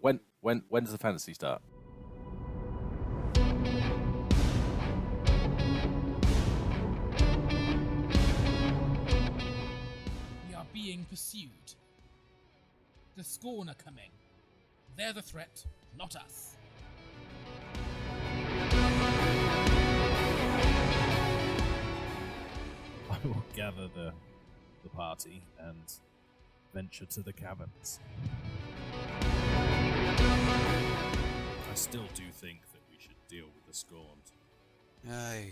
When does the fantasy start? We are being pursued. The skorn are coming. They're the threat, not us. I will gather the party and venture to the caverns. I still do think that we should deal with the scorned. Aye.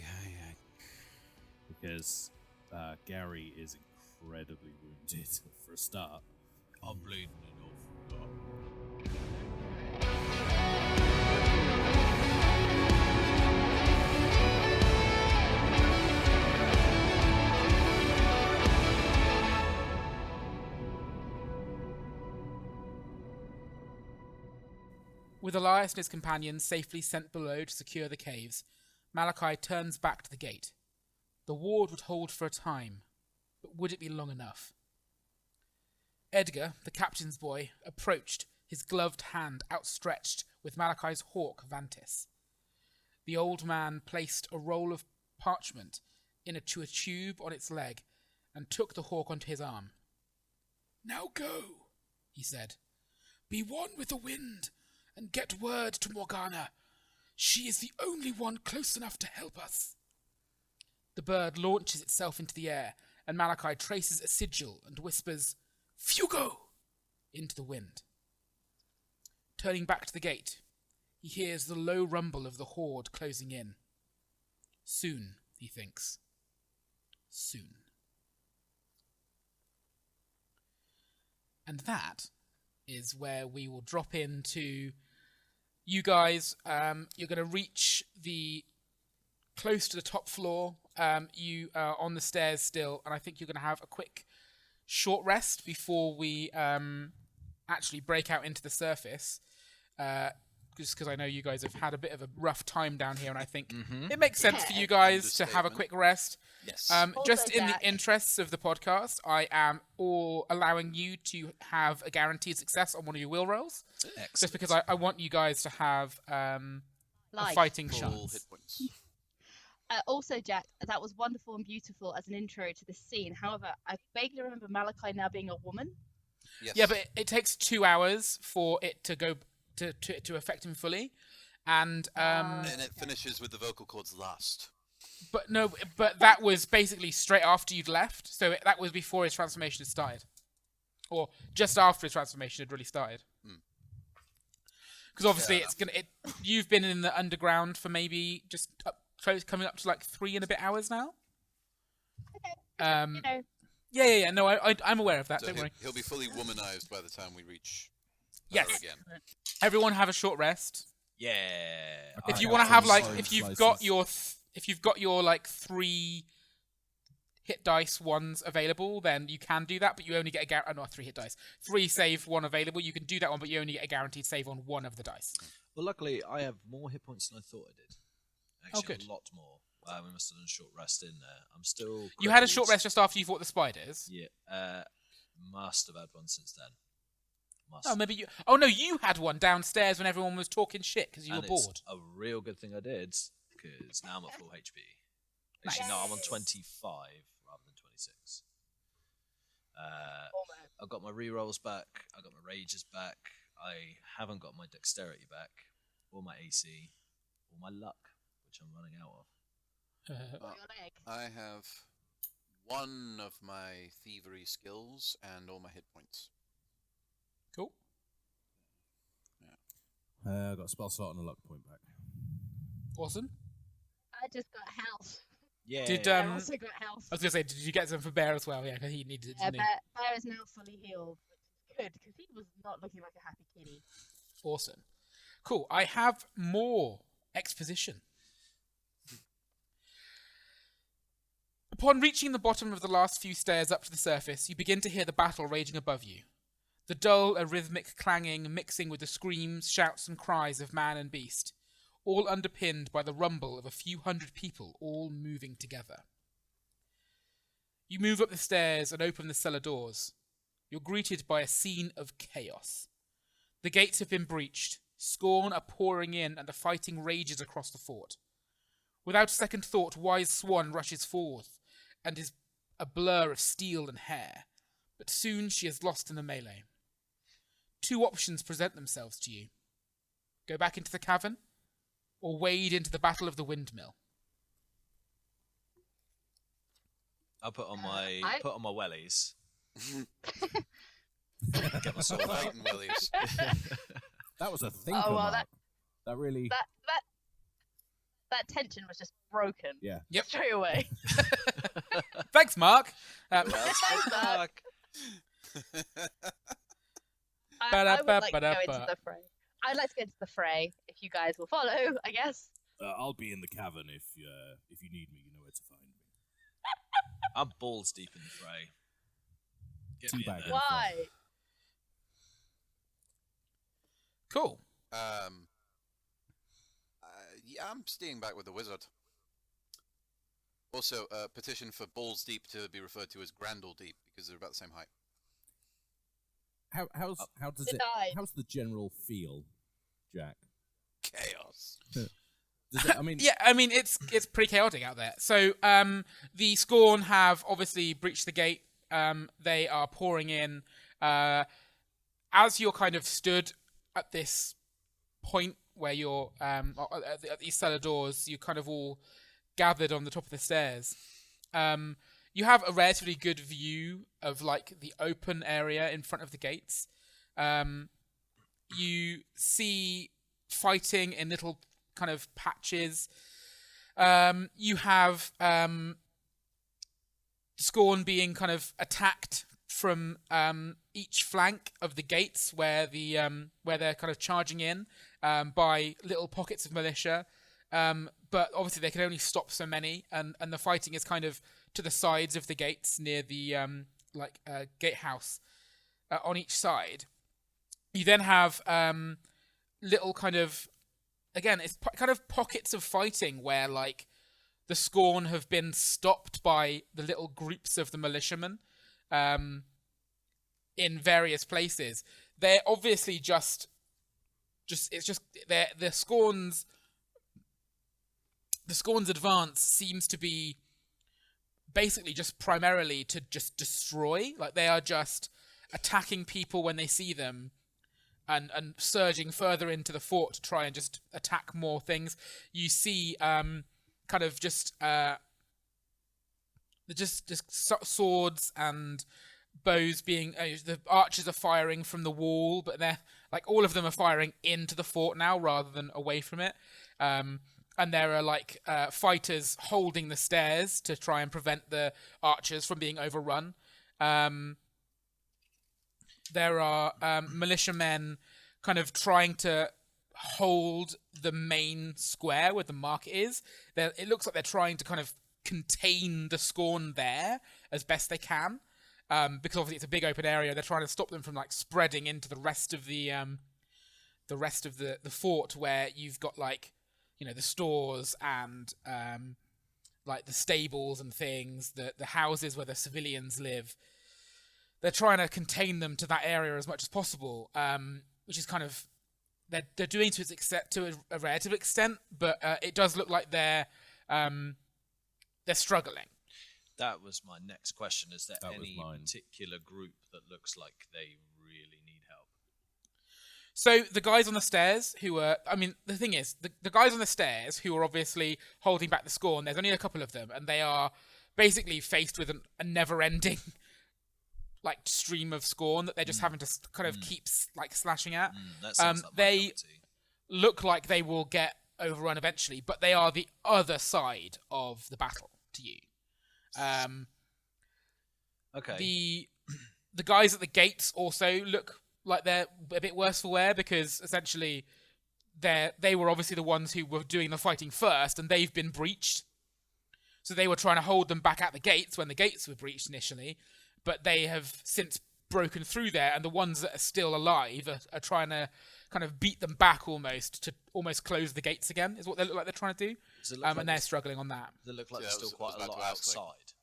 Because Gary is incredibly wounded for a start. I'm bleeding an awful lot. With Elias and his companions safely sent below to secure the caves, Malachi turns back to the gate. The ward would hold for a time, but would it be long enough? Edgar, the captain's boy, approached, his gloved hand outstretched with Malachi's hawk Vantis. The old man placed a roll of parchment into a tube on its leg and took the hawk onto his arm. "Now go," he said. "Be one with the wind and get word to Morgana. She is the only one close enough to help us." The bird launches itself into the air, and Malachi traces a sigil and whispers, "Fugo!" into the wind. Turning back to the gate, he hears the low rumble of the horde closing in. Soon, he thinks. Soon. And that is where we will drop into you guys. You're going to reach close to the top floor. You are on the stairs still, and I think you're going to have a quick short rest before we actually break out into the surface. Just because I know you guys have had a bit of a rough time down here, and I think it makes sense for you guys to have a quick rest. Yes. Just in the interests of the podcast, I am all allowing you to have a guaranteed success on one of your will rolls. Excellent. Just because I want you guys to have a fighting chance. Hit points. Also, Jack, that was wonderful and beautiful as an intro to the scene. However, I vaguely remember Malachi now being a woman. Yes. Yeah, but it takes 2 hours for it to go to affect him fully, and it finishes with the vocal cords last. But that was basically straight after you'd left, so that was before his transformation had started, or just after his transformation had really started. Because obviously you've been in the underground for maybe just coming up to like 3 and a bit hours now. Okay. Yeah. No, I'm aware of that. So don't worry. He'll be fully womanized by the time we reach. Yes. Again. Everyone have a short rest. Yeah. If you want to have if you've got your like 3 hit dice ones available, then you can do that. But you only get not 3 hit dice, 3 save one available. You can do that one, but you only get a guaranteed save on one of the dice. Well, luckily I have more hit points than I thought I did. Actually, good. A lot more. We must have done a short rest in there. I'm still. You had a crippled. short rest just after you fought the spiders. Yeah. Must have had one since then. Must. Oh, maybe you. Oh no, you had one downstairs when everyone was talking shit because you were bored. It's a real good thing I did, because now I'm at full HP. Nice. Actually, no, I'm on 25 rather than 26. I've got my rerolls back. I've got my rages back. I haven't got my dexterity back, or my AC, or my luck, which I'm running out of. I have one of my thievery skills and all my hit points. Cool. I got a spell slot and a luck point back. Awesome. I just got health. Yeah. Did I also got health. I was gonna say, did you get some for Bear as well? Yeah, because he needed it. Yeah, Didn't he? Bear is now fully healed, which is good because he was not looking like a happy kitty. Awesome. Cool. I have more exposition. Upon reaching the bottom of the last few stairs up to the surface, you begin to hear the battle raging above you. The dull, arrhythmic clanging mixing with the screams, shouts, and cries of man and beast, all underpinned by the rumble of a few hundred people all moving together. You move up the stairs and open the cellar doors. You're greeted by a scene of chaos. The gates have been breached. Skorn are pouring in, and the fighting rages across the fort. Without a second thought, Wise Swan rushes forth, and is a blur of steel and hair. But soon she is lost in the melee. 2 options present themselves to you. Go back into the cavern, or wade into the battle of the Windmill. I'll put on my wellies. Get my sword out. Fighting willies. That was a thinker, Oh, well, Mark. That really... That tension was just broken. Yeah. Yep. Straight away. Thanks, Mark. Thanks, Mark. I would like to go into the fray. I'd like to get into the fray, if you guys will follow, I guess. I'll be in the cavern if you need me. You know where to find me. I'm balls deep in the fray. Get me in Teabag. there. Why? Cool. Yeah, I'm staying back with the wizard. Also, petition for Balls Deep to be referred to as Grandall Deep because they're about the same height. How's the general feel, Jack? Chaos. It's pretty chaotic out there. So the Skorn have obviously breached the gate. They are pouring in. As you're kind of stood at this point where you're at these cellar doors, you kind of all gathered on the top of the stairs. You have a relatively good view of like the open area in front of the gates. You see fighting in little kind of patches. You have Skorn being kind of attacked from each flank of the gates where they're kind of charging in by little pockets of militia. But obviously they can only stop so many, and the fighting is kind of to the sides of the gates near the gatehouse on each side. You then have little kind of, again, it's kind of pockets of fighting where like the Skorn have been stopped by the little groups of the militiamen in various places. They're obviously the Skorn's advance seems to be basically just primarily to just destroy. Like they are just attacking people when they see them and surging further into the fort to try and just attack more things. You see kind of just swords and bows being the archers are firing from the wall, but they're like all of them are firing into the fort now rather than away from it. And there are like fighters holding the stairs to try and prevent the archers from being overrun. There are militiamen kind of trying to hold the main square where the market is. It looks like they're trying to kind of contain the Skorn there as best they can, because obviously it's a big open area. They're trying to stop them from like spreading into the rest of the fort, where you've got like, you know, the stores and like the stables and things, the houses where the civilians live. They're trying to contain them to that area as much as possible, which is kind of they're doing to a relative extent, but it does look like they're struggling. That was my next question. Is there That was any mine. particular group that looks like they really need help? So the guys on the stairs who are, I mean, the thing is, the guys on the stairs who are obviously holding back the Skorn, there's only a couple of them, and they are basically faced with a never-ending like stream of Skorn that they're just having to kind of keep like slashing at. That sounds like my They cup of tea. look like they will get overrun eventually, but they are the other side of the battle to you. Okay. The guys at the gates also look like they're a bit worse for wear, because essentially they were obviously the ones who were doing the fighting first, and they've been breached. So they were trying to hold them back at the gates when the gates were breached initially, but they have since broken through there, and the ones that are still alive are trying to kind of beat them back to almost close the gates again, is what they look like they're trying to do. Does it look like And they're struggling on that. Does it look like Yeah, there's I still was quite a about lot to ask, like- outside?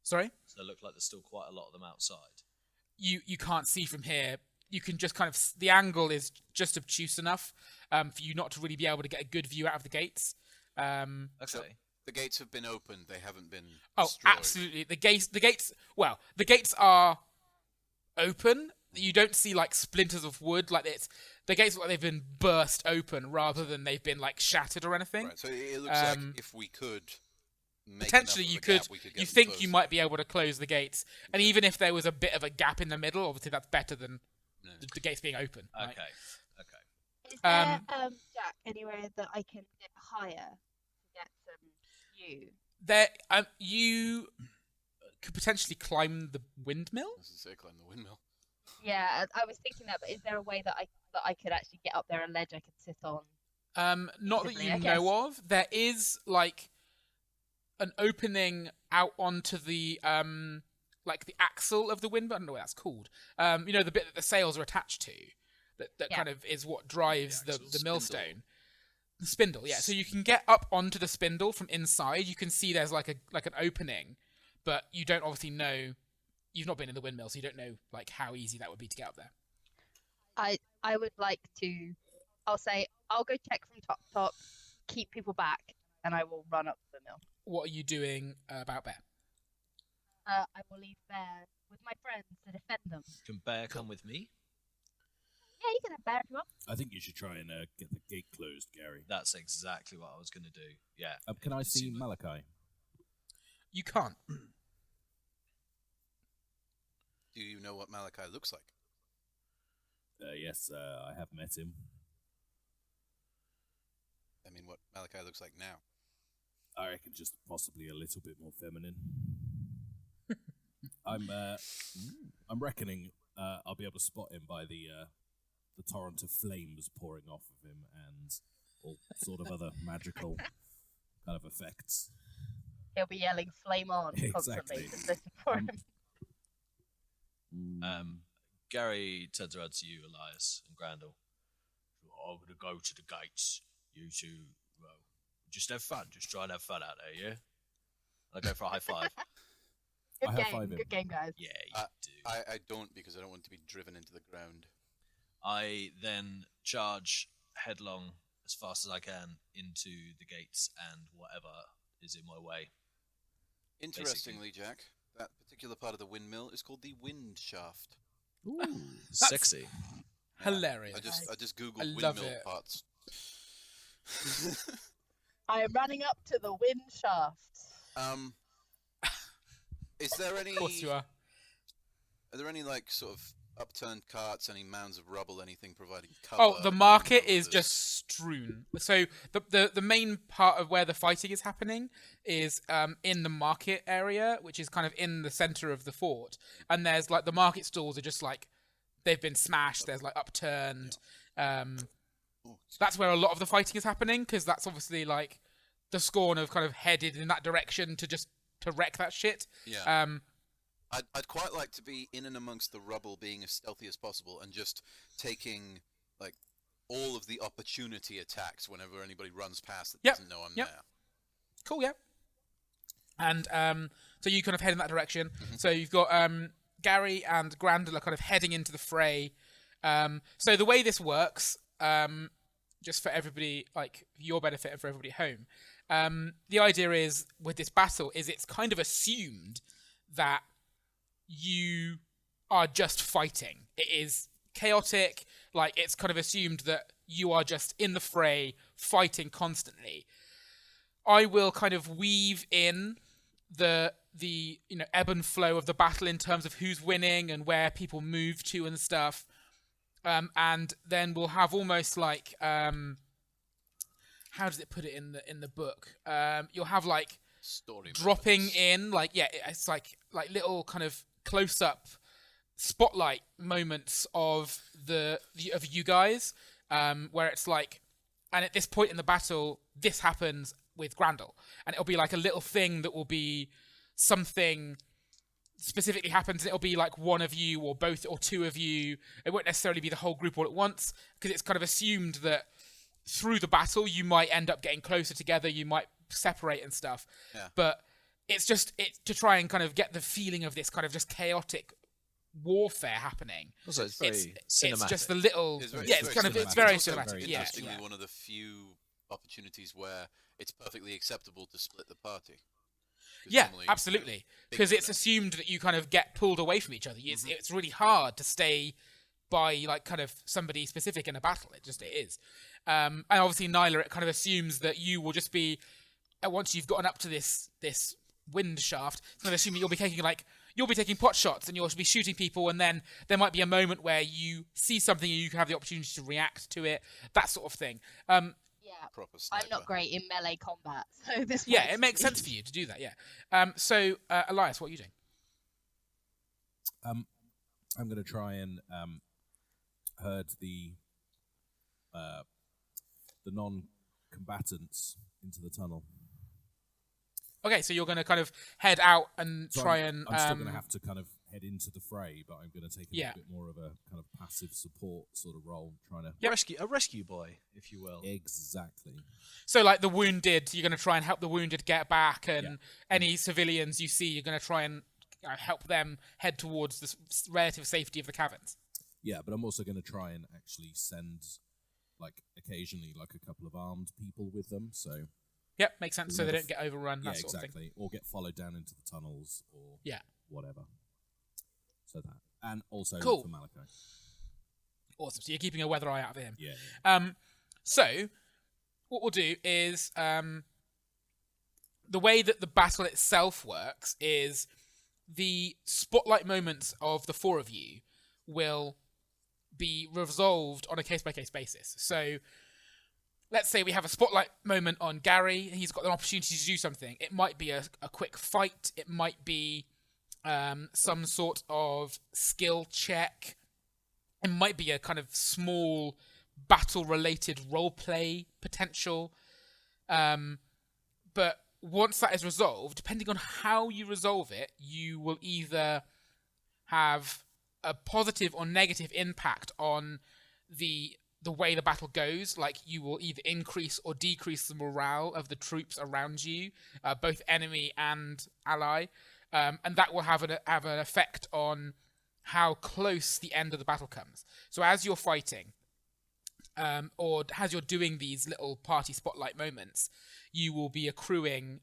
Sorry? Does it look like there's still quite a lot of them outside? You can't see from here. you can just kind of the angle is just obtuse enough for you not to really be able to get a good view out of the gates. Okay. The gates have been opened. They haven't been. Oh, destroyed. absolutely. The gates. Well, the gates are open. You don't see like splinters of wood. Like the gates look like they've been burst open rather than they've been like shattered or anything. Right. So it looks like if we could. Potentially, you could. You think you might be able to close the gates, and Okay. even if there was a bit of a gap in the middle, obviously that's better than the gates being open. Okay. Right? Okay. Is there, Jack, anywhere that I can get higher to get some view? There, you could potentially climb the windmill. I was gonna say climb the windmill. Yeah, I was thinking that, but is there a way that I could actually get up there, a ledge I could sit on? Not that Possibly, you I know of. There is like an opening out onto the like the axle of the windmill. I don't know what that's called. You know, the bit that the sails are attached to. That Yeah. kind of is what drives The the axle, millstone. The spindle, yeah. So you can get up onto the spindle from inside. You can see there's like an opening, but you don't obviously know. You've not been in the windmill, so you don't know like how easy that would be to get up there. I would like to. I'll say I'll go check from top, keep people back, and I will run up the mill. What are you doing about Bear? I will leave Bear with my friends to defend them. Can Bear come with me? Yeah, you can have Bear if you want. I think you should try and get the gate closed, Gary. That's exactly what I was going to do. Yeah. Can I see Super. Malachi? You can't. Do you know what Malachi looks like? Yes, I have met him. I mean, what Malachi looks like now. I reckon just possibly a little bit more feminine. I'm reckoning I'll be able to spot him by the torrent of flames pouring off of him and all sort of other magical kind of effects. He'll be yelling "Flame on" constantly. Exactly. Just listen for him. Gary turns around to you, Elias and Grandel. I'm going to go to the gates. You two, well, just have fun. Just try and have fun out there, yeah? I go for a high five. Good I high-five game, him. good game, guys. Yeah, you do. I don't because I don't want to be driven into the ground. I then charge headlong as fast as I can into the gates and whatever is in my way. Interestingly, Jack, that particular part of the windmill is called the wind shaft. Ooh. Sexy. Hilarious. I just googled I love windmill it. parts. I am running up to the wind shaft. Is there any? Of course you are. Are there any like sort of upturned carts, any mounds of rubble, anything providing cover? Oh, the market is This- just strewn. So the main part of where the fighting is happening is in the market area, which is kind of in the center of the fort. And there's like the market stalls are just like they've been smashed. There's like upturned. Oh, That's where a lot of the fighting is happening because that's obviously like the Skorn have kind of headed in that direction to wreck that shit. yeah. I'd quite like to be in and amongst the rubble, being as stealthy as possible, and just taking like all of the opportunity attacks whenever anybody runs past that Yep, doesn't know I'm yep. there. Cool, yeah. And so you kind of head in that direction. Mm-hmm. So you've got Gary and Grandel are kind of heading into the fray. So the way this works, just for everybody, like your benefit and for everybody at home, the idea is with this battle is it's kind of assumed that you are just fighting. It is chaotic. Like it's kind of assumed that you are just in the fray, fighting constantly. I will kind of weave in the ebb and flow of the battle in terms of who's winning and where people move to and stuff. And then we'll have almost like how does it put it in the book? You'll have like Story dropping moments. in like it's like little kind of close up spotlight moments of of you guys, where it's like, and at this point in the battle, this happens with Grandel, and it'll be like a little thing that will be something specifically happens, and it'll be like one of you or both or two of you. It won't necessarily be the whole group all at once, because it's kind of assumed that through the battle you might end up getting closer together, you might separate and stuff. Yeah. But it's to try and kind of get the feeling of this kind of just chaotic warfare happening. Also, it's very cinematic. It's just the little, It's very- yeah, it's it's very kind of, it's cinematic. very It's also cinematic. very Yeah, Interestingly, yeah. one of the few opportunities where it's perfectly acceptable to split the party. 'Cause Yeah, normally, absolutely. Because big it's no-no. assumed that you kind of get pulled away from each other. It's really hard to stay by like kind of somebody specific in a battle. It is. And obviously Nyla, it kind of assumes that you will just be once you've gotten up to this wind shaft, it's going to assume that you'll be taking pot shots and you'll be shooting people, and then there might be a moment where you see something and you can have the opportunity to react to it, that sort of thing. Yeah, Proper I'm sniper. not great in melee combat, so this. Yeah, works it makes for me. sense for you to do that. Yeah. So Elias, what are you doing? I'm going to try and herd the non-combatants into the tunnel. Okay, so you're going to kind of head out and So try I'm and. still going to have to kind of head into the fray, but I'm going to take a Yeah. little bit more of a kind of passive support sort of role, trying to a rescue boy, if you will. exactly. So, like the wounded, you're going to try and help the wounded get back, and Yeah. any civilians you see, you're going to try and help them head towards the relative safety of the caverns. Yeah, but I'm also going to try and actually send, like, occasionally, like a couple of armed people with them. So Yep, makes sense. So they Remember- don't get overrun, that yeah, sort of thing. exactly, or get followed down into the tunnels, or Yeah. whatever. So that, and also Cool. for Malachi. Awesome. So you're keeping a weather eye out of him. Yeah. So what we'll do is the way that the battle itself works is the spotlight moments of the four of you will be resolved on a case-by-case basis. So let's say we have a spotlight moment on Gary. He's got an opportunity to do something. It might be a quick fight. It might be some sort of skill check. It might be a kind of small battle-related roleplay potential. But once that is resolved, depending on how you resolve it, you will either have a positive or negative impact on the way the battle goes. Like, you will either increase or decrease the morale of the troops around you, both enemy and ally, and that will have an effect on how close the end of the battle comes. So as you're fighting, or as you're doing these little party spotlight moments, you will be accruing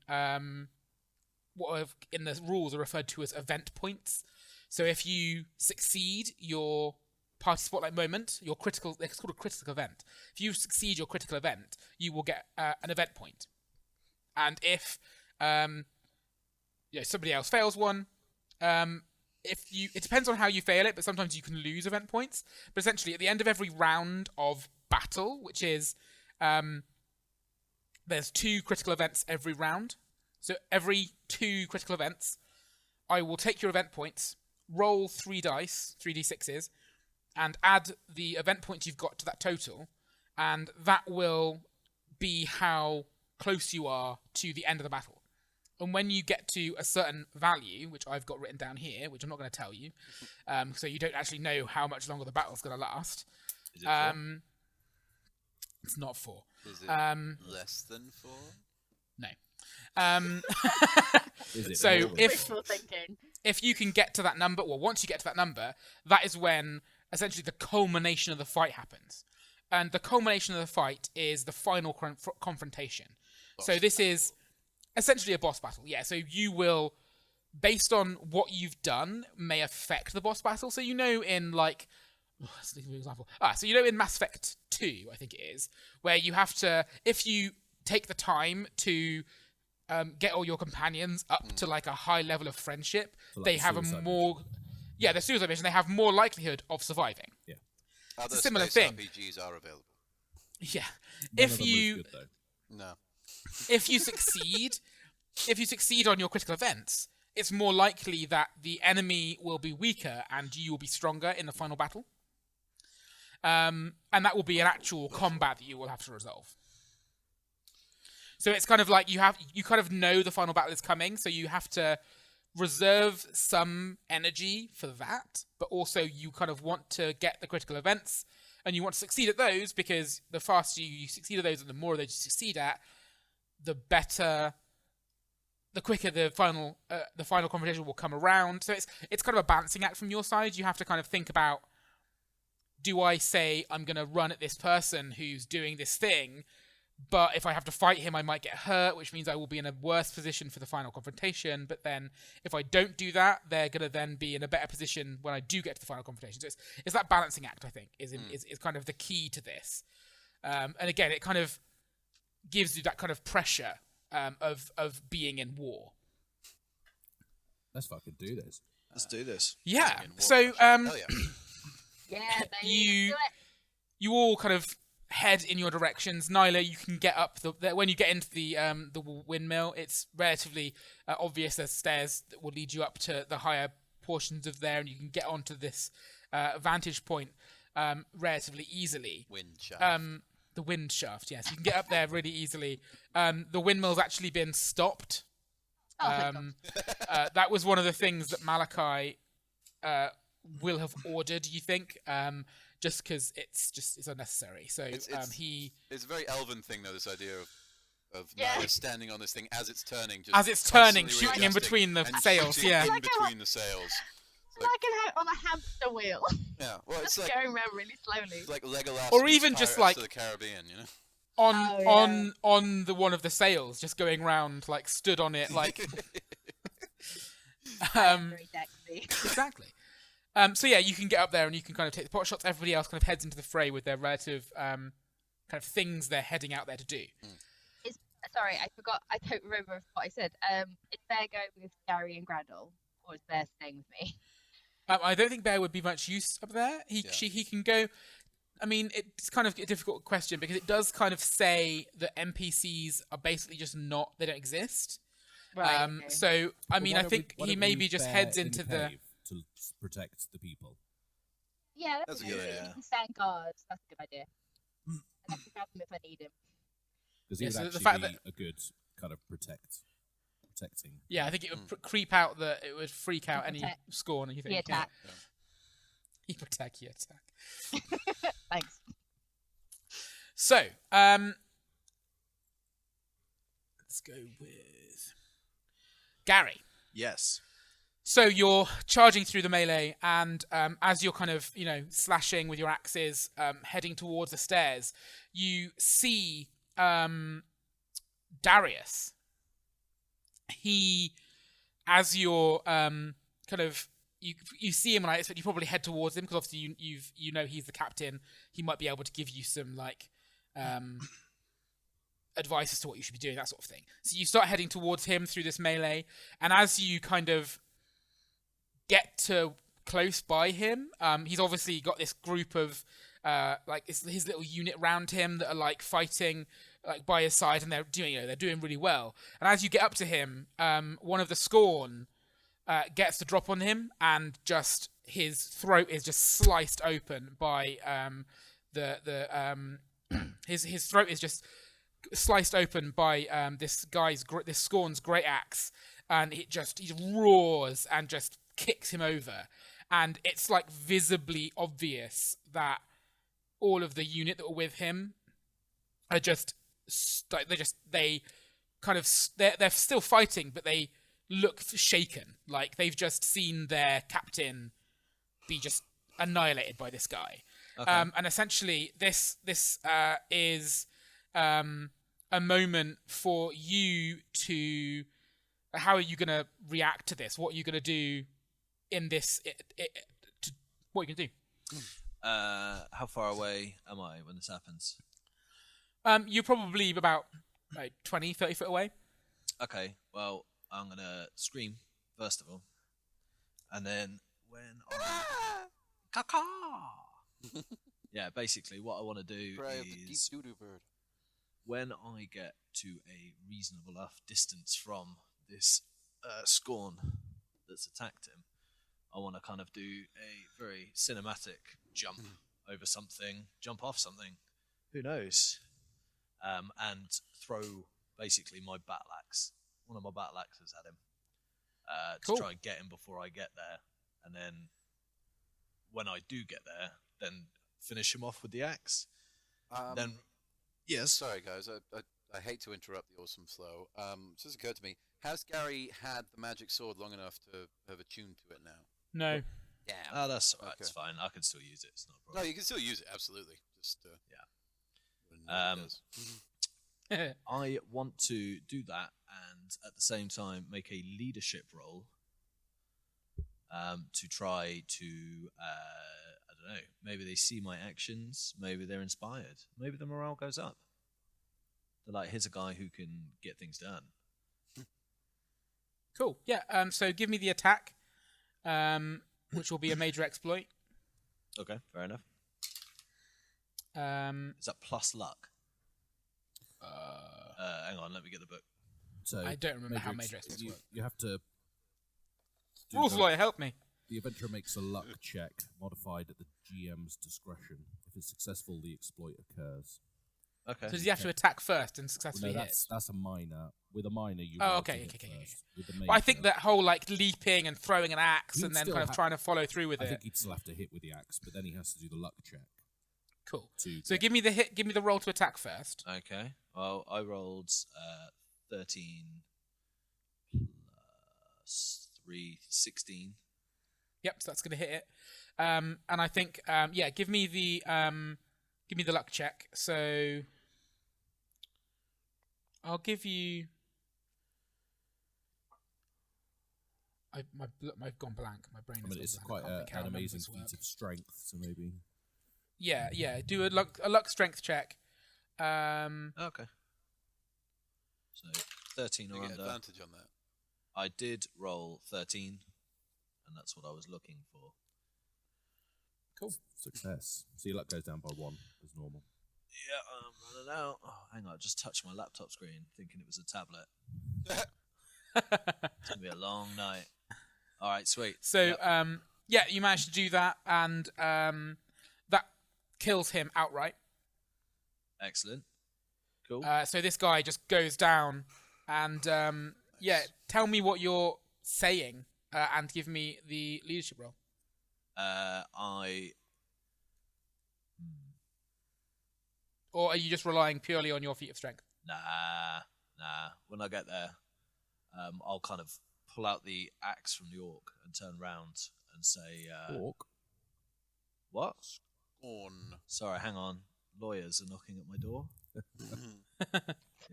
what in the rules are referred to as event points. So if you succeed your party spotlight moment, it's called a critical event. If you succeed your critical event, you will get an event point. And if somebody else fails one, it depends on how you fail it, but sometimes you can lose event points. But essentially, at the end of every round of battle, which is there's 2 critical events every round. So every 2 critical events, I will take your event points, roll 3 dice, 3d6s, and add the event points you've got to that total, and that will be how close you are to the end of the battle. And when you get to a certain value, which I've got written down here, which I'm not going to tell you, so you don't actually know how much longer the battle's going to last. Is it 4? It's not 4. Is it less than 4? No. Is it So more? Wishful thinking. if you can get to that number, well, once you get to that number, that is when essentially the culmination of the fight happens. And the culmination of the fight is the final confrontation. So this is essentially a boss battle. Yeah, so you will, based on what you've done, may affect the boss battle. So in like, let's think of an example. So in Mass Effect 2, I think it is, where you have to, if you take the time to get all your companions up to like a high level of friendship, So like they the have a suicide more, the suicide mission, they have more likelihood of surviving. Yeah. Other a similar space thing. RPGs are available. Yeah. None If of them was you good, though. No. if you succeed on your critical events, it's more likely that the enemy will be weaker and you will be stronger in the final battle. And that will be an actual combat that you will have to resolve. So it's kind of like you kind of know the final battle is coming, so you have to reserve some energy for that, but also you kind of want to get the critical events and you want to succeed at those, because the faster you succeed at those and the more of those you succeed at, the better the quicker the final confrontation will come around. So it's kind of a balancing act from your side. You have to kind of think about, do I say I'm going to run at this person who's doing this thing, but if I have to fight him, I might get hurt, which means I will be in a worse position for the final confrontation. But then if I don't do that, they're going to then be in a better position when I do get to the final confrontation. So it's that balancing act, I think, is kind of the key to this. And again, it kind of gives you that kind of pressure of being in war. Let's fucking do this. Let's do this. Yeah. In war. So Hell yeah. Yeah, baby, you let's you all kind of head in your directions. Nyla, you can get up when you get into the windmill. It's relatively obvious there's stairs that will lead you up to the higher portions of there, and you can get onto this vantage point relatively easily. Wind shaft. The wind shaft, yes, you can get up there really easily. The windmill's actually been stopped. Oh, thank God. That was one of the things that Malachi will have ordered, you think, just because it's unnecessary. So It's a very elven thing, though, this idea of Yeah. Nyla standing on this thing as it's turning. as it's turning, constantly shooting in readjusting between the and sails, shooting yeah. in Like a- between the sails. Like on a hamster wheel, Yeah, well, it's just like going around really slowly. it's like Legolas Or meets even just Pirates like- of the Caribbean, you know. On the one of the sails, just going round, like stood on it, like Very sexy. exactly. So yeah, you can get up there and you can kind of take the pot shots. Everybody else kind of heads into the fray with their relative kind of things they're heading out there to do. Sorry, I forgot. I don't remember what I said. Is Bear going with Gary and Grandel, or is Bear staying with me? I don't think Bear would be much use up there. He can go. I mean, it's kind of a difficult question because it does kind of say that NPCs are basically just not. They don't exist. Right. Okay. So I mean, Why I don't think why he don't we maybe leave just Bear heads in into the the. cave to protect the people. Yeah, That's that's a a good good idea. idea. You can stand guards. That's a good idea. And I can grab him if I need him. Because he Yeah, would so the actually fact be that- a good kind of protecting. Yeah, I think it would creep out that it would freak out any Protect. scorn. You think? He attack. He attack. He attack. Thanks. So, let's go with Gary. Yes. So you're charging through the melee, and as you're kind of, slashing with your axes, heading towards the stairs, you see Darius. He, as you're kind of, you see him, and I expect you probably head towards him because obviously you know he's the captain. He might be able to give you some advice as to what you should be doing, that sort of thing. So you start heading towards him through this melee, and as you kind of get to close by him, he's obviously got this group of his little unit around him that are fighting by his side, and they're doing really well. And as you get up to him, one of the scorn gets the drop on him, and just his throat is just sliced open by his throat is just sliced open by this scorn's great axe, and he roars and just kicks him over, and it's visibly obvious that all of the unit that were with him are they're still fighting, but they look shaken, like they've just seen their captain be just annihilated by this guy. Okay. And essentially this is a moment for you to. How are you going to react to this? What are you going to do in this? What are you going to do? How far away am I when this happens? You're probably about 20, 30 foot away. Okay, well, I'm going to scream, first of all. And then when I... Caw-caw! Yeah, basically, what I want to do Cry of the deep is... doo-doo bird. when I get to a reasonable enough distance from this scorn that's attacked him, I want to kind of do a very cinematic jump over something, jump off something, who knows, and throw basically my battle axe, one of my battle axes at him, Cool. to try and get him before I get there, and then when I do get there, then finish him off with the axe. Then, yes. Sorry, guys. I hate to interrupt the awesome flow. It just occurred to me. Has Gary had the magic sword long enough to have attuned to it now? No. Damn. Oh, that's all right. Okay. It's fine. I can still use it. It's not a No, problem. you can still use it. Absolutely. Just I want to do that and at the same time make a leadership roll to try to, I don't know, maybe they see my actions, maybe they're inspired, maybe the morale goes up. They're like, here's a guy who can get things done. Cool. Yeah. So give me the attack, which will be a major exploit. Okay, fair enough. Um, Is that plus luck? Hang on, let me get the book. So I don't remember how major exploits work. You have to. Rules lawyer, help me. The adventurer makes a luck check modified at the GM's discretion. If it's successful, the exploit occurs. Okay. So does he have to attack first and successfully No, hit? that's a minor. With a minor, you. Oh, roll okay, to hit okay. first. With the But I think major, that whole like leaping and throwing an axe He'd and then still kind of trying to follow through with I it. think he'd still have to hit with the axe, but then he has to do the luck check. Cool. To So get- give me the hit. Give me the roll to attack first. Okay. Well, I rolled 13 plus 3, 16. Yep. So that's going to hit it. And I think yeah. Give me the luck check. So I'll give you. I've gone blank. My brain. I mean, has it's gone quite blank. I can't think how an I remember amazing this feat work. of strength, so maybe. Yeah. Do a luck strength check. Okay. So 13 You or get under. advantage on that. I did roll 13, and that's what I was looking for. Cool. Success. So your luck goes down by 1 as normal. Yeah, I'm running out. Oh, hang on, I just touched my laptop screen thinking it was a tablet. It's going to be a long night. All right, sweet. So, Yep. yeah, you managed to do that, and that kills him outright. Excellent. Cool. So this guy just goes down, and yeah, tell me what you're saying, and give me the leadership roll. Or are you just relying purely on your feat of strength? Nah. When I get there, I'll kind of pull out the axe from the orc and turn around and say, Orc. What? On. Sorry, hang on. Lawyers are knocking at my door.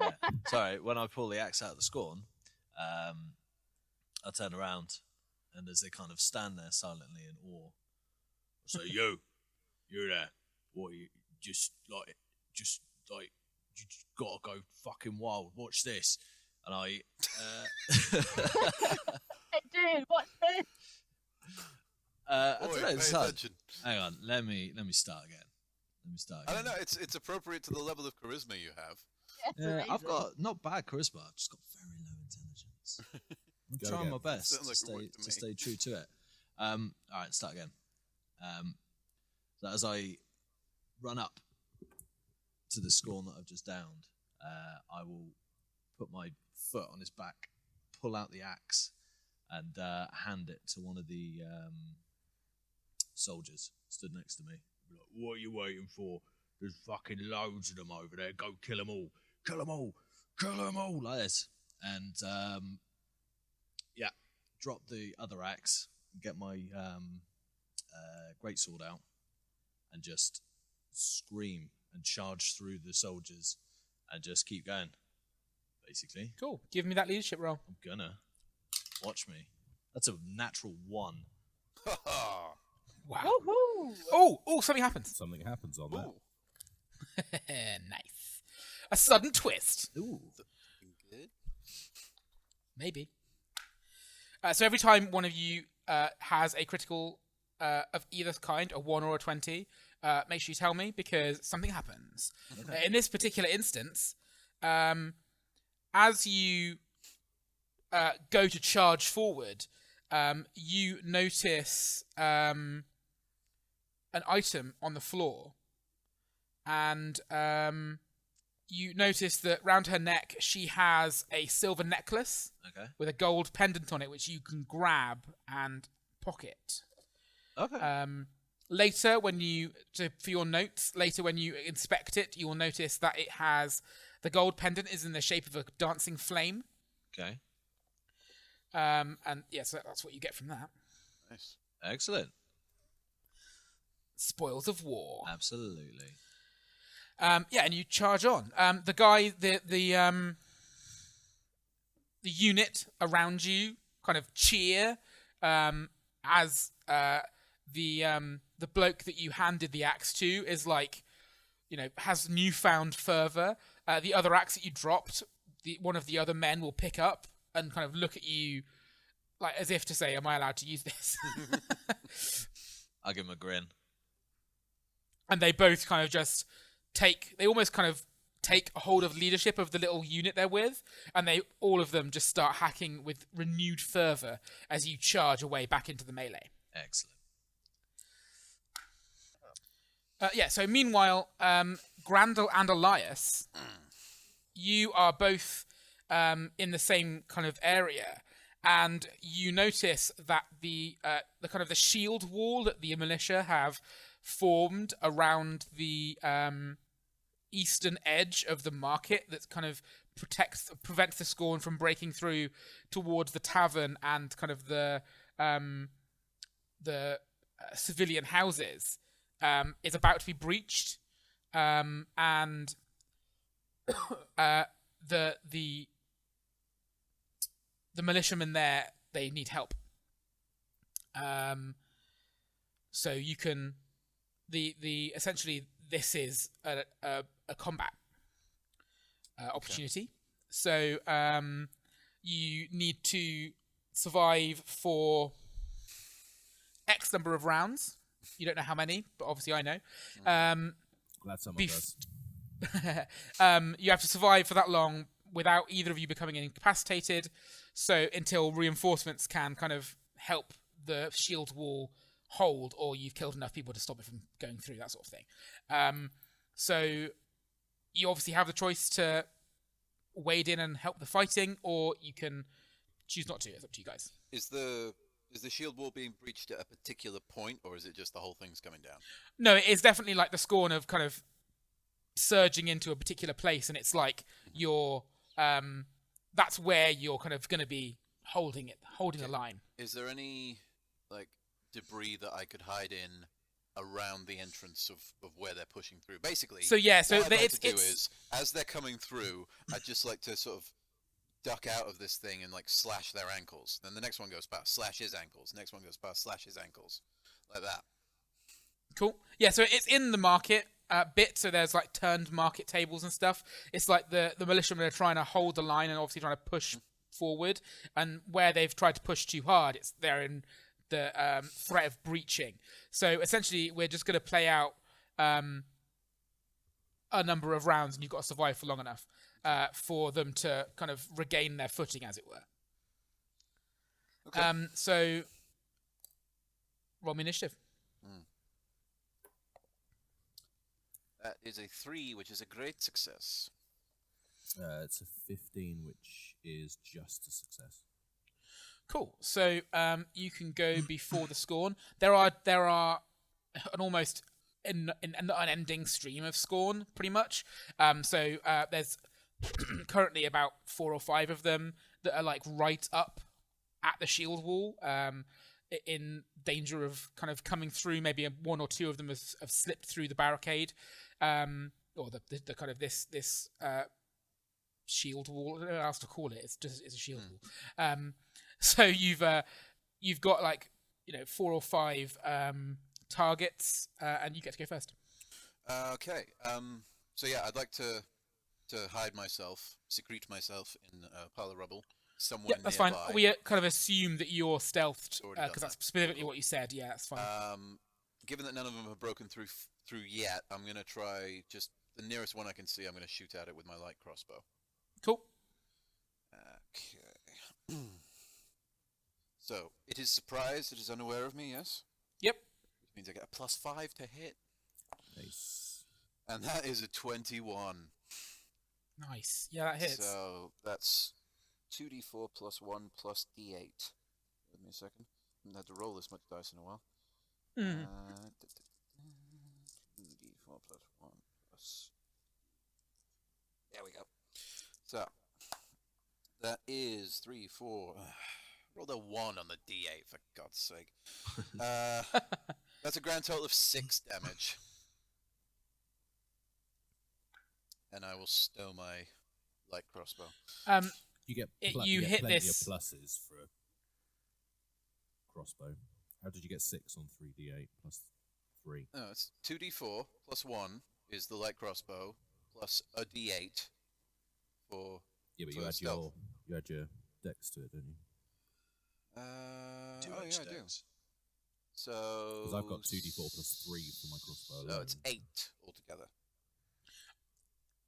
Yeah. Sorry, when I pull the axe out of the skorn, I turn around, and as they kind of stand there silently in awe, I say, you there, what, you just you just gotta go fucking wild, watch this. And I Hey, dude, what's this? I Boy, don't know, pay it's hard. attention. Hang on, let me start again. I don't know. It's appropriate to the level of charisma you have. Yeah, I've Amazing. got not bad charisma. I've just got very low intelligence. I'm Go trying again. my best Sounds like it worked to to me. stay true to it. All right, start again. So as I run up to the skorn that I've just downed, I will put my foot on his back, pull out the axe, and hand it to one of the soldiers stood next to me. Be like, what are you waiting for? There's fucking loads of them over there. Go kill them all. Kill them all. Kill them all. Like this. And, yeah, drop the other axe, get my greatsword out, and just scream and charge through the soldiers and just keep going, basically. Cool. Give me that leadership roll. I'm gonna. Watch me. That's a natural 1. Wow. Woohoo! Oh, something happens. Something happens on that. Ooh, Nice. A sudden twist. Ooh. good. Maybe. So every time one of you has a critical of either kind, a 1 or a 20, make sure you tell me because something happens. In this particular instance, as you go to charge forward, you notice an item on the floor, and you notice that round her neck she has a silver necklace Okay. with a gold pendant on it, which you can grab and pocket. Okay. Later, for your notes, later when you inspect it, you will notice that it has the gold pendant is in the shape of a dancing flame. Okay. And yeah, so that's what you get from that. Nice. Excellent. Spoils of war. Absolutely. Yeah, and you charge on. The guy, the unit around you kind of cheer as the bloke that you handed the axe to is like, has newfound fervor. The other axe that you dropped, one of the other men will pick up and kind of look at you like as if to say, "Am I allowed to use this?" I'll give him a grin. And they both kind of just take a hold of leadership of the little unit they're with, and all of them just start hacking with renewed fervor as you charge away back into the melee. Excellent. So meanwhile, Grandel and Elias, you are both in the same kind of area, and you notice that the kind of the shield wall that the militia have formed around the eastern edge of the market that kind of prevents the skorn from breaking through towards the tavern and kind of the civilian houses is about to be breached, and the militiamen there, they need help. So you can essentially this is a combat opportunity. So you need to survive for X number of rounds. You don't know how many, but obviously I know. Glad someone does. You have to survive for that long without either of you becoming incapacitated. So until reinforcements can kind of help the shield wall hold, or you've killed enough people to stop it from going through, that sort of thing. So you obviously have the choice to wade in and help the fighting, or you can choose not to. It's up to you guys. Is the shield wall being breached at a particular point, or is it just the whole thing's coming down? No, it is definitely like the skorn of kind of surging into a particular place, and it's like you're that's where you're kind of going to be holding the line. Is there any like debris that I could hide in around the entrance of where they're pushing through? Basically, So yeah, so what I'd like it's to do is, as they're coming through, I'd just like to sort of duck out of this thing and like slash their ankles. Then the next one goes past, slash his ankles. Next one goes past, slash his ankles, like that. cool. Yeah, so it's in the market bit, so there's like turned market tables and stuff. It's like the militiamen are trying to hold the line and obviously trying to push forward, and where they've tried to push too hard, they're in the threat of breaching. So essentially, we're just going to play out a number of rounds, and you've got to survive for long enough for them to kind of regain their footing, as it were. Okay. So roll me initiative. That is a 3, which is a great success. It's a 15, which is just a success. Cool. So you can go before the skorn. There are an almost an unending stream of skorn, pretty much. So there's currently about 4 or 5 of them that are like right up at the shield wall, in danger of kind of coming through. Maybe 1 or 2 of them have slipped through the barricade, or the kind of this shield wall. I don't know how else to call it. It's a shield wall. So you've got like 4 or 5 targets, and you get to go first. Okay. So yeah, I'd like to hide myself, secrete myself in a pile of rubble somewhere Yeah, that's nearby. fine. We kind of assume that you're stealthed Already done because that. that's specifically what you said. Yeah, that's fine. Given that none of them have broken through yet, I'm gonna try just the nearest one I can see. I'm gonna shoot at it with my light crossbow. Cool. Okay. So it is surprised. It is unaware of me. Yes. Yep. Which means I get a +5 to hit, Nice. and that is a 21. Nice. Yeah, that hits. So that's 2d4 plus 1 plus d8. Give me a second. I haven't had to roll this much dice in a while. 2d4 plus 1 plus... There we go. So, that is 3, 4... Rolled a 1 on the D8, for God's sake. That's a grand total of 6 damage. And I will stow my light crossbow. You get you hit plenty this- of pluses for a crossbow. How did you get 6 on 3d8 plus 3? No, it's 2d4 plus 1 is the light crossbow plus a d8 for. Yeah, but for you had stealth. your dex to it, didn't you? Too Oh much yeah, I do. dex. So. Because I've got 2d4 plus 3 for my crossbow. So it's alone. 8 altogether.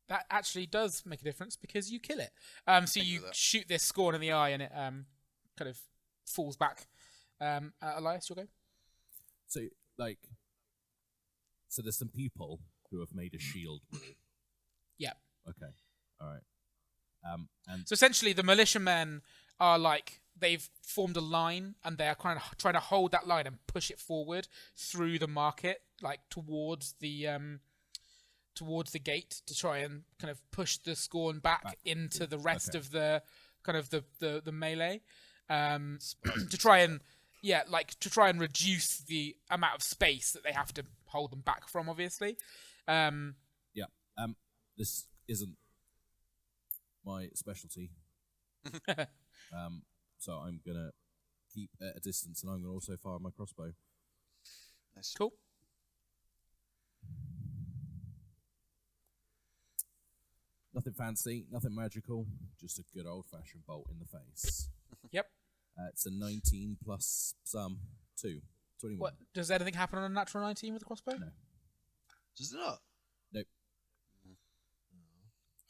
That actually does make a difference because you kill it. So Thank you you for that. shoot this scorn in the eye and it kind of falls back. Elias, you'll go. So, so there's some people who have made a shield wall. Yeah. Okay. All right. And So essentially, the militiamen are like they've formed a line and they are kind of trying to hold that line and push it forward through the market, like towards the gate to try and kind of push the scorn back into the rest Okay. of the kind of the melee, to try and reduce the amount of space that they have to hold them back from. Obviously, yeah. This isn't my specialty. So I'm gonna keep at a distance, and I'm gonna also fire my crossbow. Nice. cool. Nothing fancy, nothing magical, just a good old-fashioned bolt in the face. Yep. It's a 19 plus some 2, 21. What does anything happen on a natural 19 with a crossbow? No. Does it not? Nope,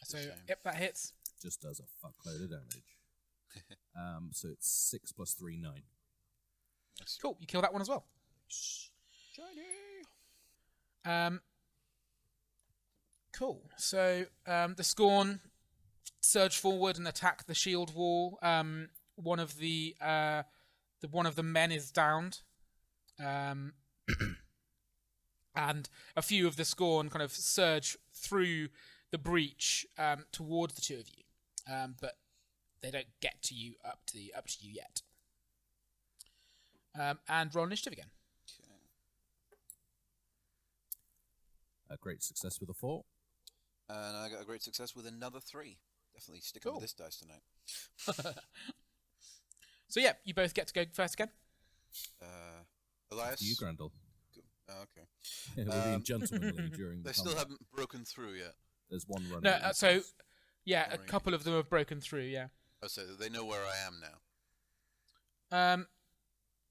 So a shame. yep, that hits. just does a fuckload of damage. So it's 6 plus 3, 9. Nice. Cool. You kill that one as well. Cool. So the Scorn surge forward and attack the shield wall. One of the men is downed, and a few of the Scorn kind of surge through the breach towards the two of you, but they don't get to you up to you yet. And roll initiative again. A great success with a 4. And I got a great success with another 3. Definitely sticking Cool. with this dice tonight. So yeah, you both get to go first again. Elias? You, Grandel. Oh, okay. We're being gentlemanly during the They still combat. haven't broken through yet. There's one running. No, at you so first. yeah, a Alright. couple of them have broken through. Yeah. Oh, so they know where I am now.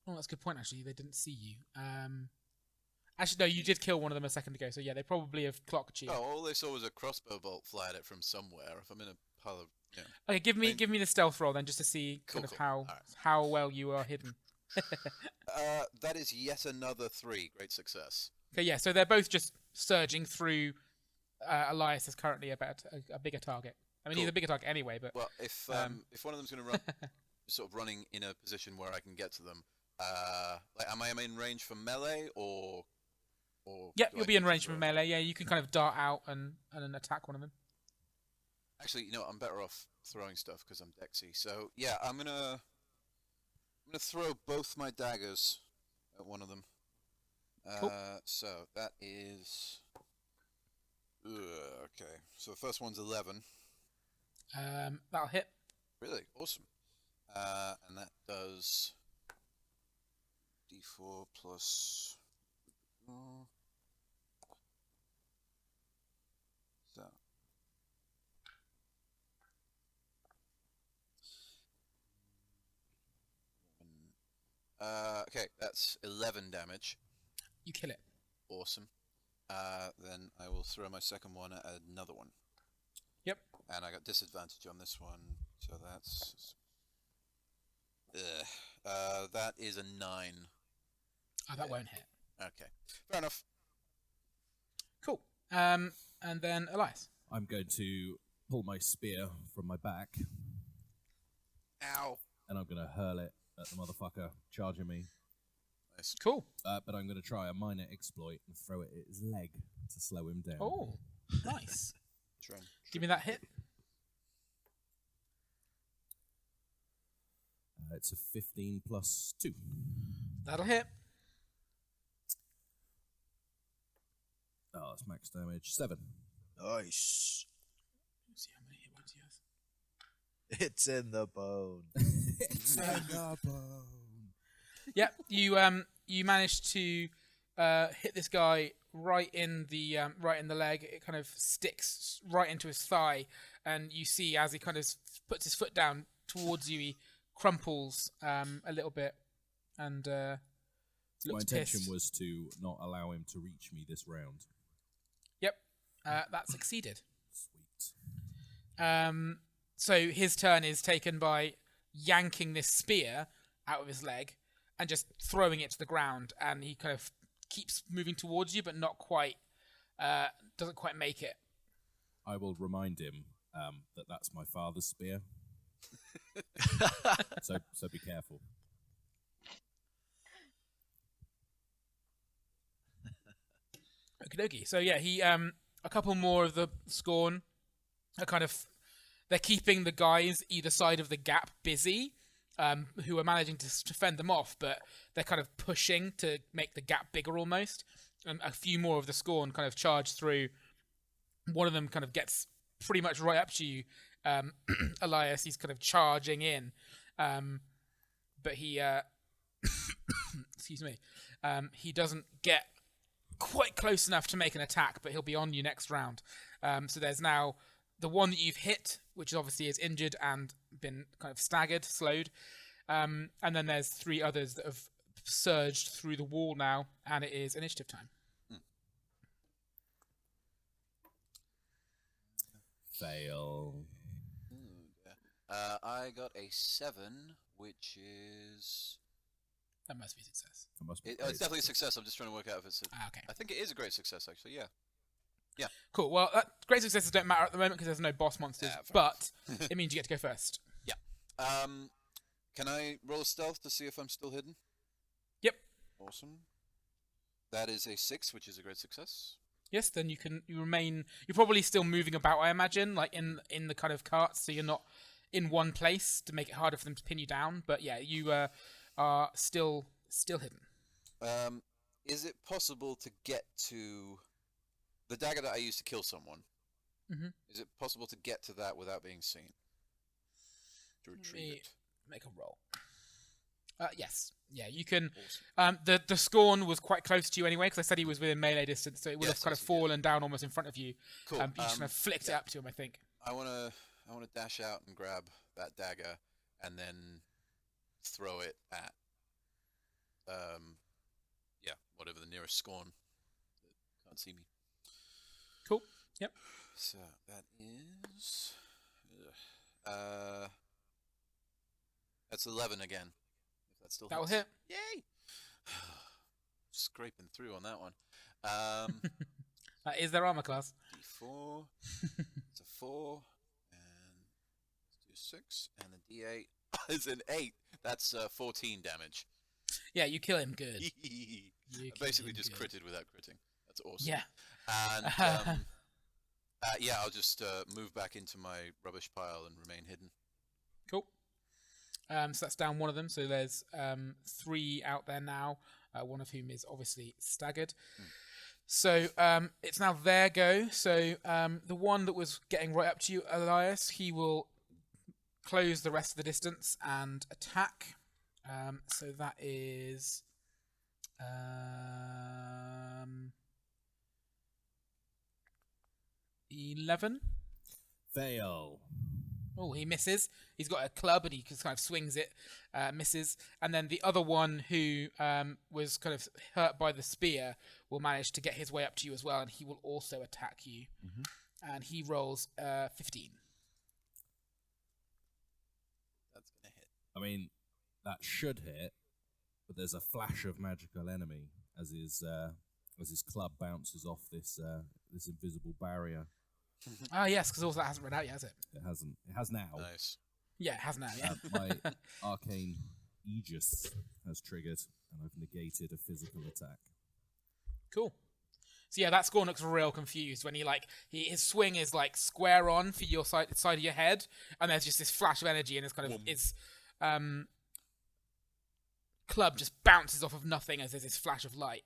Oh, that's a good point. Actually, they didn't see you. Actually, no, you did kill one of them a second ago. So yeah, they probably have clocked you. Oh, all they saw was a crossbow bolt fly at it from somewhere. If I'm in a pile of, Okay, give me the stealth roll then, just to see Cool, kind of cool. how Alright. how well you are hidden. that is yet another 3. Great success. Okay, yeah. So they're both just surging through. Elias is currently about a bigger target. I mean, he's Cool. a bigger target anyway, but Well, if one of them's going to run, sort of running in a position where I can get to them, am I in range for melee or? yeah, do you'll I be in need to range from throw? melee. Yeah, you can kind of dart out and then attack one of them. Actually, you know what, I'm better off throwing stuff because I'm Dexy. So yeah, I'm gonna throw both my daggers at one of them. Cool. So that is. Okay, so the first one's 11. That'll hit. Really awesome. And that does D4 plus. So. Okay, that's 11 damage. You kill it. Awesome. Then I will throw my second one at another one. Yep. And I got disadvantage on this one, so that's. That is a 9. Oh, that won't hit. Okay, fair enough. Cool. And then Elias. I'm going to pull my spear from my back, Ow. and I'm going to hurl it at the motherfucker charging me. Nice. Cool. But I'm going to try a minor exploit and throw it at his leg to slow him down. Oh, nice. Try and Give me that hit. It's a 15 plus 2. That'll hit. Oh, it's max damage. 7. Nice. Let's see how many hit points he has. It's in the bone. It's in the bone. Yep, you managed to hit this guy right in the leg. It kind of sticks right into his thigh, and you see as he kind of puts his foot down towards you, he crumples a little bit, and My looks intention pissed. was to not allow him to reach me this round. Yep, that succeeded. Sweet. So his turn is taken by yanking this spear out of his leg and just throwing it to the ground, and he kind of keeps moving towards you, but not quite, doesn't quite make it. I will remind him that that's my father's spear. so be careful. Okie dokie. So yeah, he a couple more of the scorn are kind of, they're keeping the guys either side of the gap busy, who are managing to fend them off, but they're kind of pushing to make the gap bigger almost. And a few more of the scorn kind of charge through. One of them kind of gets pretty much right up to you, Elias. He's kind of charging in, but he excuse me, he doesn't get quite close enough to make an attack, but he'll be on you next round. So there's now the one that you've hit, which obviously is injured and been kind of staggered, slowed. And then there's 3 others that have surged through the wall now, and it is initiative time. Fail. I got a 7, which is... That must be a success. That must be It's great. definitely a success. I'm just trying to work out if it's Okay. I think it is a great success, actually, yeah. Cool. Well, great successes don't matter at the moment because there's no boss monsters, Yeah, fair but it means you get to go first. Can I roll a stealth to see if I'm still hidden? Yep. Awesome. That is a 6, which is a great success. Yes, then you remain. You're probably still moving about, I imagine, like in the kind of carts, so you're not in one place to make it harder for them to pin you down. But yeah, you are still hidden. Is it possible to get to the dagger that I used to kill someone? Mm-hmm. Is it possible to get to that without being seen? To retrieve it. Make a roll. Yes. Yeah, you can. Awesome. The scorn was quite close to you anyway, because I said he was within melee distance, so it would Yes, have kind of yes, he did. fallen down almost in front of you. Cool. But you just kind of flicked it yeah. up to him, I think. I wanna dash out and grab that dagger, and then throw it at whatever the nearest scorn that can't see me. Cool. Yep. So that is that's 11 again. If that still That will hits. hit. Yay! Scraping through on that one. That is their armor class. D4. It's a 4, and let's do 6, and the D8 is an 8. That's 14 damage. Yeah, you kill him good. I You kill basically him just good. critted without critting. That's awesome. Yeah. And yeah, I'll just move back into my rubbish pile and remain hidden. Cool. So that's down one of them. So there's 3 out there now, one of whom is obviously staggered. So it's now their go. So the one that was getting right up to you, Elias, he will close the rest of the distance and attack. So that is 11. Fail. Oh, he misses. He's got a club and he just kind of swings it, misses. And then the other one who was kind of hurt by the spear will manage to get his way up to you as well, and he will also attack you. Mm-hmm. And he rolls 15. That's gonna hit. I mean, that should hit, but there's a flash of magical enemy as his club bounces off this invisible barrier. Ah, yes, because also that hasn't read out yet, has it? It hasn't. It has now. Nice. Yeah, it has now, yeah. My arcane aegis has triggered, and I've negated a physical attack. Cool. So yeah, that scorn looks real confused when his swing is like square on for your side of your head, and there's just this flash of energy, and it's kind of club just bounces off of nothing as there's this flash of light.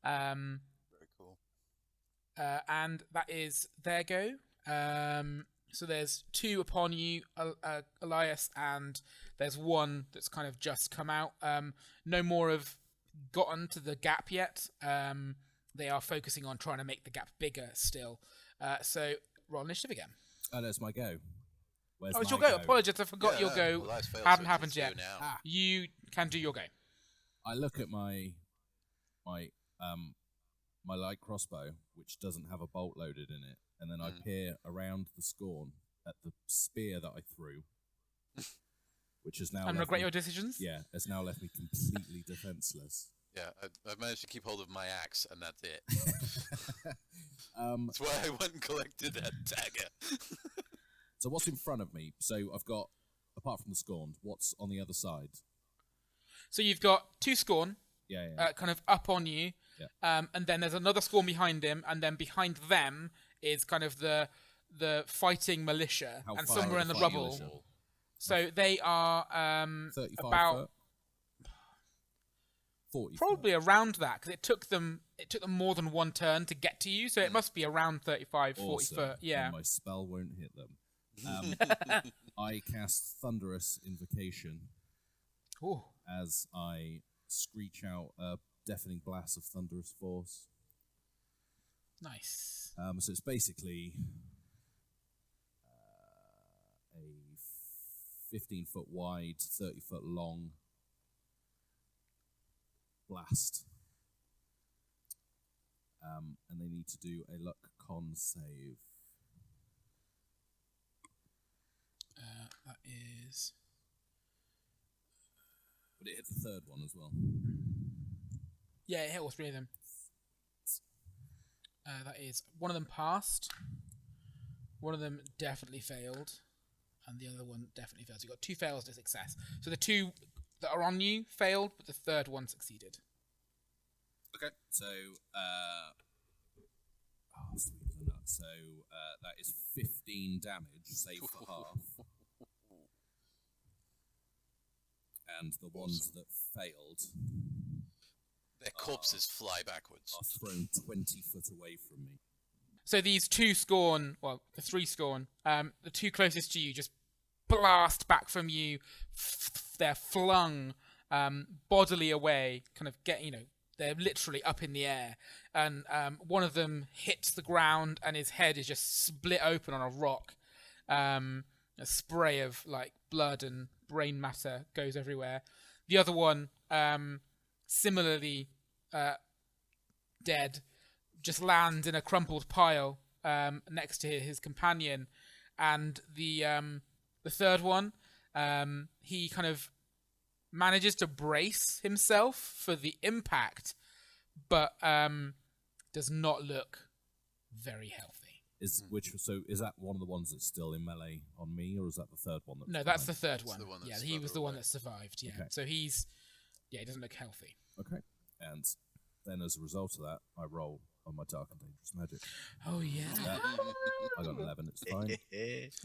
Very cool. And that is their go. So there's 2 upon you, Elias, and there's 1 that's kind of just come out. No more have gotten to the gap yet. They are focusing on trying to make the gap bigger still. So roll initiative again. Oh, that's my go. Where's Oh, it's my your go. Apologies, I forgot your go. Elias failed, Hadn't so happened it's yet. you now. Ah. You can do your go. I look at my light crossbow, which doesn't have a bolt loaded in it, and then I peer around the skorn at the spear that I threw, which has now And left regret me- your decisions? Yeah, has now left me completely defenseless. Yeah, I've managed to keep hold of my axe, and that's it. That's why I went and collected that dagger. So what's in front of me? So I've got, apart from the skorn, what's on the other side? So you've got 2 scorn, Yeah. kind of up on you, and then there's another scorn behind him, and then behind them is kind of the fighting militia, How and far somewhere are in the the rubble. militia? So they are 35 about foot? 40 probably around that, because it took them more than 1 turn to get to you, so it must be around 35, 40 Awesome. foot. Yeah. And my spell won't hit them. I cast Thunderous Invocation Ooh. as I screech out a deafening blast of thunderous force. Nice. So it's basically a 15-foot wide, 30-foot long blast. And they need to do a luck con save. That is... But it hit the third one as well. Yeah, it hit all 3 of them. That is... One of them passed. One of them definitely failed. And the other one definitely failed. So you got 2 fails and a success. So the 2 that are on you failed, but the third one succeeded. Okay, so sweet as a nut. So that is 15 damage, save for half. And the ones that failed Their corpses fly backwards. are thrown 20 foot away from me. So these 2 scorn, well, the 3 scorn, the 2 closest to you just blast back from you. They're flung bodily away, kind of they're literally up in the air. And one of them hits the ground and his head is just split open on a rock. A spray of like blood and brain matter goes everywhere. The other one, similarly dead, just lands in a crumpled pile next to his companion. And the third one, he kind of manages to brace himself for the impact, but does not look very healthy. Is that one of the ones that's still in melee on me, or is that the third one? No, that's the third That's one. the one Yeah, that's he was further the one away. that survived. Yeah, Okay. so he doesn't look healthy. Okay, and then as a result of that, I roll on my dark and dangerous magic. Oh yeah. I got an 11. It's fine.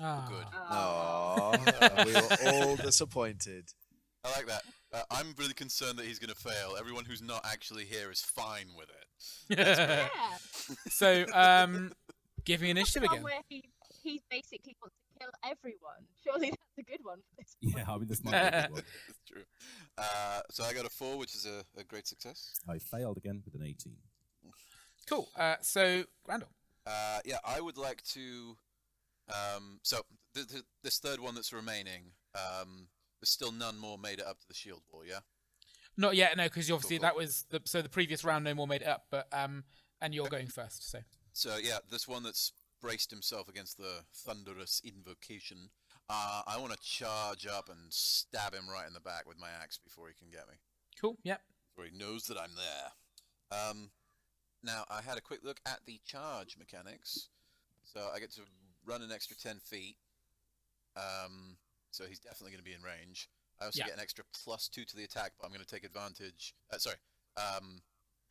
Ah. Good. Aww, we were all disappointed. I like that. I'm really concerned that he's going to fail. Everyone who's not actually here is fine with it. Yeah. So, give me initiative One again. where he basically wants to kill everyone. Surely that's a good one for this. Yeah, I mean this might be a good one. That's true. So I got a 4, which is a great success. I failed again with an 18. Cool. So, Randall. Yeah, I would like to. So this third one that's remaining. There's still none more made it up to the shield wall. Yeah. Not yet, no, because obviously Cool. that was the previous round. No more made it up, but and you're going first. So So yeah, this one that's braced himself against the thunderous invocation. I want to charge up and stab him right in the back with my axe before he can get me. cool. Yep. Where he knows that I'm there. Now I had a quick look at the charge mechanics, so I get to run an extra 10 feet. So he's definitely going to be in range. I also Yeah. get an extra +2 to the attack, but I'm going to take advantage.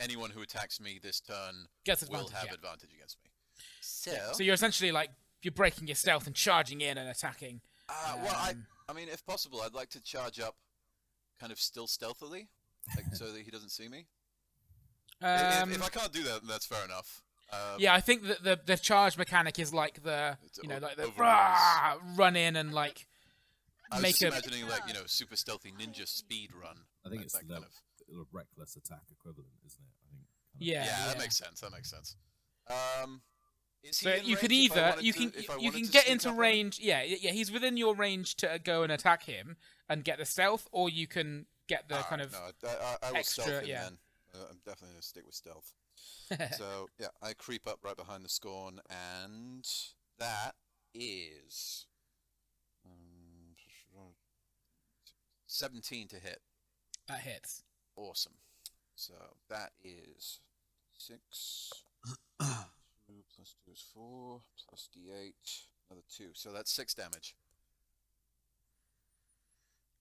Anyone who attacks me this turn Gets will advantage, have yeah. advantage against me. So, So you're essentially like you're breaking your stealth and charging in and attacking. well, I mean, if possible, I'd like to charge up kind of still stealthily, like so that he doesn't see me? If I can't do that, then that's fair enough. Yeah, I think that the charge mechanic is like the like the overrules. run in and like I was make just a imagining like super stealthy ninja speed run. I think it's that the kind of. reckless attack equivalent, isn't it? I think. yeah. That makes sense. That makes sense. Is he So in you could range if I either wanted you to- can if I you wanted can to get sneak into up on him? range. Yeah, he's within your range to go and attack him and get the stealth, or you can get the kind of No, I will extra, stealth him yeah. then. I'm definitely gonna stick with stealth. So yeah, I creep up right behind the scorn, and that is 17 to hit. that hits. Awesome. So that is 6. 2 plus 2 is 4. Plus D8. Another 2. So that's 6 damage.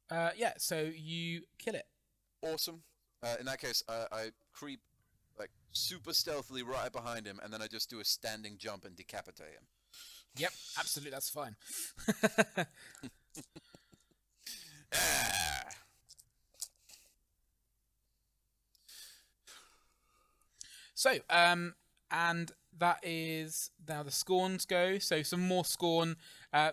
Yeah, so you kill it. Awesome. In that case, I creep like super stealthily right behind him, and then I just do a standing jump and decapitate him. Yep, absolutely, that's fine. Ah! So, and that is now the scorns go. So some more scorn.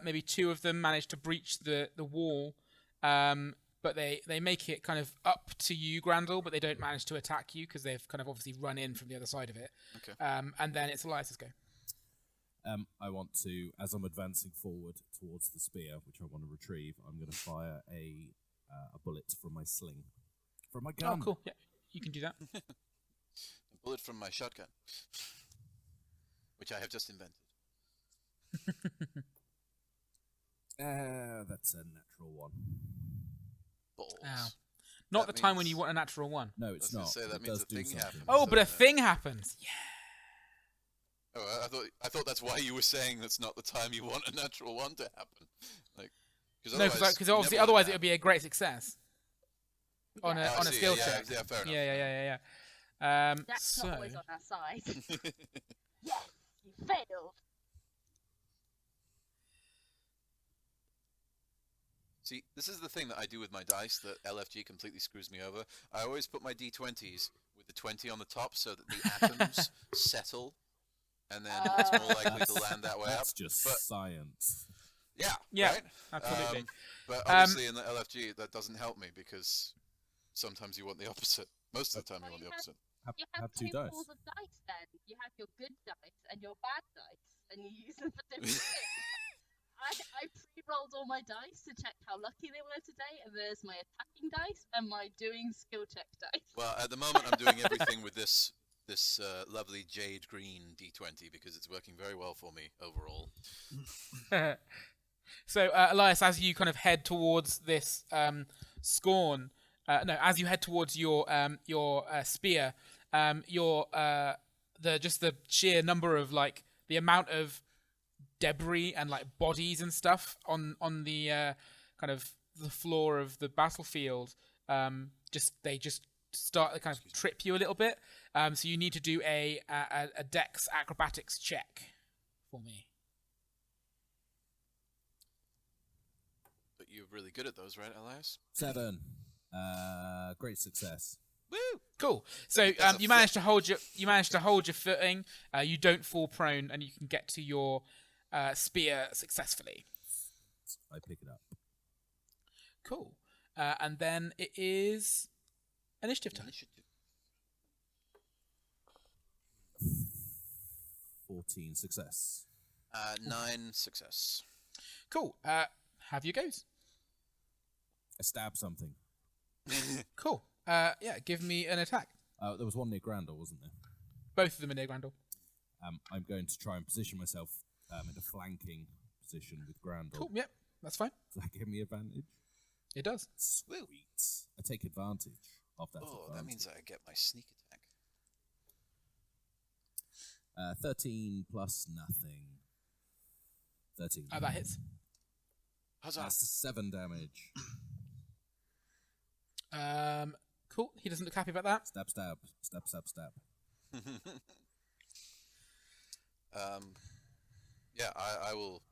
Maybe 2 of them manage to breach the wall, but they make it kind of up to you, Grandel, but they don't manage to attack you because they've kind of obviously run in from the other side of it. Okay. And then it's Elias's go. I want to, as I'm advancing forward towards the spear, which I want to retrieve, I'm going to fire a bullet from my sling, from my gun. Oh, cool. Yeah, you can do that. A bullet from my shotgun, which I have just invented. That's a natural 1. Balls. Ow. Not That the time when means- you want a natural 1. No, I it's was gonna not. say, that It means does a do thing something. happens. Oh, So, but a thing happens. Yeah. Oh, I thought that's why you were saying that's not the time you want a natural 1 to happen. Like, No, because obviously otherwise it would be a great success on Yeah. a skill check. Yeah, fair enough. Yeah. Jack's So not always on our side. Yes, you failed. See, this is the thing that I do with my dice that LFG completely screws me over. I always put my d20s with the 20 on the top so that the atoms settle, and then it's more likely to land that way up. That's just But science. yeah, Yeah, right? absolutely. But obviously in the LFG that doesn't help me because sometimes you want the opposite. Most of the time you want the opposite. You Have have 2 2 dice. pools of dice then. You have your good dice and your bad dice, and you use them for different things. I pre-rolled all my dice to check how lucky they were today, and there's my attacking dice and my doing skill check dice. Well, at the moment I'm doing everything with this lovely jade green d20 because it's working very well for me overall. So, Elias, as you kind of head towards this scorn, as you head towards your spear, the sheer number of like the amount of debris and like bodies and stuff on the kind of the floor of the battlefield, they just start to kind of trip you a little bit. So you need to do a Dex acrobatics check for me. But you're really good at those, right, Elias? 7. Great success. Woo! Cool. So That's a you manage to hold your footing. You don't fall prone, and you can get to your spear successfully. I pick it up. Cool. And then it is initiative time. 14 success. 9 success. Cool. Have your goes. I stab something. Cool. Yeah. Give me an attack. There was one near Grandel, wasn't there? Both of them are near Grandel. I'm going to try and position myself in a flanking position with Grandel. Cool. Yep. That's fine. Does that give me advantage? It does. Sweet. I take advantage of that. Oh, that means I get my sneak attack. 13 plus nothing. 13. That hits. Huzzah! That's 7 damage. Cool. He doesn't look happy about that. Stab, stab. Stab, stab, stab. Yeah, I will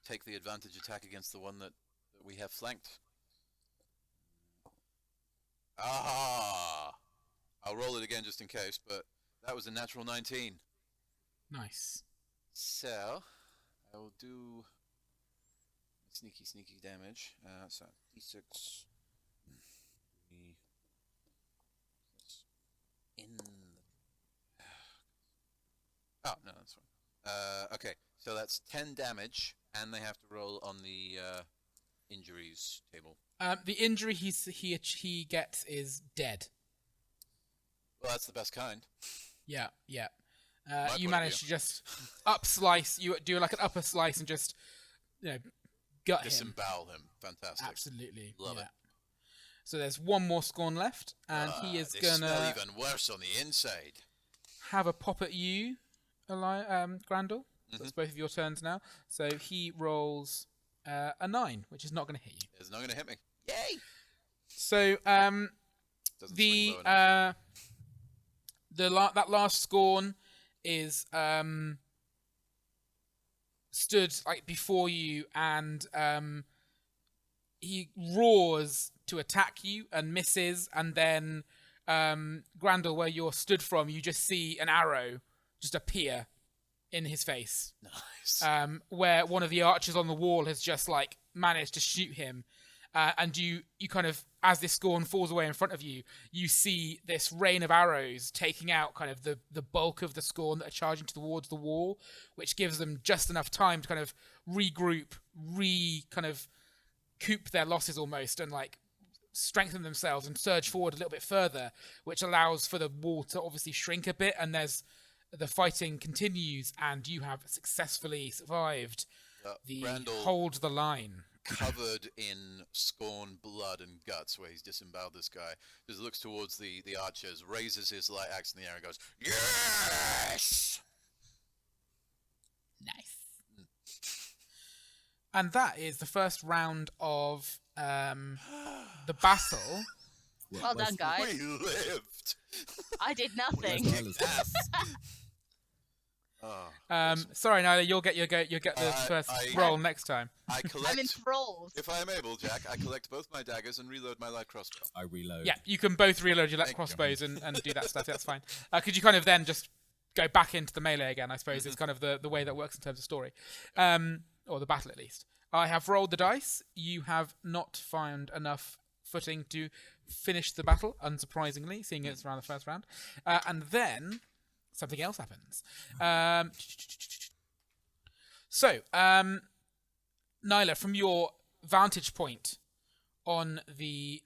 take the advantage attack against the one that we have flanked. Ah! I'll roll it again just in case, but that was a natural 19. Nice. So, I will do sneaky damage. So, d6. In the... Oh, no, that's fine. Okay, so that's 10 damage, and they have to roll on the injuries table. The injury he gets is dead. Well, that's the best kind. Yeah. My point You of manage view. to just up slice. You do like an upper slice and just, gut him. Disembowel him. Fantastic. Absolutely. Love it. So there's one more scorn left, and he is They smell gonna even worse on the inside. have a pop at you, Grandel. So it's both of your turns now. So he rolls a 9, which is not going to hit you. It's not going to hit me. Yay! So Doesn't swing low enough. that last scorn is stood like before you, and he roars to attack you and misses, and then Grandel, where you're stood from, you just see an arrow just appear in his face. Nice. Where one of the archers on the wall has just like managed to shoot him. And you kind of, as this scorn falls away in front of you, you see this rain of arrows taking out kind of the bulk of the scorn that are charging towards the wall, which gives them just enough time to kind of regroup, kind of coop their losses almost, and like strengthen themselves and surge forward a little bit further, which allows for the wall to obviously shrink a bit, and the fighting continues, and you have successfully survived the Randall, hold the line. covered in scorn, blood, and guts, where he's disemboweled this guy, just looks towards the archers, raises his light axe in the air, and goes, "Yes!" Nice. And that is the first round of the battle. Well done, guys. We lived. I did Where's nothing. Nyla's death? Oh, Sorry, Nyla, you'll get the first roll next time. I I'm collect. enthralled. If I am able, Jack, I collect both my daggers and reload my light crossbow. I reload. Yeah, you can both reload your Thank you. crossbows and do that stuff. That's fine. Could you kind of then just go back into the melee again? I suppose is kind of the way that works in terms of story, or the battle at least. I have rolled the dice. You have not found enough footing to finish the battle, unsurprisingly, seeing it's around the first round, and then something else happens. So, Nyla, from your vantage point on the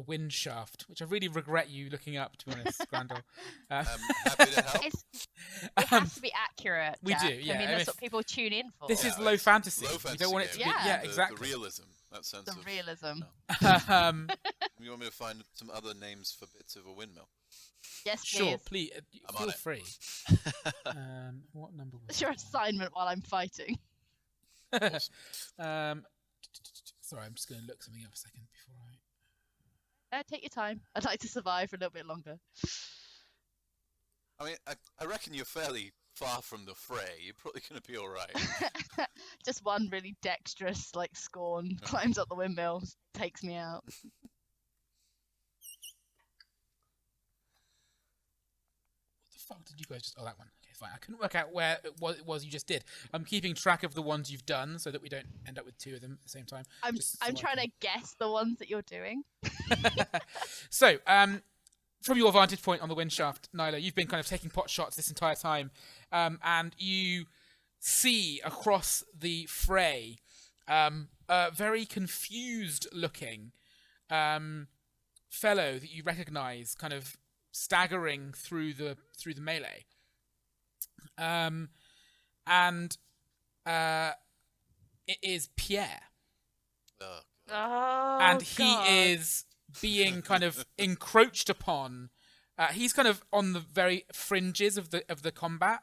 wind shaft, which I really regret you looking up, to be honest, Grandel. Happy to help. It has to be accurate. we Jack. do, yeah, I mean, and that's if- what people tune in for. This is Yeah, low it's fantasy. Low You fantasy don't want it to game. be... Yeah. Yeah, The exactly. realism, that sense the of... realism. You want me to find some other names for bits of a windmill? Yes, Sure, please. please, I'm feel on it. free. What number was It's your assignment while I'm fighting. it? Sorry, I'm just going to look something up a second before I... Take your time. I'd like to survive for a little bit longer. I mean, I reckon you're fairly far from the fray. You're probably going to be all right. Just one really dexterous, scorn climbs up the windmill, takes me out. What the fuck did you guys just... Oh, that one. Okay, fine. I couldn't work out where it was you just did. I'm keeping track of the ones you've done so that we don't end up with two of them at the same time. I'm Just so I trying can- to guess the ones that you're doing. So, from your vantage point on the wind shaft, Nyla, you've been kind of taking pot shots this entire time, and you see across the fray a very confused-looking fellow that you recognise, kind of staggering through the melee, and it is Pierre. Oh, Oh, And he God. is being kind of encroached upon. He's kind of on the very fringes of the combat.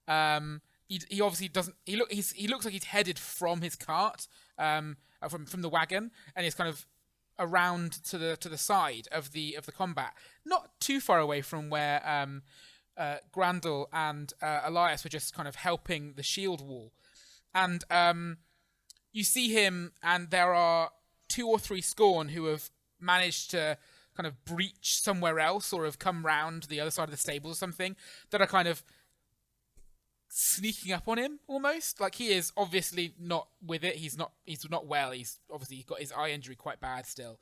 He obviously doesn't. He looks like he's headed from his cart, from the wagon, and he's kind of around to the side of the combat, not too far away from where Grandel and Elias were just kind of helping the shield wall. And you see him, and there are 2 or 3 scorn who have managed to kind of breach somewhere else or have come round the other side of the stable or something that are kind of sneaking up on him almost. Like, he is obviously not with it. He's not well. He's obviously got his eye injury quite bad still.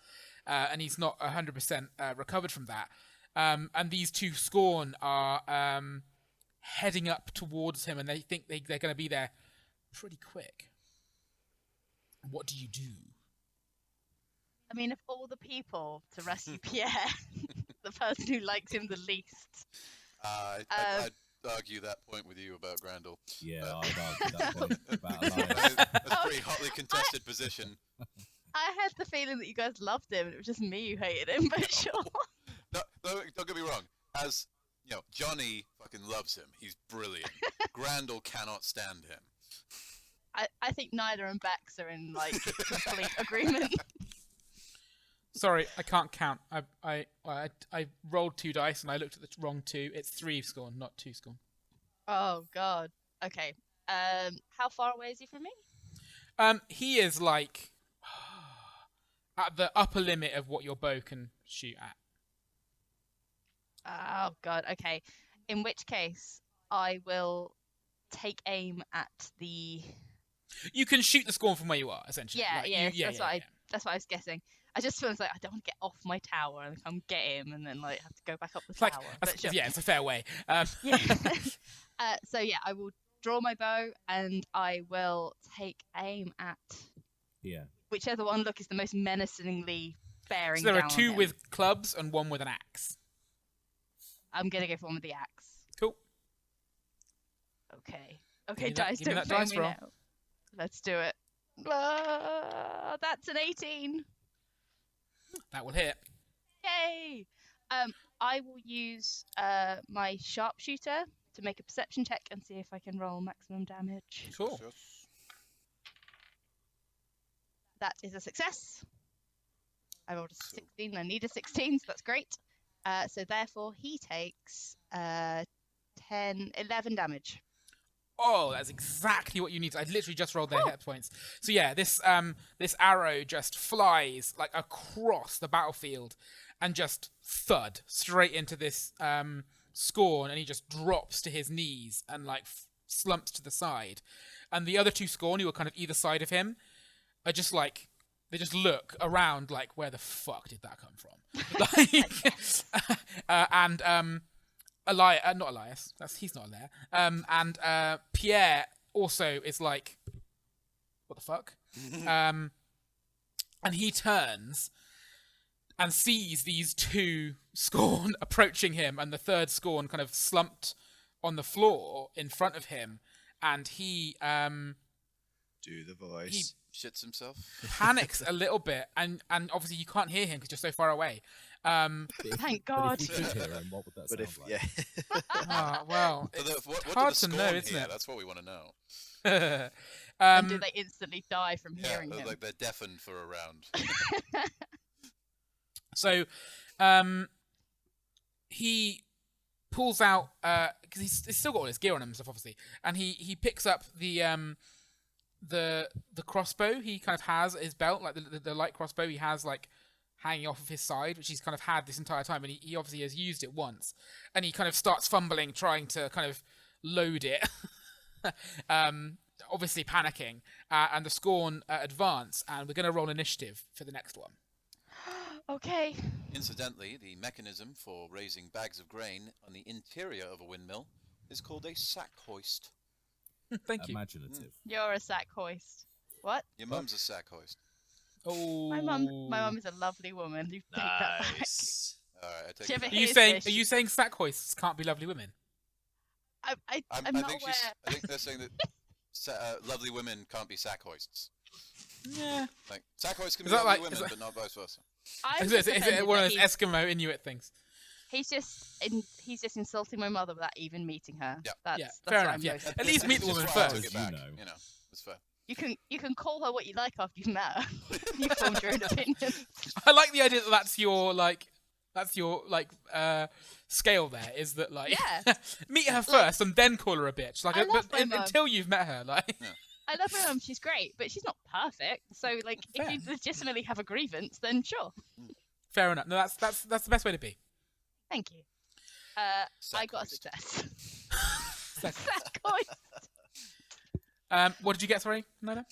And he's not 100% recovered from that. And these two Skorn are heading up towards him, and they think they're going to be there pretty quick. What do you do? I mean, of all the people to rescue Pierre, the person who likes him the least. I'd argue that point with you about Grandel. Yeah, I'd argue that point about Elias. That's a pretty hotly contested position. I had the feeling that you guys loved him, and it was just me who hated him, but sure. No, don't get me wrong. As you know, Johnny fucking loves him. He's brilliant. Grandel cannot stand him. I think Nyla and Bex are in, like, complete agreement. Sorry, I can't count. I rolled 2 dice and I looked at the wrong 2. It's 3 Skorn, not 2 Skorn. Oh, God. Okay. How far away is he from me? He is, like, at the upper limit of what your bow can shoot at. Oh, God. Okay. In which case, I will take aim at the... You can shoot the Skorn from where you are, essentially. Yeah, Like, yeah, that's what I was guessing. I just feels like I don't want to get off my tower and come get him and then, like, have to go back up the Like, tower. But sure. yeah, it's a fair way. Yeah. So yeah, I will draw my bow and I will take aim at whichever one is the most menacingly bearing. So there down are on 2 him. with clubs and 1 with an axe. I'm gonna go for one with the axe. Cool. Okay, Give me dice, give me don't that fail dice me roll. now. Let's do it. That's an 18. That will hit. Yay! I will use my sharpshooter to make a perception check and see if I can roll maximum damage. Cool. That is a success. I rolled a 16. I need a 16, so that's great. So therefore, he takes 11 damage. Oh, that's exactly what you need. I literally just rolled their hit points. So yeah, this arrow just flies like across the battlefield and just thud straight into this Skorn, and he just drops to his knees and like slumps to the side. And the other 2 Skorn, who are kind of either side of him, are just like, they just look around like, where the fuck did that come from? Like, not Elias. He's not there. And Pierre also is like, what the fuck? And he turns and sees these 2 Skorn approaching him, and the third Skorn kind of slumped on the floor in front of him, and he Do the voice. Shits himself. panics a little bit, and obviously you can't hear him because you're so far away. Thank God. But if we could hear him, what would that sound like? Ah, well, What it's do hard the to know, Skorn isn't hear? it? That's what we want to know. And do they instantly die from Yeah, hearing him? like they're deafened for a round. So, he pulls out because he's still got all his gear on him and stuff, obviously, and he picks up the crossbow he kind of has at his belt, like the light crossbow he has like hanging off of his side, which he's kind of had this entire time, and he obviously has used it once, and he kind of starts fumbling, trying to kind of load it, obviously panicking, and the Skorn advance, and we're going to roll initiative for the next one. Okay. Incidentally, the mechanism for raising bags of grain on the interior of a windmill is called a sack hoist. Thank you. Imaginative. You're a sack hoist. What? Your mum's a sack hoist. Oh, My mum is a lovely woman. You take that back. Nice. All right, I take Do you it ever back. Are you saying sack hoists can't be lovely women? I'm I not think aware. I think they're saying that lovely women can't be sack hoists. Yeah. Like sack hoists can Is be that lovely like- women, is but not vice versa. I'm Is just it offended one that of those Eskimo Inuit things? he's just insulting my mother without even meeting her. Yeah. That's, Yeah, that's fair what enough. I'm Yeah, most at least meet the Which is woman why I first. took it back. You know. You know, it's fair. You can call her what you like after you've met her. You've formed your own opinion. I like the idea that that's your scale there, is that like Yeah. meet her first and then call her a bitch. Like, I love my mum. until you've met her, like I love my mum. She's great, but she's not perfect. So like, Fair. if you legitimately have a grievance, then sure. Fair enough. No, that's the best way to be. Thank you. I got a Sackhoist. success. What did you get? Sorry, Nina.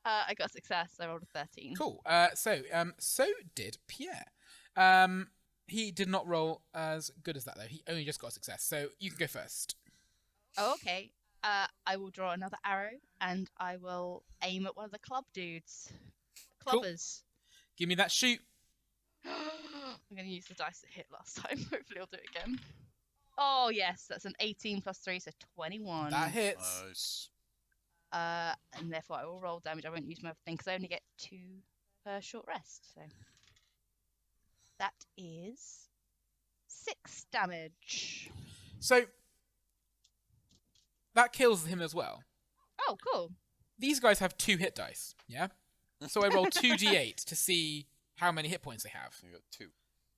I got a success. I rolled a 13. Cool. So did Pierre. He did not roll as good as that though. He only just got a success. So you can go first. Oh, okay. I will draw another arrow and I will aim at one of the club dudes. Cool. Clubbers. Give me that shoot. I'm going to use the dice that hit last time. Hopefully I'll do it again. Oh, yes. That's an 18 plus 3, so 21. That hits. Nice. And therefore I will roll damage. I won't use my other thing because I only get 2 per short rest. So that is 6 damage. So that kills him as well. Oh, cool. These guys have 2 hit dice. Yeah. So I roll 2d8 to see how many hit points they have. You got 2.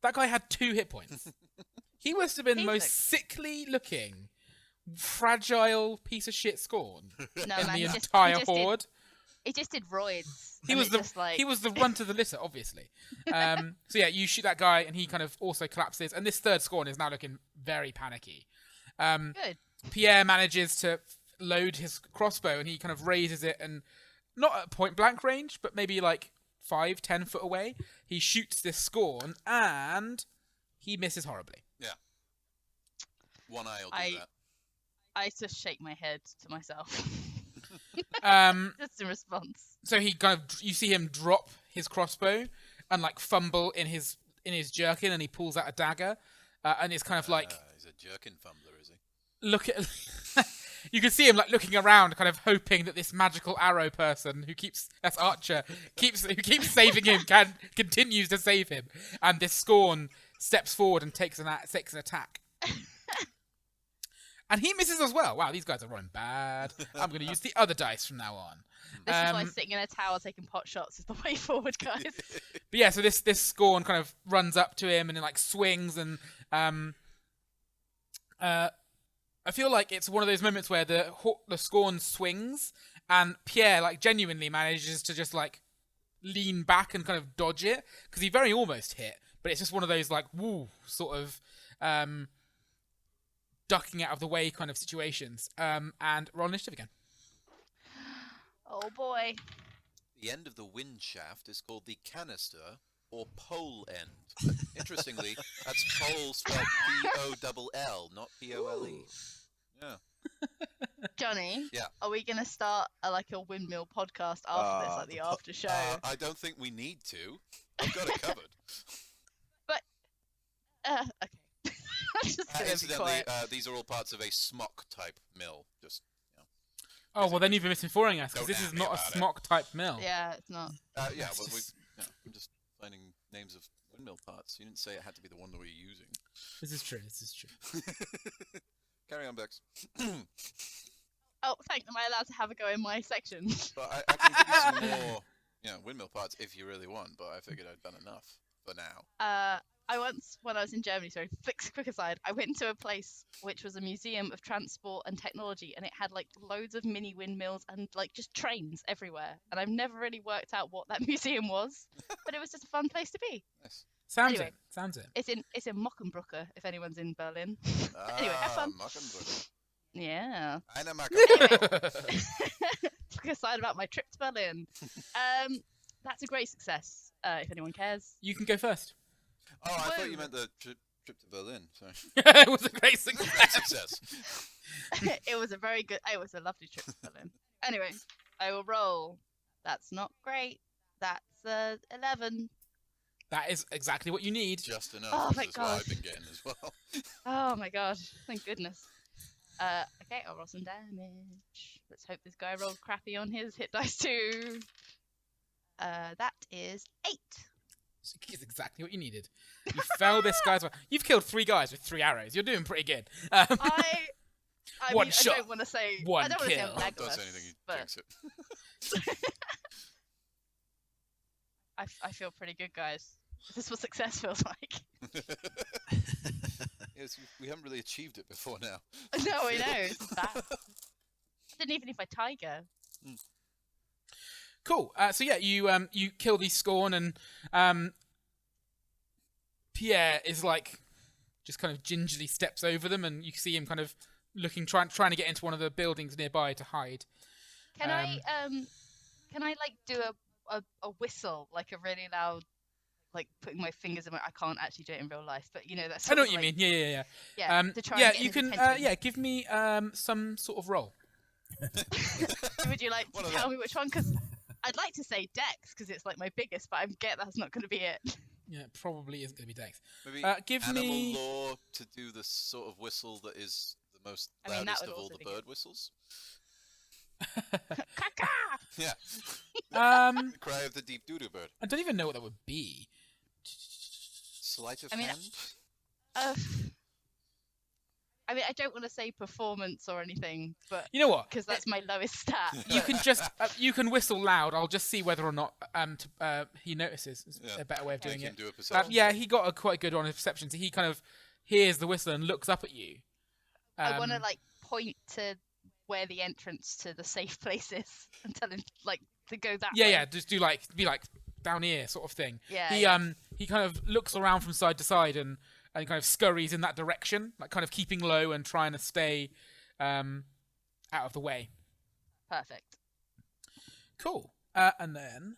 That guy had 2 hit points. He must have been the He's most like- sickly looking, fragile piece of shit Skorn No, in man, the he just entire did- horde. He just did roids. He and was it the just, like... he was the runt of the litter, obviously. So yeah, you shoot that guy, and he kind of also collapses. And this third Skorn is now looking very panicky. Good. Pierre manages to load his crossbow, and he kind of raises it, and not at point blank range, but maybe like 5-10 foot away. He shoots this Skorn, and he misses horribly. Yeah. One eye will do I- that. I just shake my head to myself. Just in response. So he kind of, you see him drop his crossbow and like fumble in his jerkin, and he pulls out a dagger, and it's kind of like He's a jerkin fumbler, is he? look at. You can see him like looking around, kind of hoping that this magical arrow person that's Archer who keeps saving him continues to save him, and this Skorn steps forward and takes an attack. And he misses as well. Wow, these guys are running bad. I'm going to use the other dice from now on. This is why sitting in a tower taking pot shots is the way forward, guys. But yeah, so this Skorn kind of runs up to him and like swings, and I feel like it's one of those moments where the Skorn swings, and Pierre like genuinely manages to just like lean back and kind of dodge it, because he very almost hit, but it's just one of those like woo sort of ducking out of the way kind of situations. And roll initiative again. Oh boy. The end of the wind shaft is called the canister or pole end. Interestingly, that's pole spelled P-O-L-L, not P-O-L-E. Yeah. Johnny? Yeah. Are we going to start a Windmill podcast after this, like the after show? I don't think we need to. I've got it covered. Okay. I'm just going to be Incidentally, quiet. these are all parts of a smock type mill. Just Oh, well, then you've been misinforming us, because Don't this is at me not a about it. smock type mill. Yeah, it's not. yeah. Well, I'm just finding names of windmill parts. You didn't say it had to be the one that we're using. This is true. Carry on, Bex. Oh, thanks. Am I allowed to have a go in my section? But I can give you some more, windmill parts if you really want. But I figured I'd done enough for now. I once, when I was in Germany, sorry, quick aside, I went to a place which was a museum of transport and technology, and it had like loads of mini windmills and like just trains everywhere. And I've never really worked out what that museum was, but it was just a fun place to be. Nice. Sounds Anyway. it. It's in Mockenbrücke, if anyone's in Berlin. Anyway, have fun. Mockenbrücke. Yeah. Eine Mockenbrücke. Quick aside about my trip to Berlin. That's a great success. If anyone cares. You can go first. Oh, I thought Whoa. you meant the trip to Berlin. Sorry. It was a great success. Success. It was a lovely trip to Berlin. Anyway, I will roll. That's not great. That's 11. That is exactly what you need. Just enough. Oh, This thank is what God. I've been getting as well. Oh my god, thank goodness. Okay, I'll roll some damage. Let's hope this guy rolled crappy on his hit dice too. That is 8. It's exactly what you needed. You fell this guy's way. You've killed 3 guys with 3 arrows. You're doing pretty good. I One mean, shot, I don't want to say one I don't want to say kill. I'm Don't say anything, Legolas, you but jinx it. I feel pretty good, guys. This is what success feels like. Yes, we haven't really achieved it before now. No, I know. It's bad. Didn't even if I tiger. Cool. So yeah, you kill these Skorn, and Pierre is like just kind of gingerly steps over them, and you see him kind of looking, trying to get into one of the buildings nearby to hide. Can I like do a whistle, like a really loud, like putting my fingers in my... I can't actually do it in real life, but you know that's. I know what you mean. Yeah. Yeah. To try yeah, and get you his can. attention. Give me some sort of roll. Would you like to One of tell them. me which one? Because I'd like to say Dex because it's like my biggest, but I get that's not going to be it. Yeah, it probably isn't going to be Dex. Maybe Give animal me. lore to do the sort of whistle that is the most I mean, that loudest would of all also the be bird good. whistles. Caca! Yeah. Um, The cry of the deep doo-doo bird. I don't even know what that would be. Sleight of I mean, hand. I mean, I don't want to say performance or anything, but You know what? because that's my lowest stat. You but- can just you can whistle loud. I'll just see whether or not he notices. It's Yeah. a better way of I doing can it. do a perception. Yeah, he got a quite good on his perception. So he kind of hears the whistle and looks up at you. I want to like point to where the entrance to the safe place is and tell him like to go that way. Yeah. Just be like down here sort of thing. Yeah, He yeah. he kind of looks around from side to side and kind of scurries in that direction, like kind of keeping low and trying to stay out of the way. Perfect. Cool. And then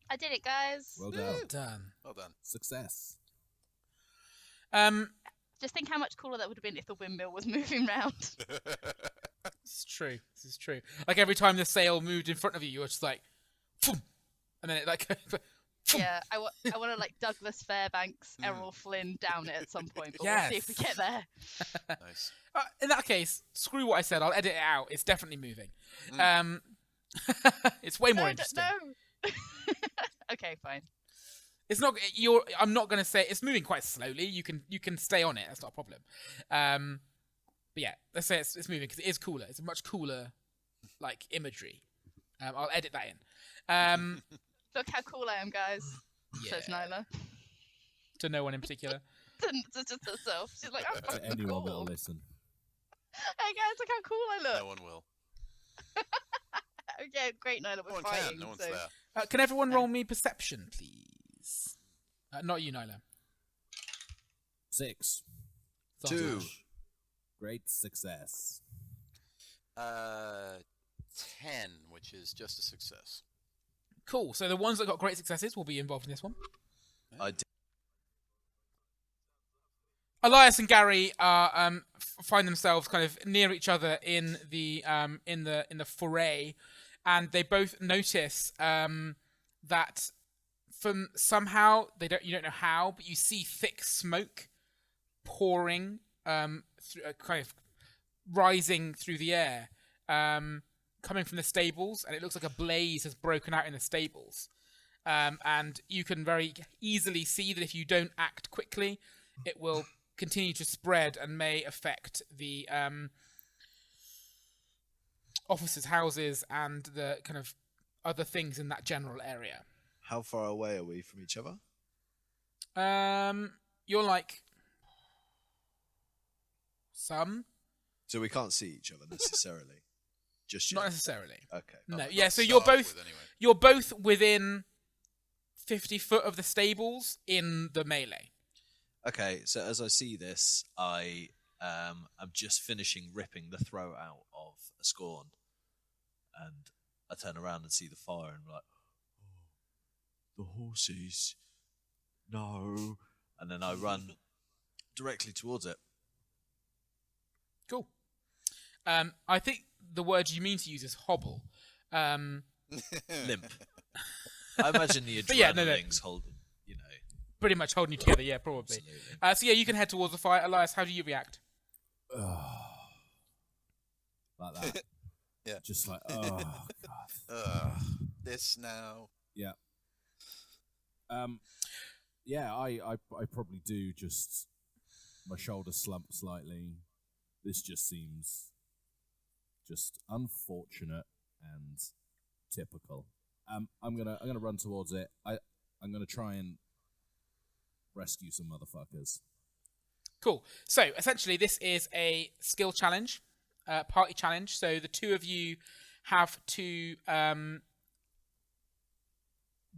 I did it, guys. Well done. done. Well done. Success. Just think how much cooler that would have been if the windmill was moving round. This is true. This is true. Like every time the sail moved in front of you, you were just like, "Phoom," and then it like, "Phoom." Yeah, I want to like Douglas Fairbanks, Errol Flynn down it at some point, but we'll see if we Yes. get there. Nice. In that case, screw what I said. I'll edit it out. It's definitely moving. It's way more interesting. No. Okay, fine. It's not. I'm not gonna say it's moving quite slowly. You can stay on it. That's not a problem. But yeah, let's say it's moving because it is cooler. It's a much cooler, like imagery. I'll edit that in. Look how cool I am, guys. Says Yeah. Nyla. To no one in particular. to just herself. She's like, I'm To fucking anyone that'll cool. listen. Hey guys, look how cool I look. No one will. Okay, great, Nyla. No We're one fighting. can. No one's so... there. Can everyone roll me perception, please? Not you, Nyla. 6. 2. Great success. 10, which is just a success. Cool. So the ones that got great successes will be involved in this one. I did. Elias and Gary find themselves kind of near each other in the foray, and they both notice that from somehow you don't know how, but you see thick smoke pouring through, kind of rising through the air, coming from the stables, and it looks like a blaze has broken out in the stables. And you can very easily see that if you don't act quickly, it will continue to spread and may affect the officers' houses and the kind of other things in that general area. How far away are we from each other? You're like some, So we can't see each other necessarily. Just not yet. necessarily. Okay. No, Not yeah. to So you're start both with, anyway. you're both within 50 foot of the stables in the melee. Okay, so as I see this, I am just finishing ripping the throat out of a skorn, and I turn around and see the fire, and I'm like, oh, the horses, no, and then I run directly towards it. Cool. I think the word you mean to use is hobble. Limp. I imagine the But yeah, no. adrenaline's holding, Pretty much holding you together, yeah, probably. absolutely. So yeah, you can head towards the fire. Elias, how do you react? Like that. Yeah. Just like, oh, God. This now. Yeah. Yeah, I probably do just... My shoulders slump slightly. This just seems just unfortunate and typical. I'm gonna run towards it. I'm gonna try and rescue some motherfuckers. Cool. So essentially, this is a skill challenge, party challenge. So the two of you have to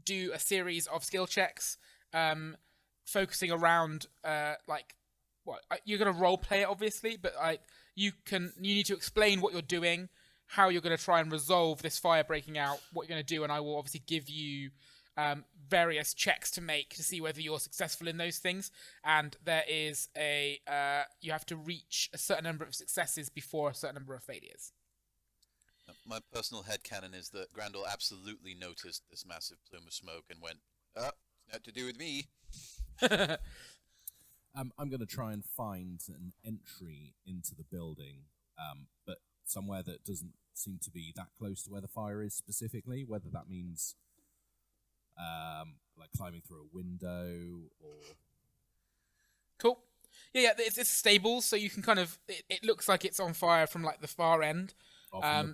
do a series of skill checks. focusing around you're going to role play it obviously, but you need to explain what you're doing, how you're going to try and resolve this fire breaking out, what you're going to do, and I will obviously give you various checks to make to see whether you're successful in those things. And there is you have to reach a certain number of successes before a certain number of failures. My personal headcanon is that Grandel absolutely noticed this massive plume of smoke and went, "Oh, it's not to do with me." I'm going to try and find an entry into the building, but somewhere that doesn't seem to be that close to where the fire is specifically, whether that means like climbing through a window or... Cool. Yeah, it's stable, so you can kind of... It looks like it's on fire from like the far end.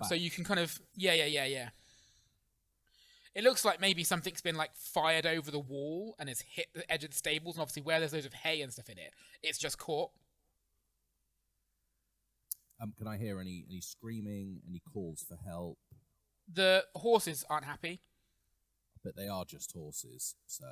So you can kind of... Yeah. It looks like maybe something's been like fired over the wall and has hit the edge of the stables, and obviously where there's loads of hay and stuff in it, it's just caught. Can I hear any screaming, any calls for help? The horses aren't happy. But they are just horses, so...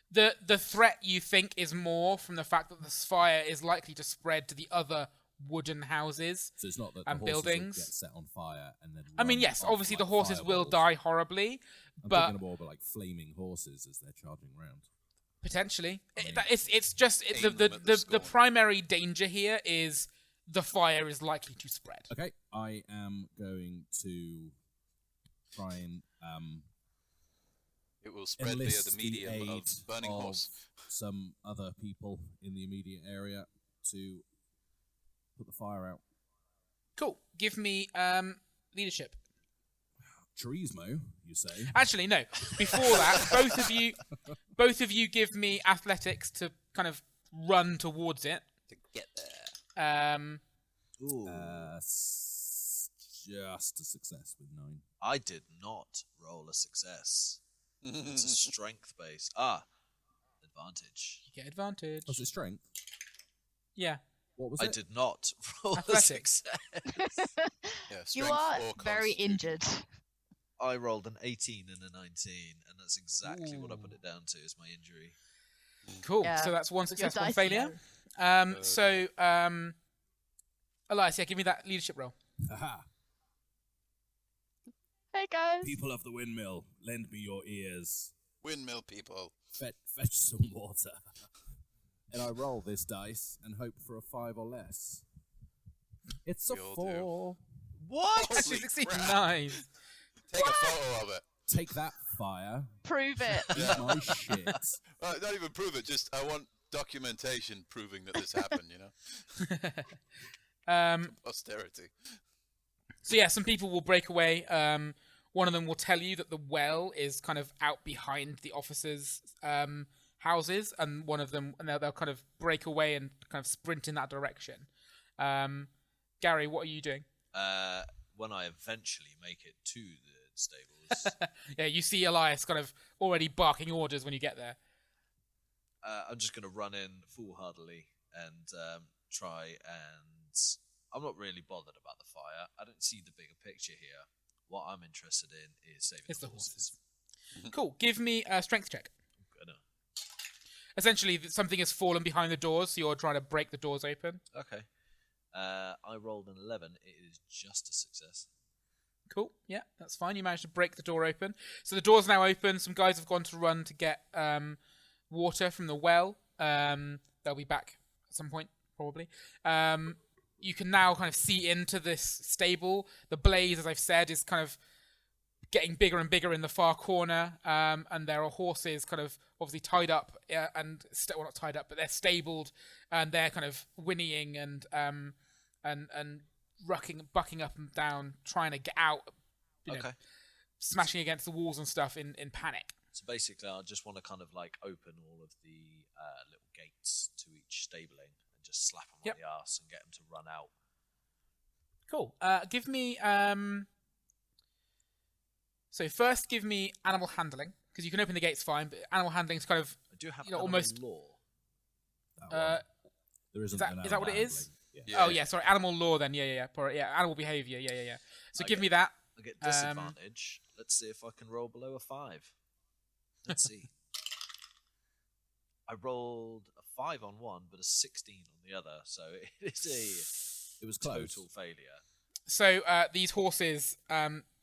The threat, you think, is more from the fact that this fire is likely to spread to the other wooden houses so it's not that and the horses buildings will get set on fire and then... I mean, yes, obviously the horses will die horribly, I'm but... thinking more about like flaming horses as they're charging around. Potentially. I mean, it's just... The primary danger here is the fire is likely to spread. Okay, I am going to try and... It will spread via the medium of burning of horse. some other people in the immediate area to put the fire out. Cool. Give me leadership. Turismo, you say? Actually, no. Before that, both of you give me athletics to kind of run towards it. To get there. Ooh. Just a success with 9. I did not roll a success. It's a strength base. Advantage. You get advantage. Was it strength? Yeah. What was I it? did not roll a Athletics. success. Yeah, You strength are or very constitution. injured. I rolled an 18 and a 19, and that's exactly what I put it down to as my injury. Cool. Yeah. So that's one success, Your one dice failure. know. Elias, give me that leadership roll. Aha! Hey guys. People of the Windmill, lend me your ears. Windmill people. Fetch some water. And I roll this dice and hope for a 5 or less. It's a We all 4. What? Holy Actually, succeed. crap. Nice. Take a photo of it. Take that, fire. Prove it. Eat my shit. Not even prove it. Just I want documentation proving that this happened. You know, posterity. So yeah, some people will break away. One of them will tell you that the well is kind of out behind the officers' houses, and one of them, and they'll kind of break away and kind of sprint in that direction. Gary, what are you doing? When I eventually make it to the stables, Yeah, you see Elias kind of already barking orders when you get there. I'm just going to run in foolhardily and try and... I'm not really bothered about the fire. I don't see the bigger picture here. What I'm interested in is saving It's the the horses. Cool. Give me a strength check. I'm gonna. Essentially, something has fallen behind the doors, so you're trying to break the doors open. Okay. I rolled an 11. It is just a success. Cool. Yeah, that's fine. You managed to break the door open. So the door's now open. Some guys have gone to run to get water from the well. They'll be back at some point, probably. You can now kind of see into this stable. The blaze, as I've said, is kind of getting bigger and bigger in the far corner. And there are horses kind of obviously tied up and well, not tied up, but they're stabled, and they're kind of whinnying and bucking up and down, trying to get out, you know, Okay. smashing against the walls and stuff in panic. So basically, I just want to kind of like open all of the little gates to each stabling and just slap them Yep. on the arse and get them to run out. Cool. Give me so first give me animal handling, because you can open the gates fine, but animal handling is kind of I do have You know, animal almost- law. That one. There isn't that- an is that what it animal is? handling. Yeah. Yeah. oh yeah, sorry, animal law then. Yeah. Animal behavior. Yeah. So I give get- me that. I get disadvantage. Let's see if I can roll below a 5. Let's see. I rolled a 5 on one, but a 16 on the other, so it was close. total failure. So these horses,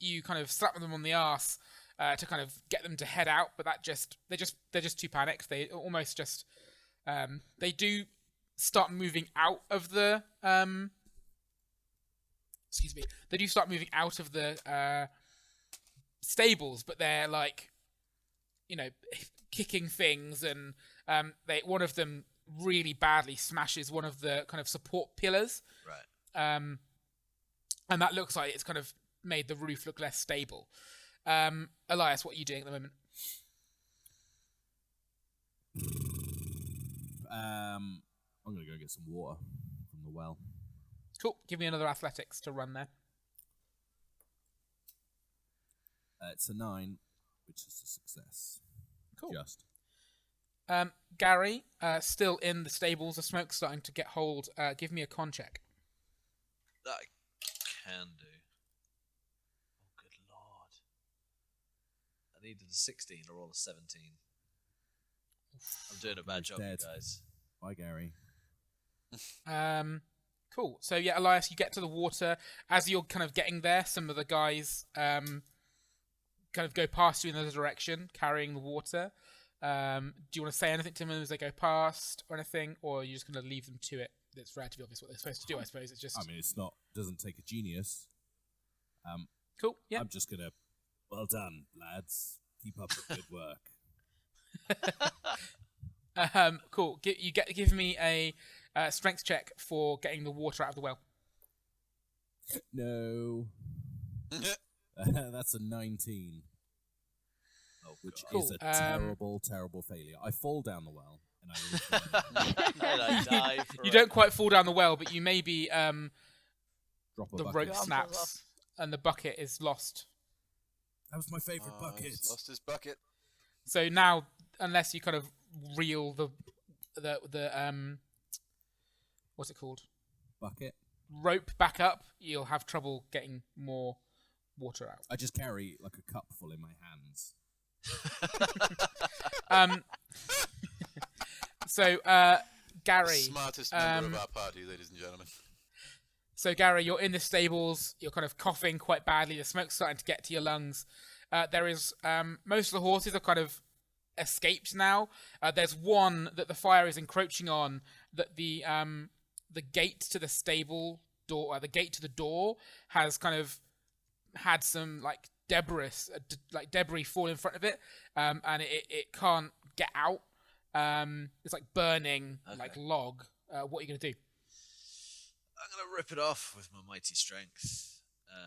you kind of slap them on the arse to kind of get them to head out, but they're just too panicked. They almost just they do start moving out of the They do start moving out of the stables, but they're like, kicking things, and one of them really badly smashes one of the kind of support pillars. Right. And that looks like it's kind of made the roof look less stable. Elias, what are you doing at the moment? I'm going to go get some water from the well. Cool. Give me another athletics to run there. It's a 9, which is a success. Cool. Just. Gary, still in the stables. The smoke's starting to get hold. Give me a con check. That I can do. Oh, good lord. I needed a 16 or roll a 17. I'm doing a bad job, you dead. guys. Bye, Gary. Cool. So yeah, Elias, you get to the water. As you're kind of getting there, some of the guys kind of go past you in another direction, carrying the water. Do you want to say anything to them as they go past or anything, or are you just going to leave them to it? It's relatively obvious what they're supposed to do, I suppose. It's just... I mean, doesn't take a genius. Cool, yeah. I'm just going to... Well done, lads. Keep up the good work. Cool. Give me a strength check for getting the water out of the well. No. That's a 19. Which is a terrible, terrible failure. I fall down the well, and I die. You don't quite fall down the well, but you maybe drop a the bucket. rope snaps, and the bucket is lost. That was my favourite bucket. He's lost his bucket. So now, unless you kind of reel the what's it called? Bucket? Rope back up, you'll have trouble getting more water out. I just carry like a cup full in my hands. So Gary, The smartest member of our party, ladies and gentlemen. So Gary, you're in the stables. You're kind of coughing quite badly. The smoke's starting to get to your lungs. There is most of the horses are kind of escaped now. There's one that the fire is encroaching on. That the gate to the stable door, the gate to the door, has kind of had some like debris fall in front of it, and it can't get out. It's like burning like log. What are you gonna do? I'm going to rip it off with my mighty strength.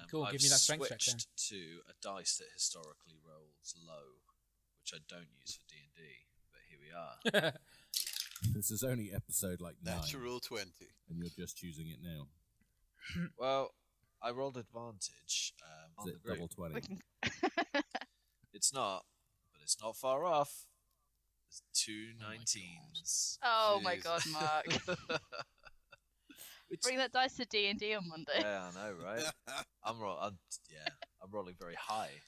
Cool, I've give me that strength check then. switched to a dice that historically rolls low, which I don't use for D&D, but here we are. This is only episode like 9. Natural 20. And you're just choosing it now. Well, I rolled advantage on Is the it group. double 20? It's not, but it's not far off. It's 2 19s. Oh my Jeez. god, Mark. Bring that dice to D&D on Monday. Yeah, I know, right? I'm rolling very high,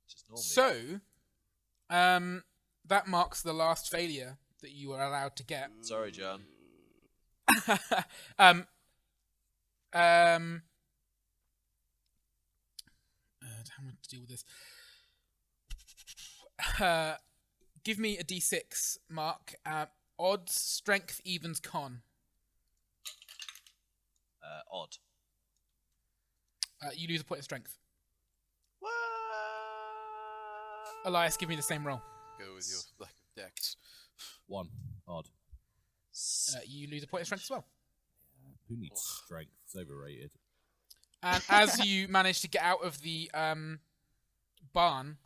just normally. So, that marks the last failure that you were allowed to get. Sorry, John. How am I to deal with this? Give me a d6, Mark. Odds, strength, evens, con. Odd. You lose a point of strength. What? Elias, give me the same roll. Go with your lack of dex. 1. Odd. You lose a point of strength as well. Who needs strength? It's overrated. And as you manage to get out of the barn,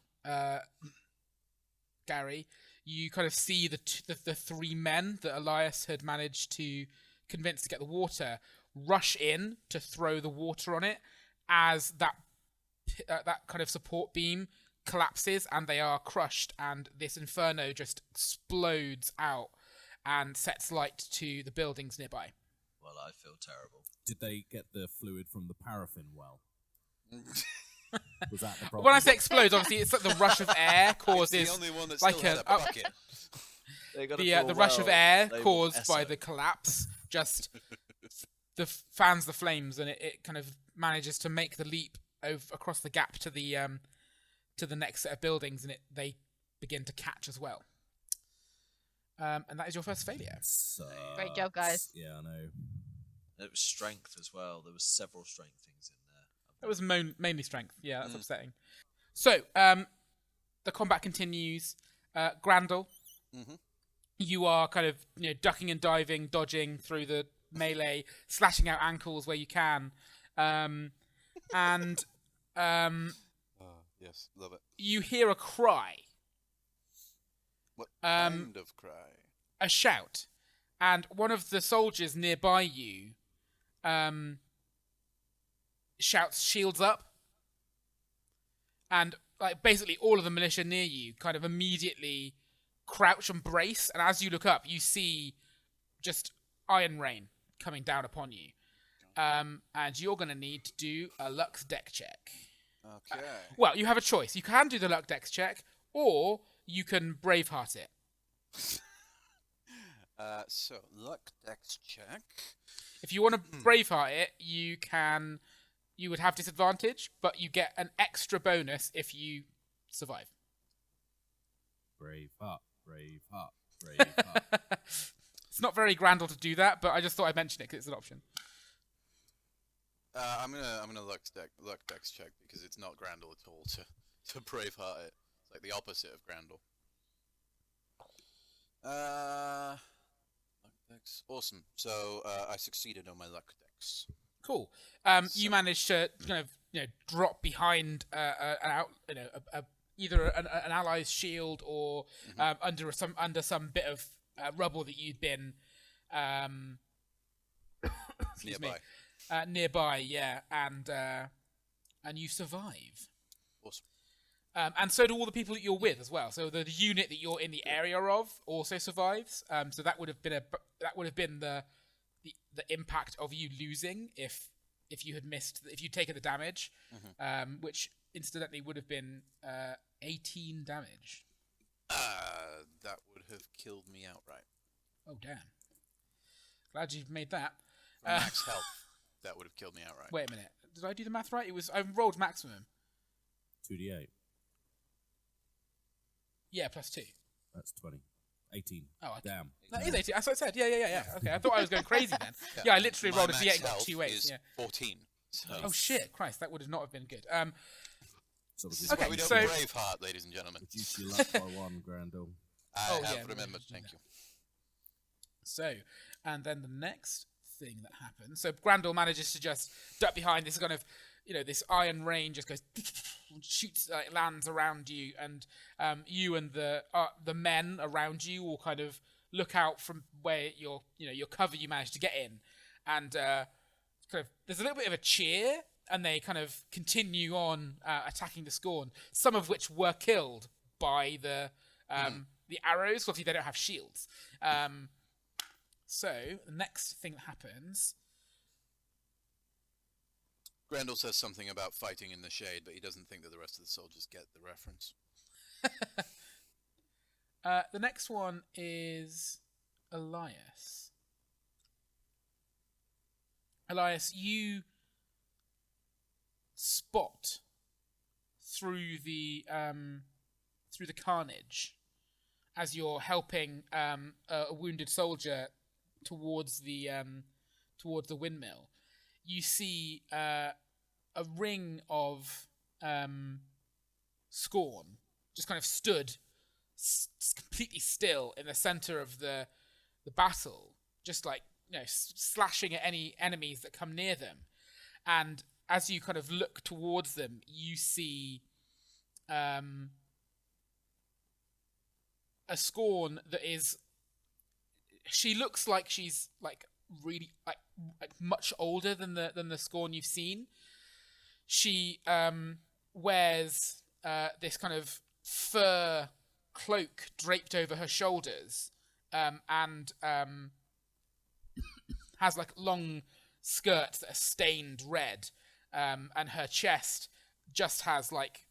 Gary, you kind of see the three men that Elias had managed to convince to get the water rush in to throw the water on it as that kind of support beam collapses and they are crushed, and this inferno just explodes out and sets light to the buildings nearby. Well, I feel terrible. Did they get the fluid from the paraffin well? Was that the problem? When I say explodes, obviously it's like the rush of air It's causes the only one that like still had a a bucket. the rush of air caused by the collapse just fans the flames, and it kind of manages to make the leap across the gap to the next set of buildings, and they begin to catch as well. And that is your first failure. Great job, guys. Yeah, I know. It was strength as well. There was several strength things in there. It was mainly strength. Yeah, that's upsetting. So, the combat continues. Grandel, you are kind of ducking and diving, dodging through the melee, slashing out ankles where you can, and yes, love it. you hear a cry. What kind of cry? A shout, and one of the soldiers nearby you shouts, "Shields up!" And basically all of the militia near you kind of immediately crouch and brace, and as you look up, you see just iron rain coming down upon you. And you're going to need to do a luck dex check. Okay. Well, you have a choice. You can do the luck dex check, or you can braveheart it. So luck dex check. If you want to braveheart it, you would have disadvantage, but you get an extra bonus if you survive. Brave up, brave up, brave up. It's not very Grandel to do that, but I just thought I'd mention it because it's an option. I'm gonna luck dex check because it's not Grandel at all to braveheart it. It's like the opposite of Grandel. Luck dex, awesome. So I succeeded on my luck dex. Cool. You managed to kind of drop behind either an ally's shield or under some bit of rubble that you'd been nearby, yeah, and you survive. Awesome. And so do all the people that you're with as well. So the unit that you're in the area of also survives. So that would have been the impact of you losing if you had missed, if you'd taken the damage, which incidentally would have been 18 damage. That would have killed me outright. Oh damn! Glad you've made that. Max health. That would have killed me outright. Wait a minute. Did I do the math right? I rolled maximum. 2d8. Yeah, plus 2. That's 20. 18. Oh, Damn. That is 18. That's what I said. Yeah. Okay, I thought I was going crazy then. Yeah, I literally rolled a My d8 max got health 2 8s. is Yeah. 14. So. Oh shit, Christ, that would have not have been good. So This is why we don't Braveheart, ladies and gentlemen. reduce your luck by 1, Grandel. I have remembered. Thank you. So, and then the next thing that happens. So Grandel manages to just duck behind this kind of, this iron rain just goes, shoots, lands around you, and you and the men around you will kind of look out from where your cover you managed to get in, and kind of there's a little bit of a cheer, and they kind of continue on attacking the Skorn, some of which were killed by the arrows. Obviously, they don't have shields. So the next thing that happens. Grendel says something about fighting in the shade, but he doesn't think that the rest of the soldiers get the reference. The next one is Elias. Elias, you spot through the carnage as you're helping a wounded soldier towards the windmill. You see a ring of skorn just kind of stood completely still in the center of the battle, just like slashing at any enemies that come near them. And as you kind of look towards them, you see a skorn that is. She looks like she's like really like much older than the skorn you've seen. She wears this kind of fur cloak draped over her shoulders, and has like long skirts that are stained red, and her chest just has like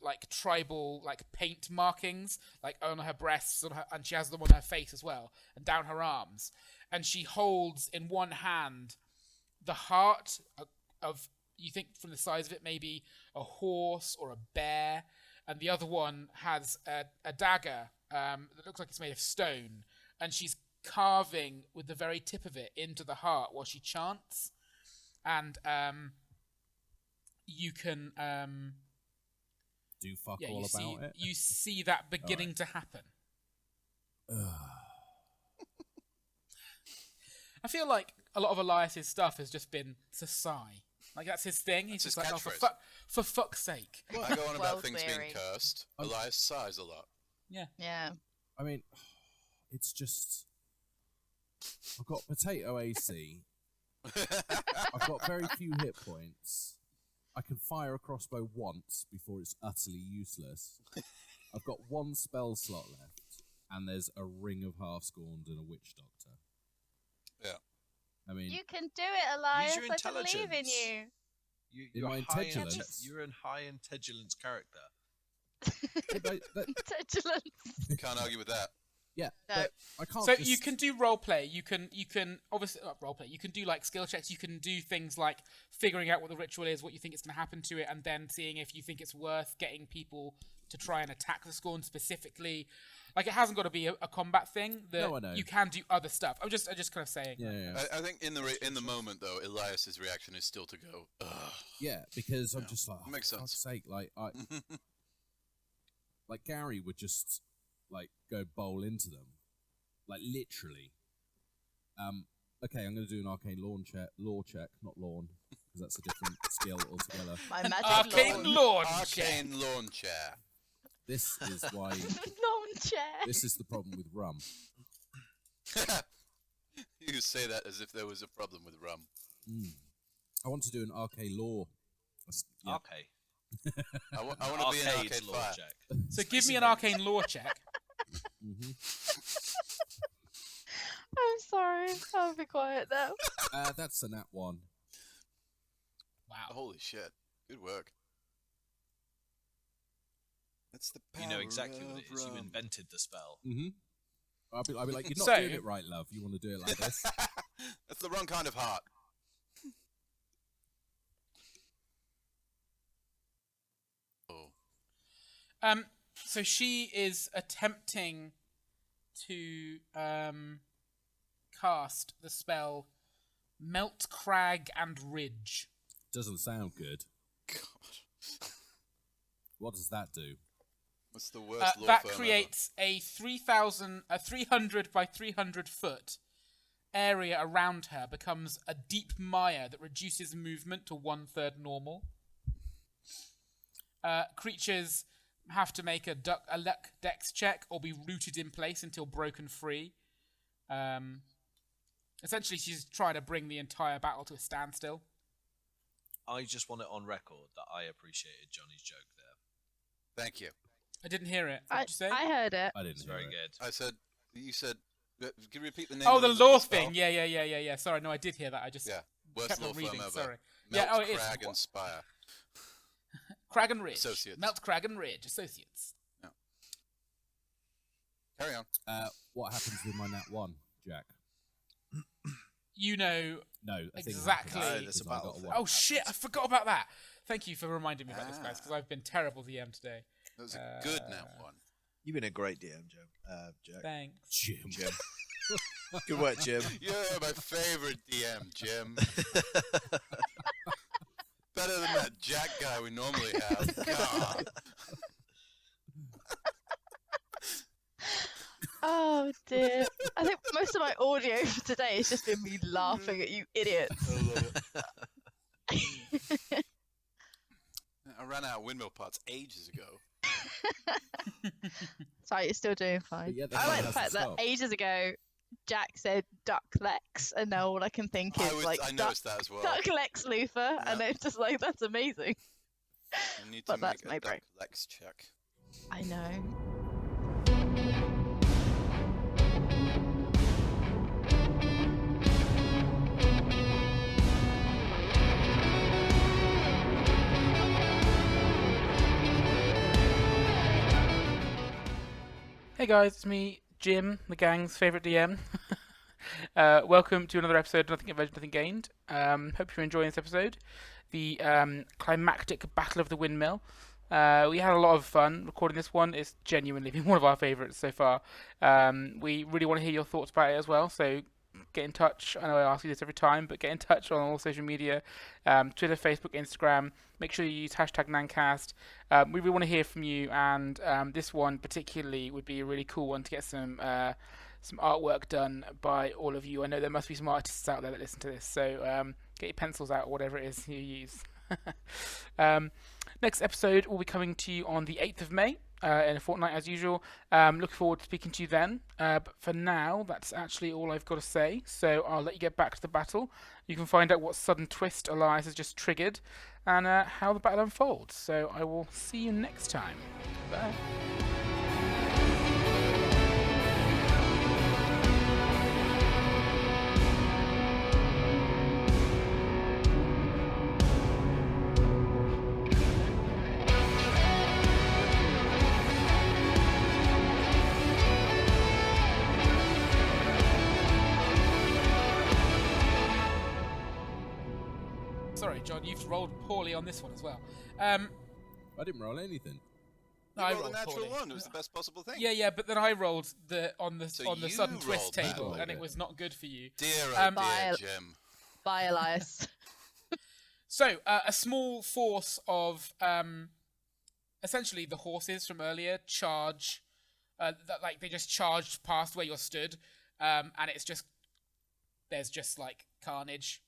like tribal like paint markings like on her breasts and she has them on her face as well and down her arms, and she holds in one hand the heart of, you think from the size of it, maybe a horse or a bear, and the other one has a dagger that looks like it's made of stone, and she's carving with the very tip of it into the heart while she chants. And you can do fuck yeah, all you about see, it. you see that beginning to happen. I feel like a lot of Elias's stuff has just been to sigh. Like that's his thing. He's That's just his like, oh, catchphrase. for fuck's sake. I go on about things World-weary. being cursed. Elias sighs a lot. Yeah. I mean, it's just I've got potato AC. I've got very few hit points. I can fire a crossbow once before it's utterly useless. I've got one spell slot left, and there's a ring of half-scorned and a witch doctor. Yeah. I mean, You can do it, Elias. Use your I believe in intelligence. you. You're my high intelligence? You're in high intelligence character. Intelligence. Can't argue with that. yeah, No. but I can't. So just... you can do role play. You can obviously role play. You can do like skill checks. You can do things like figuring out what the ritual is, what you think is going to happen to it, and then seeing if you think it's worth getting people to try and attack the scorn specifically. Like it hasn't got to be a combat thing. No, I know. You can do other stuff. I'm just kind of saying. Yeah. I think in the moment though, Elias's reaction is still to go, ugh. Yeah, because I'm just like, Makes for sense. fuck's sake, like like Gary would just like go bowl into them, like literally. Okay, I'm going to do an arcane law check, not lawn, because that's a different skill altogether. My magic Arcane lawn. lawn. Arcane lawn chair. This is why. Lawn chair. This is the problem with rum. You say that as if there was a problem with rum. I want to do an arcane law. Yeah. Okay. I want to be an arcade law fire. check. So give me an arcane law check. I'm sorry. I'll be quiet now. That's a nat 1. Wow. Holy shit. Good work. That's the power You know exactly what it of is. You rum. invented the spell. I'll be like, you're not So- doing it right, love. You want to do it like this? That's the wrong kind of heart. Oh. So she is attempting to cast the spell Melt Crag and Ridge. Doesn't sound good. God. What does that do? What's the worst law That firm creates a 300 by 300 foot area around her, becomes a deep mire that reduces movement to 1/3 normal. Creatures have to make a luck dex check or be rooted in place until broken free. Essentially, she's trying to bring the entire battle to a standstill. I just want it on record that I appreciated Johnny's joke there. Thank you. I didn't hear it. What did you say? I heard it. I didn't. It's hear very it. good. You said, can you repeat the name Oh, of the the law spell? thing. Yeah. Sorry, no, I did hear that. I just Yeah. Worst kept law on firm reading. ever. Sorry. Melt, Yeah, it is. Crag and Spire. Crag and Ridge. Associates. Melt Crag and Ridge. Associates. Carry on. What happens with my nat 1, Jack? You know. No, I think Exactly. No, there's a battle thing. Oh shit! I forgot about that. Thank you for reminding me about this, guys, because I've been terrible DM today. That was a good nat one. You've been a great DM, Jack. Thanks. Jim. Good work, Jim. You're my favorite DM, Jim. Better than that Jack guy we normally have. God. Oh dear. I think most of my audio for today has just been me laughing at you idiots. I love it. I ran out of windmill parts ages ago. Sorry, you're still doing fine. But yeah, the I fun like the hasn't fact that stopped. ages ago Jack said Duck Lex, and now all I can think is like I Duck, noticed that as well. Duck Lex Luthor, and it's just like that's amazing. I need to But that's make my a brain. Duck Lex check. I know. Hey guys, it's me, Jim, the gang's favourite DM. Welcome to another episode of Nothing Invented, Nothing Gained. Hope you're enjoying this episode. The climactic Battle of the Windmill. We had a lot of fun recording this one. It's genuinely been one of our favourites so far. We really want to hear your thoughts about it as well, so get in touch. I know I ask you this every time, but get in touch on all social media, Twitter, Facebook, Instagram. Make sure you use hashtag Nancast. We really want to hear from you, and this one particularly would be a really cool one to get some artwork done by all of you. I know there must be some artists out there that listen to this, so get your pencils out or whatever it is you use. Next episode will be coming to you on the 8th of May, in a fortnight as usual. Looking forward to speaking to you then. But for now, that's actually all I've got to say, so I'll let you get back to the battle. You can find out what sudden twist Elias has just triggered, and how the battle unfolds. So I will see you next time. Bye. Sorry, John, you've rolled poorly on this one as well. I didn't roll anything. You I rolled a rolled natural poorly. one. It was the best possible thing. Yeah, but then I rolled on the So you sudden twist rolled table, badly. and it was not good for you. Dear, oh Um, dear, Bile. Jim. Bye, Elias. So, a small force of essentially the horses from earlier charge, they just charged past where you're stood, and there's just like carnage.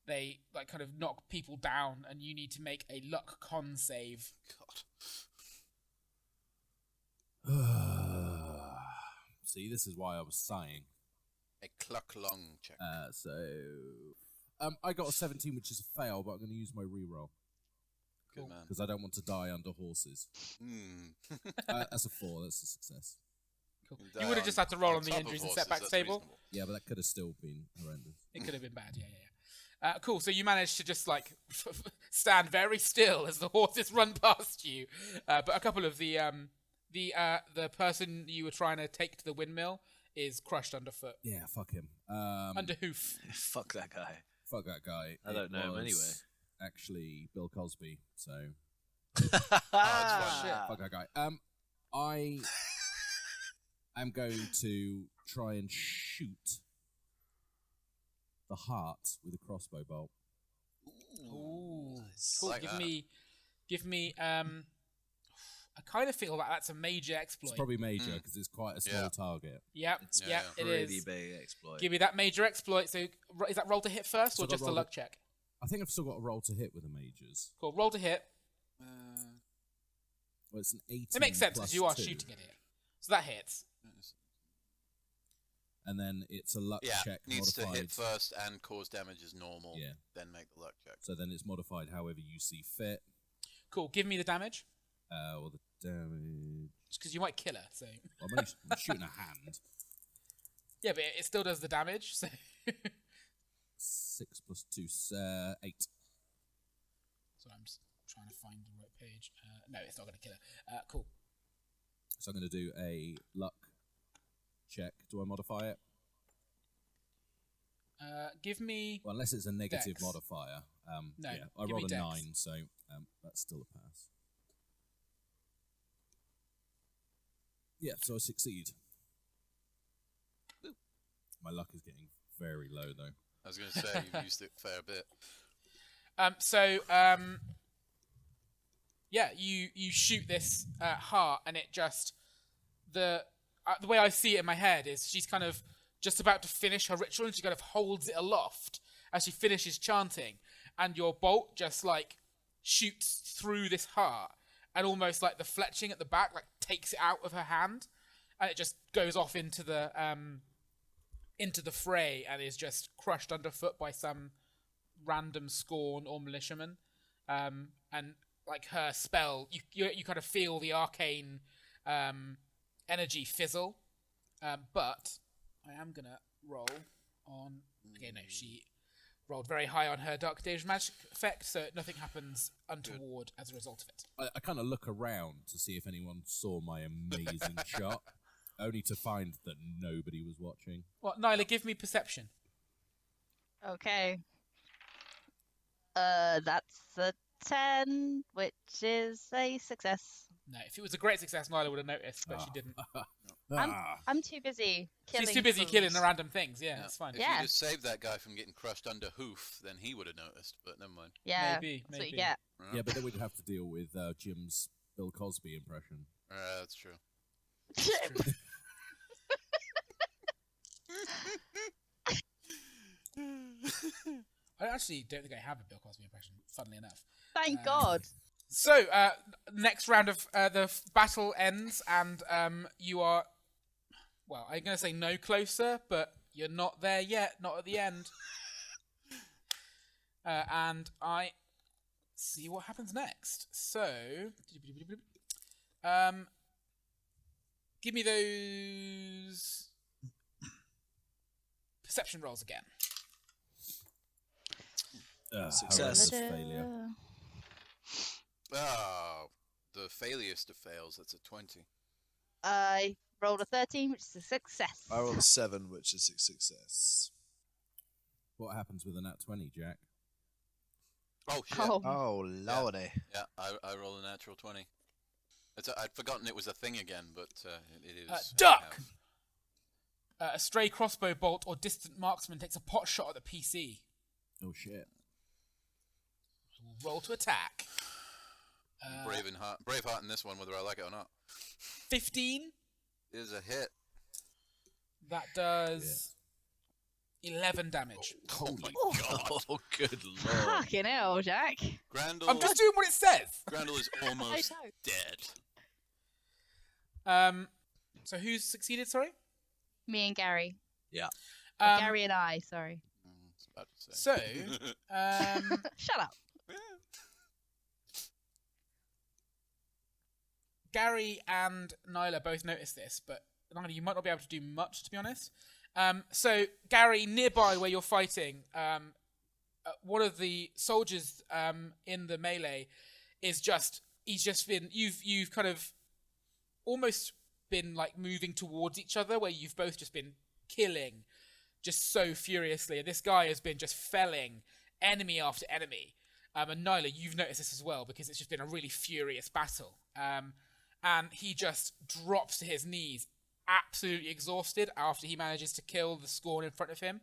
They like kind of knock people down, and you need to make a luck con save. God. See, this is why I was sighing. A cluck long check. I got a 17, which is a fail, but I'm going to use my reroll Good man. because I don't want to die under horses. That's a 4. That's a success. Cool. can You die would have on- just had to roll on the top of injuries and horses, setbacks that's table. reasonable. Yeah, but that could have still been horrendous. It could have been bad, yeah. Cool. So you managed to just like stand very still as the horses run past you. But a couple of the person you were trying to take to the windmill is crushed underfoot, Yeah, fuck him. under hoof. Fuck that guy. Fuck that guy. I don't It know him was anyway. Actually, Bill Cosby. So Ah. fuck that guy. I am going to try and shoot the heart with a crossbow bolt. Ooh, Nice. cool. Like give that. me. I kind of feel like that's a major exploit. It's probably major because it's quite a small Yeah. target. Yep, It's yeah, it really is. big exploit. Give me that major exploit. So is that roll to hit first, So or I got just a roll luck to- check? I think I've still got a roll to hit with the majors. Cool. Roll to hit. Well, it's an 18. It makes sense plus because you are 2. shooting at it. So that hits. And then it's a luck Yeah, check needs modified. to hit first and cause damage as normal. Yeah. Then make the luck check. So then it's modified however you see fit. Cool. Give me the damage. Or the damage. Because you might kill her. So I'm only I'm shooting a hand. yeah, but it still does the damage. So 6 plus 2, 8. so I'm just trying to find the right page. No, it's not going to kill her. Cool. So I'm going to do a luck check. Do I modify it? Give me. Well, unless it's a negative Dex. modifier. No, yeah, I give me rolled a Dex. 9, so that's still a pass. Yeah, so I succeed. My luck is getting very low, though. I was going to say you've used it a fair bit. Yeah, you shoot this heart, and it just the way I see it in my head is she's kind of just about to finish her ritual, and she kind of holds it aloft as she finishes chanting, and your bolt just like shoots through this heart, and almost like the fletching at the back like takes it out of her hand, and it just goes off into the fray and is just crushed underfoot by some random skorn or militiaman, and like her spell, you kind of feel the arcane energy fizzle, but I am gonna roll on. Okay, no, she rolled very high on her dark damage magic effect, so nothing happens untoward as a result of it. I kind of look around to see if anyone saw my amazing shot, only to find that nobody was watching. Well, Nyla, give me perception. Okay. That's a 10, which is a success. No, if it was a great success, Nyla would have noticed, but she didn't. I'm too busy killing. She's too busy fools. killing the random things. Yeah, that's fine. If Yeah. you just saved that guy from getting crushed under hoof, then he would have noticed. But never mind. Yeah, Maybe, that's what you maybe. get. Yeah, but then we'd have to deal with Jim's Bill Cosby impression. That's true. I actually don't think I have a Bill Cosby impression, funnily enough. Thank God. So, next round of the battle ends, and you are, well, I'm going to say no closer, but you're not there yet, not at the end. And I see what happens next. So, give me those perception rolls again. Success. Horrendous failure. Oh, the failures to fails. That's a 20. I rolled a 13, which is a success. I rolled a 7, which is a success. What happens with a nat 20, Jack? Oh shit! Oh, Oh, lordy. Yeah, I rolled a natural 20. I'd forgotten it was a thing again, but it is. Duck! A stray crossbow bolt or distant marksman takes a pot shot at the PC. Oh, shit. Roll to attack. Braveheart in this one, whether I like it or not. 15. Is a hit. That does 11 damage. Oh my god! Oh, good lord. fucking hell, Jack. Grandel. I'm just doing what it says. Grandel is almost know. dead. So who's succeeded? Sorry. Me and Gary. Yeah. Gary and I, sorry. I was about to say. So, Shut up. Gary and Nyla both noticed this, but Nyla, you might not be able to do much, to be honest. So, Gary, nearby where you're fighting, one of the soldiers in the melee he's just been, you've kind of almost been like moving towards each other, where you've both just been killing just so furiously. And this guy has been just felling enemy after enemy. And Nyla, you've noticed this as well, because it's just been a really furious battle. And he just drops to his knees, absolutely exhausted, after he manages to kill the skorn in front of him.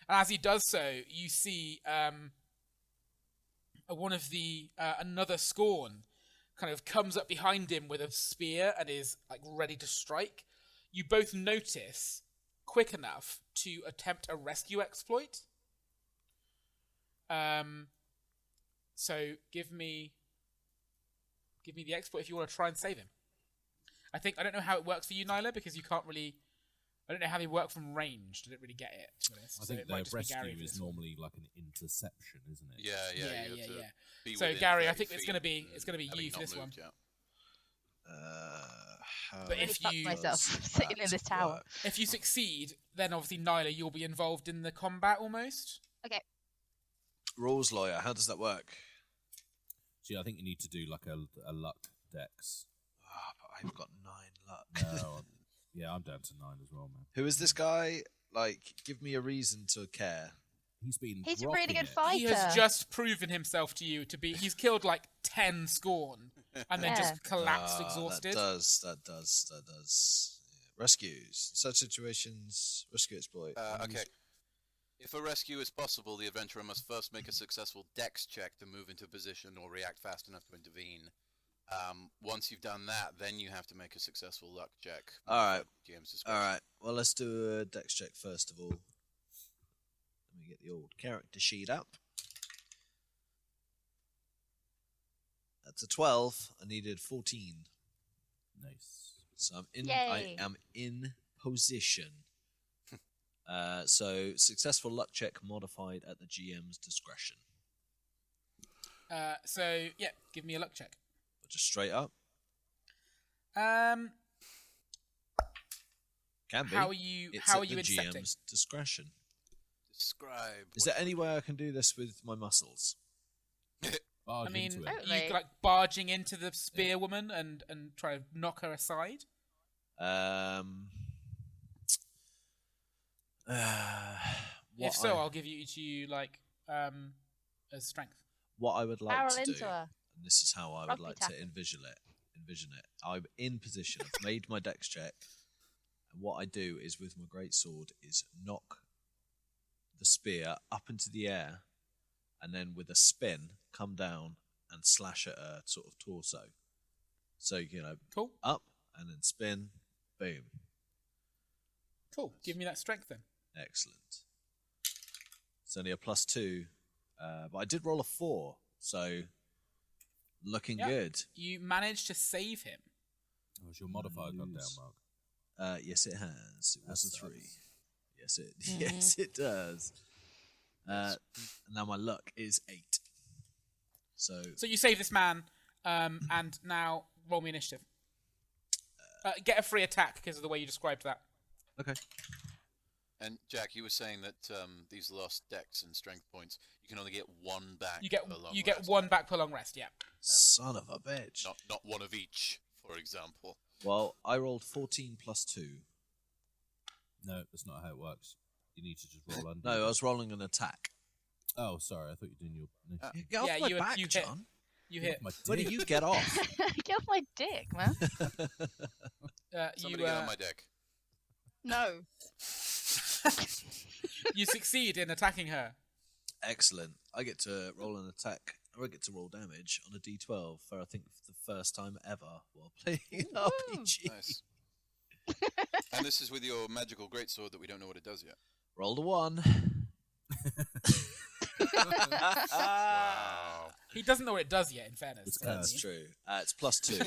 And as he does so, you see one of the another skorn kind of comes up behind him with a spear and is like ready to strike. You both notice quick enough to attempt a rescue exploit. So give me the exploit if you want to try and save him. I don't know how it works for you, Nyla, because you can't really. I don't know how they work from range. I didn't really get it. To be honest. I So think it might the just be Gary rescue for is this one. normally like an interception, isn't it? Yeah. You have to be So within Gary, I 30 think it's feet gonna be and you for not this one. moved, yeah. But I if fucked you myself sitting in this tower. if you succeed, then obviously Nyla, you'll be involved in the combat almost. Okay. Rules lawyer, how does that work? See, I think you need to do like a luck dex. Oh, but I've got 9 luck. No, yeah, I'm down to 9 as well, man. Who is this guy? Like, give me a reason to care. He's been. He's a really rocking good it. fighter. He has just proven himself to you to be. He's killed like 10 skorn and then just collapsed exhausted. That does. Yeah. Rescues. Such situations, rescue exploit. Okay. If a rescue is possible, the adventurer must first make a successful dex check to move into position or react fast enough to intervene. Once you've done that, then you have to make a successful luck check. Alright. GM's discretion. Alright, well, let's do a dex check first of all. Let me get the old character sheet up. That's a 12. I needed 14. Nice. So I'm in. Yay. I am in position. So successful luck check modified at the GM's discretion. So yeah, give me a luck check. Just straight up. Um, Can be. how are you? It's How at are you the accepting? GM's discretion. Describe. Is there any way I can do this with my muscles? Barge I mean, into it. you like barging into the spear woman and try to knock her aside. If so, I'll give you like as strength. What I would like Barrel to do, into her. and this is how I would Rugby like tackle. to envision it. I'm in position. I've made my dex check, and what I do is with my great sword is knock the spear up into the air, and then with a spin come down and slash at her sort of torso. So Cool. up and then spin, boom. Cool. Give me that strength then. Excellent. It's only a +2, but I did roll a 4, so looking Yeah. good. You managed to save him. Oh, has your modifier gone down, Lose. Mark? Yes, it has. It was a That 3. sucks. Yes, yes, it does. Now my luck is 8. So So you save this man, and now roll me initiative. Get a free attack because of the way you described that. okay. And Jack, you were saying that these lost dex and strength points, you can only get one back. You get per long get rest, one right? back per long rest. Yeah. Son of a bitch. Not one of each, for example. Well, I rolled 14 +2. No, that's not how it works. You need to just roll under. No, I was rolling an attack. Oh, sorry. I thought you were doing your initiative. Get off Yeah, my you- back, you hit. John. You Get hit. off my Where do dick. you get off? Get off my dick, man. Somebody You get on my deck. No. you succeed in attacking her. Excellent. I get to roll an attack, or I get to roll damage on a d12 for, I think, the first time ever while playing RPG. Nice. And this is with your magical greatsword that we don't know what it does yet. Rolled a 1. Wow. He doesn't know what it does yet. In fairness, It's That's cursed. true. It's +2.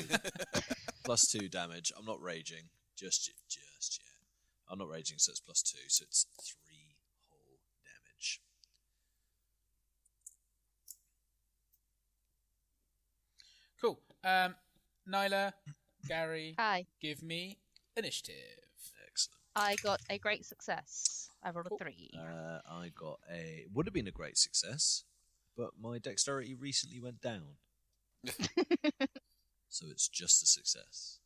+2 damage. I'm not raging. Just yet. I'm not raging, so it's +2, so it's 3 whole damage. Cool. Nyla, Gary, Hi. give me initiative. Excellent. I got a great success. I rolled a Cool. 3. I got would have been a great success, but my dexterity recently went down. So it's just a success.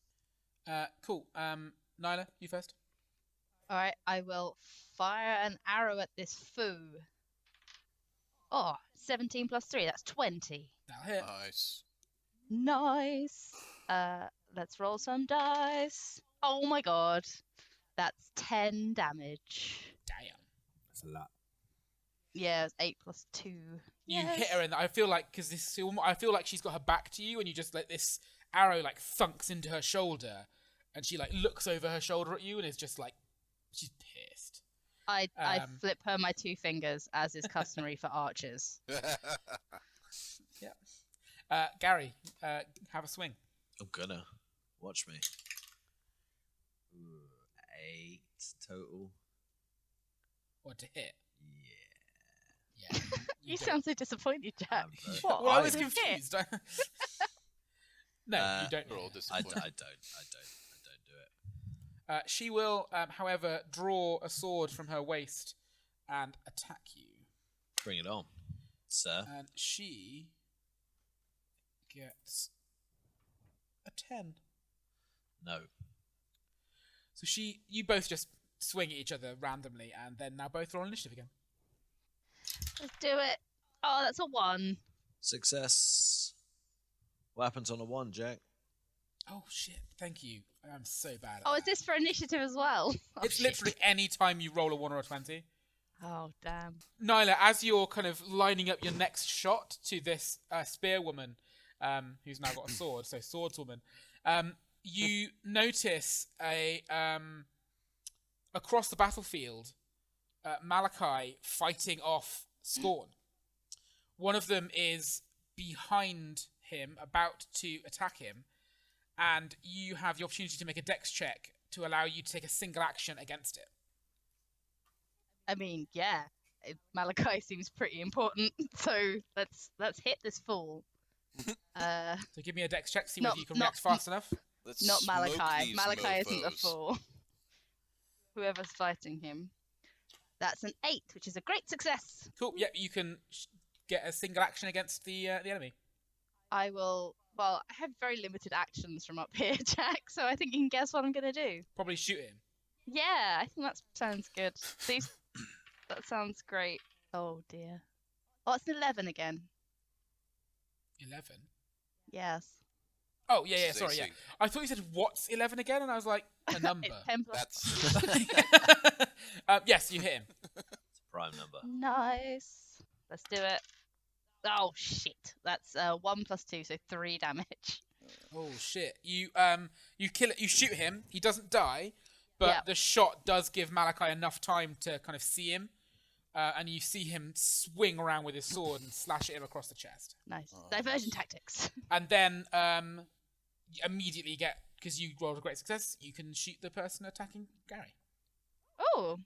Cool. Nyla, you first. Alright, I will fire an arrow at this foo. Oh, 17 plus 3, that's 20. That'll hit. Nice. Nice. Let's roll some dice. Oh my god. That's 10 damage. Damn. That's a lot. Yeah, it's 8 plus 2. You hit her, and I feel like I feel like she's got her back to you, and you just let this arrow like thunks into her shoulder, and she like looks over her shoulder at you, and is just like she's pissed. I Um, flip her my 2 fingers, as is customary for archers. Gary, have a swing. I'm gonna watch me. 8 total. What to hit? Yeah. Yeah. You don't. sound so disappointed, Jack. I'm very- What? Well, I was Hit? confused. No, you don't. We're all hit. I disappointed. don't do it. She will, however, draw a sword from her waist and attack you. Bring it on, sir. And she gets a 10. No. So you both just swing at each other randomly, and then now both roll initiative again. Let's do it. Oh, that's a 1. Success. What happens on a 1, Jack? Oh shit! Thank you. I'm so bad. At Oh, is that. this for initiative as well? Oh, It's shit. literally any time you roll a 1 or a 20. Oh, damn. Nyla, as you're kind of lining up your next shot to this spearwoman, who's now got a sword, so swordswoman, you notice across the battlefield, Malachi fighting off Skorn. One of them is behind him, about to attack him, and you have the opportunity to make a dex check to allow you to take a single action against it. I mean, yeah. Malachi seems pretty important, so let's hit this fool. So give me a dex check, see Not- whether you can not- react fast enough. Let's Not smoke Malachi. these Malachi isn't a mofos. fool. Whoever's fighting him. That's an 8, which is a great success. Cool. Yep, you can get a single action against the enemy. I will. Well, I have very limited actions from up here, Jack. So I think you can guess what I'm gonna do. Probably shoot him. Yeah, I think that sounds good. Please, that sounds great. Oh dear. Oh, it's an 11 again. 11. Yes. Oh yeah, This is sorry, AC. yeah. I thought you said what's 11 again, and I was like a number. It's 10 plus. That's Yes, you hit him. It's a prime number. Nice. Let's do it. Oh shit. That's 1 plus 2, so 3 damage. Oh shit! You kill it. You shoot him. He doesn't die, but Yep. the shot does give Malachi enough time to kind of see him, and you see him swing around with his sword and slash at him across the chest. Nice. Diversion tactics. And then you immediately get, because you rolled a great success, you can shoot the person attacking Gary. Oh.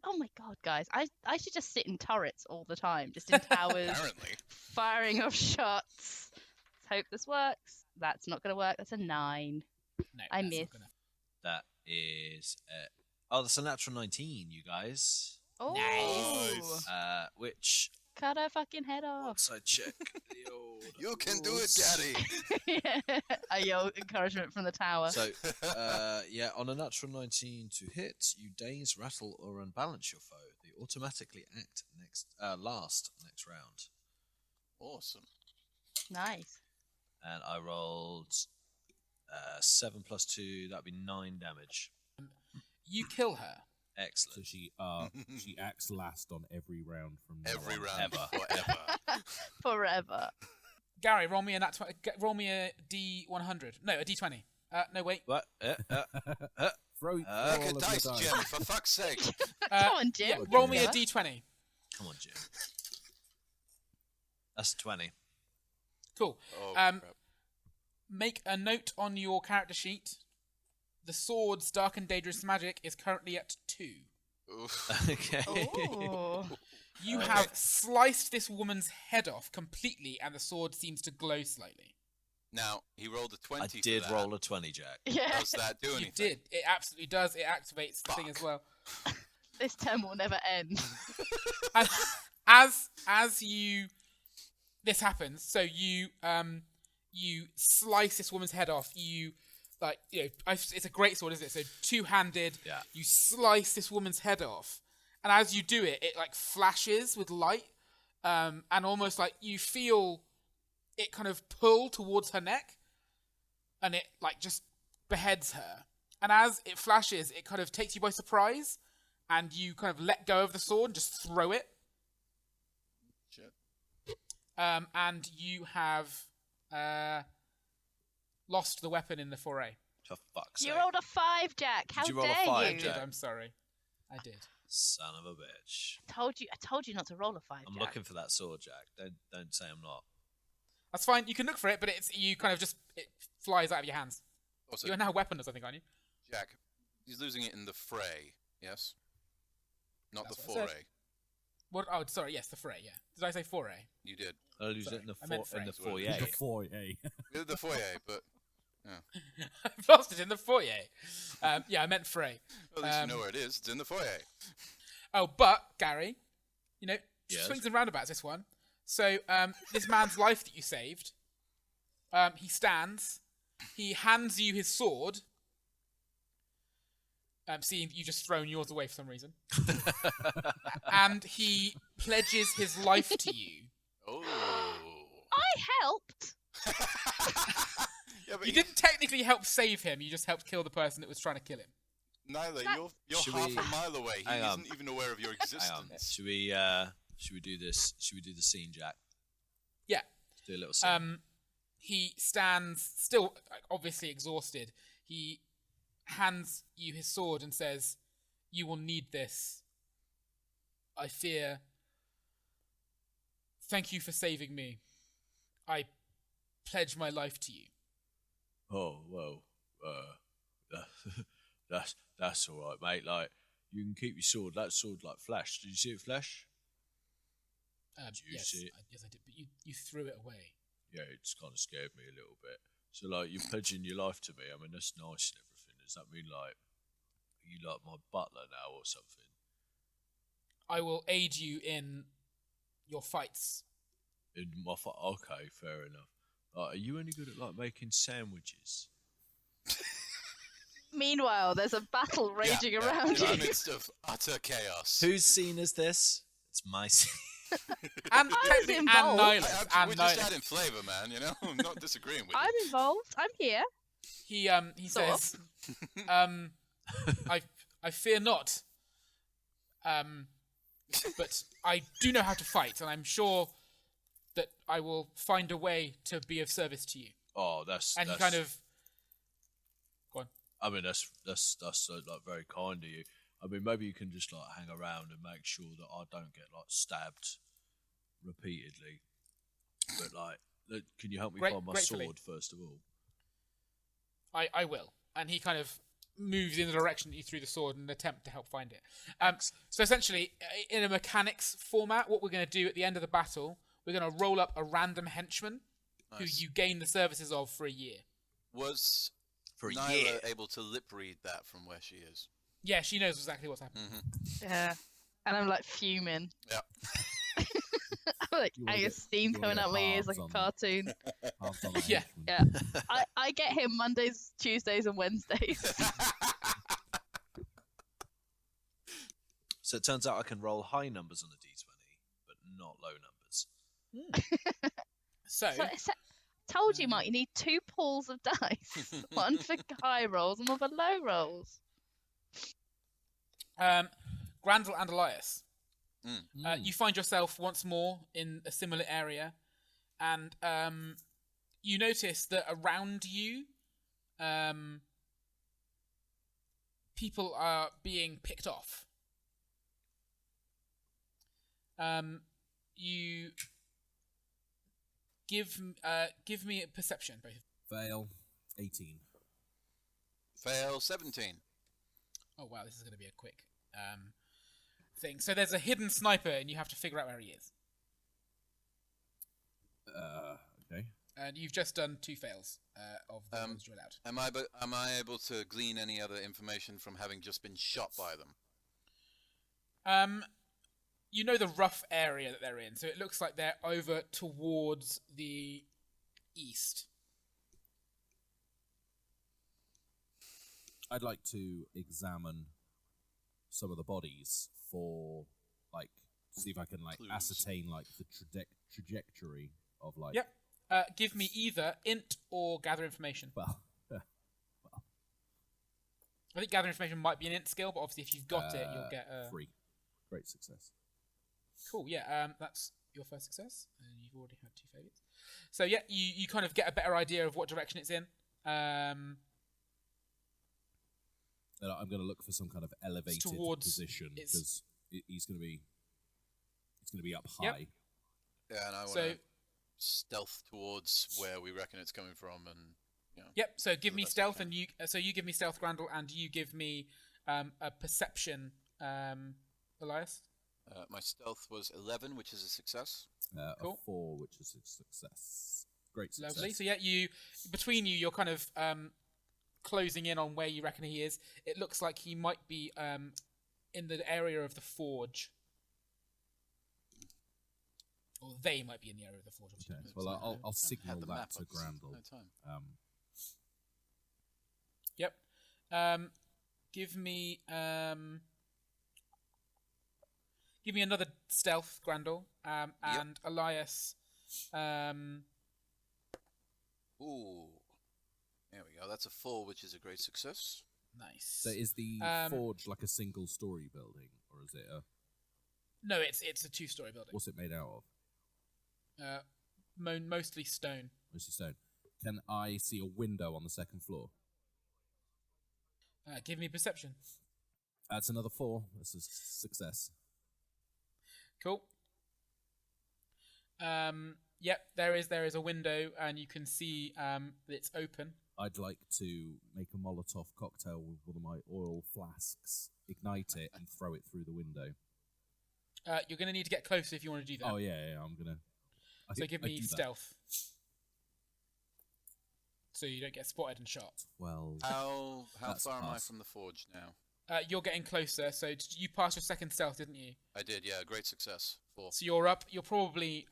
Oh my god, guys. I should just sit in turrets all the time, just in towers, apparently. firing off shots. Let's hope this works. That's not going to work. That's a 9. No, I that's not miss. gonna- That is. Oh, that's a natural 19, you guys. Oh. Nice. Which. Cut her fucking head off. Once I check the old. You can do it, rules. Daddy. I yell encouragement from the tower. So, yeah, on a natural 19 to hit, you daze, rattle, or unbalance your foe. They automatically act last next round. Awesome. Nice. And I rolled 7 plus 2, that'd be 9 damage. You kill her. So Excellent. she acts last on every round from now Every on. round, Ever. forever. Forever. Gary, roll me a D100. No, a D20. No, wait. What? Throw Like all a of your dice dice. gem, for fuck's sake. Come on, Jim. Yeah, Come roll on, me a Jim. D20. Come on, Jim. That's 20. Cool. Oh, Um, crap. Make a note on your character sheet. The sword's dark and dangerous magic is currently at 2. Oof. Okay. Oh. You Okay. have sliced this woman's head off completely, and the sword seems to glow slightly. Now, he rolled a 20 I for did that. roll a 20, Jack. Yeah. Does that do anything? You did. It absolutely does. It activates the thing as Fuck. well. This term will never end. And as you this happens, so you slice this woman's head off. It's a great sword, isn't it? So two-handed. Yeah. You slice this woman's head off, and as you do it, it like flashes with light, and almost like you feel it kind of pull towards her neck, and it like just beheads her. And as it flashes, it kind of takes you by surprise, and you kind of let go of the sword and just throw it. Shit. And you have lost the weapon in the foray. For fuck's sake. You rolled a 5, Jack. How you roll a dare 5, I you? did. Jack? I'm sorry. I did. Son of a bitch. I told you not to roll a 5, I'm Jack. looking for that sword, Jack. Don't say I'm not. That's fine. You can look for it, but you kind of just it flies out of your hands. Also, You're now weaponless, I think, aren't you? Jack, he's losing it in the fray, yes? Not That's the what I said. foray. What? Oh, sorry. Yes, the fray. Yeah. Did I say foray? You did. I lose Sorry, it in I meant the Frank. foyer. The foyer. You did the foyer, but I've lost it in the foyer. Yeah, I meant fray. at least you know where it is. It's in the foyer. Oh, but Gary, Yes? swings and roundabouts. This one. So this man's life that you saved. He stands. He hands you his sword. Seeing that you've just thrown yours away for some reason. And he pledges his life to you. Oh. I helped. Yeah, but You didn't technically help save him. You just helped kill the person that was trying to kill him. Nyla, you're Should half we- a mile away. He Hang on. isn't even aware of your Hang on. existence. Should we do this? Should we do the scene, Jack? Yeah. Do a little scene. He stands, still obviously exhausted. He hands you his sword and says, "You will need this. I fear. Thank you for saving me. I pledge my life to you." Oh, well, that's all right, mate. Like, you can keep your sword. That sword like flash. Did you see it flash? Did you Yes, see it? yes, I did. But you threw it away. Yeah, it's kind of scared me a little bit. So, like, you're pledging your life to me. I mean, that's nice and everything. Does that mean, like, are you like my butler now or something? I will aid you in your fights. In my okay, fair enough. Are you any good at like making sandwiches? Meanwhile, there's a battle raging around in the you. midst of utter chaos. Whose scene is this? It's my scene. And was technically, and involved. Nihilus. We're just adding flavour, man. You know, I'm not disagreeing with I'm you. involved. I'm here. He Sort of. says, I fear not. But I do know how to fight, and I'm sure that I will find a way to be of service to you. Oh, that's. And that's, he kind of. Go on. I mean, that's like very kind of you. I mean, maybe you can just like hang around and make sure that I don't get like stabbed repeatedly. But like, can you help me find my Gratefully. sword first of all? I will. And he kind of moves in the direction that you threw the sword in an attempt to help find it. So essentially, in a mechanics format, what we're going to do at the end of the battle, we're going to roll up a random henchman who you gain the services of for a year. Was For a Nyla year. able to lip read that from where she is? Yeah, she knows exactly what's happening. Yeah. And I'm like fuming. Yeah. I'm like, You I wanna get get- steam you wanna coming get out my ears like halves a on cartoon. Halves on that Yeah. henchman. Yeah. I get him Mondays, Tuesdays, and Wednesdays. So it turns out I can roll high numbers on a d20, but not low numbers. So, So told you, Mark, you need 2 pools of dice. One for high rolls and one for low rolls. Grandel and Elias, Mm. you find yourself once more in a similar area, and you notice that around you, people are being picked off. You give me a perception, both of you. Fail. 18. Fail 17. Oh wow, this is going to be a quick thing. So there's a hidden sniper, and you have to figure out where he is. Okay. And you've just done 2 fails of the ones you're allowed. Am I able to glean any other information from having just been shot by them? You know the rough area that they're in, so it looks like they're over towards the east. I'd like to examine some of the bodies for, like, see if I can, like, Clues. ascertain, like, the trajectory of, like... Yep. Give me either int or gather information. Well, I think gather information might be an int skill, but obviously if you've got it, you'll get 3. Great success. Cool. Yeah. That's your first success, and you've already had 2 failures. So yeah, you kind of get a better idea of what direction it's in. And I'm going to look for some kind of elevated towards- position it's- because he's going to be up high. Yep. Yeah, and I want So- to stealth towards where we reckon it's coming from, and Yep. So give me best I stealth, can. and you. So you give me stealth, Grandel, and you give me a perception, Elias. my stealth was 11, which is a success. Cool. A 4, which is a success. Great success. Lovely. So yeah, between you, you're kind of closing in on where you reckon he is. It looks like he might be in the area of the forge, or they might be in the area of the forge. Okay. Well, I'll signal Had the that map to up, so Grandel. no time. Yep. Give me another stealth, Grandel, and Elias. Ooh, there we go. That's a 4, which is a great success. Nice. So is the forge like a single-story building, or is it a... No, it's a 2-story building. What's it made out of? Mostly stone. Mostly stone. Can I see a window on the second floor? Give me perception. That's another 4. That's a success. Cool. Yep, there is a window, and you can see that it's open. I'd like to make a Molotov cocktail with one of my oil flasks, ignite it, and throw it through the window. You're going to need to get closer if you want to do that. Oh, yeah, I'm going to... So give me stealth. So you don't get spotted and shot. 12. How That's far am I pass. from the forge now? You're getting closer. So you passed your second stealth, didn't you? I did, yeah. Great success. 4. So you're up. You're probably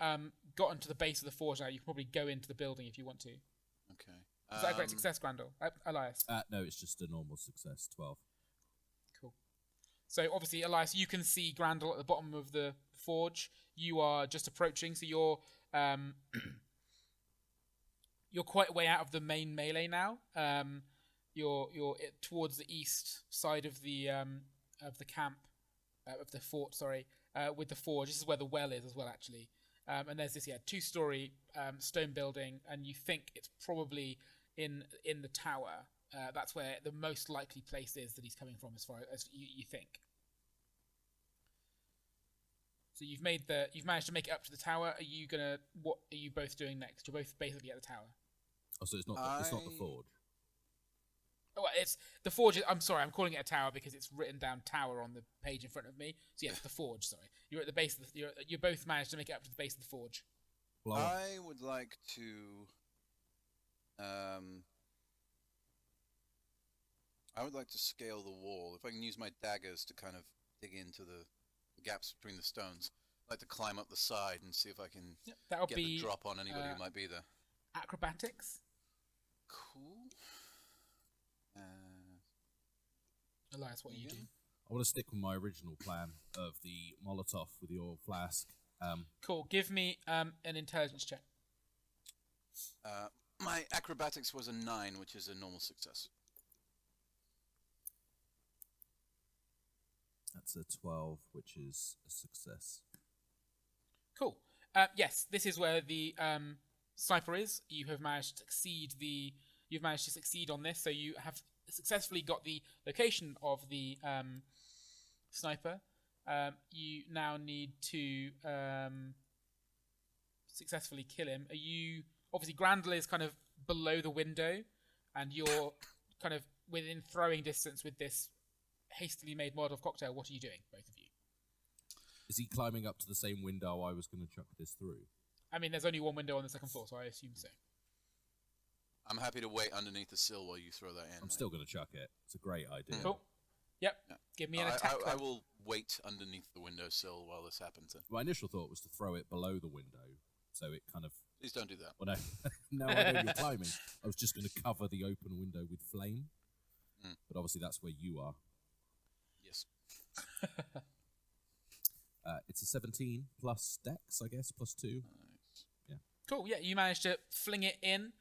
gotten to the base of the forge now. You can probably go into the building if you want to. Okay. Is that a great success, Grandel? Elias? No, it's just a normal success. 12. Cool. So obviously, Elias, you can see Grandel at the bottom of the forge. You are just approaching, so you're you're quite a way out of the main melee now. You're towards the east side of the camp of the fort. Sorry, with the forge. This is where the well is as well, actually. And there's this 2-story stone building, and you think it's probably in the tower. That's where the most likely place is that he's coming from, as far as you think. So you've managed to make it up to the tower. What are you both doing next? You're both basically at the tower. Oh, so it's not the forge. Oh, it's the forge. I'm sorry, I'm calling it a tower because it's written down tower on the page in front of me. So yeah, it's the forge. Sorry, you're at the base of you both managed to make it up to the base of the forge. Well, I would like to. I would like to scale the wall. If I can use my daggers to kind of dig into the gaps between the stones, I'd like to climb up the side and see if I can That'll get be the drop on anybody who might be there. acrobatics. Cool. Elias, what are you doing? I want to stick with my original plan of the Molotov with the oil flask. Cool. Give me an intelligence check. My acrobatics was a 9, which is a normal success. That's a 12, which is a success. Cool. Yes, this is where the sniper is. You have managed to succeed. You've managed to succeed on this, so you have successfully got the location of the sniper. You now need to successfully kill him. Obviously Grandel is kind of below the window, and you're kind of within throwing distance with this hastily made Molotov cocktail. What are you doing, both of you? Is he climbing up to the same window I was going to chuck this through? I mean, there's only one window on the second floor, so I assume so. I'm happy to wait underneath the sill while you throw that in. I'm still going to chuck it. It's a great idea. Cool. Yep. Yeah. Give me an attack. I will wait underneath the windowsill while this happens. My initial thought was to throw it below the window, so it kind of... Please don't do that. Well, no, I know you're climbing. I was just going to cover the open window with flame, but obviously that's where you are. Yes. It's a 17 plus dex, I guess, plus 2. Nice. Yeah. Cool. Yeah, you managed to fling it in.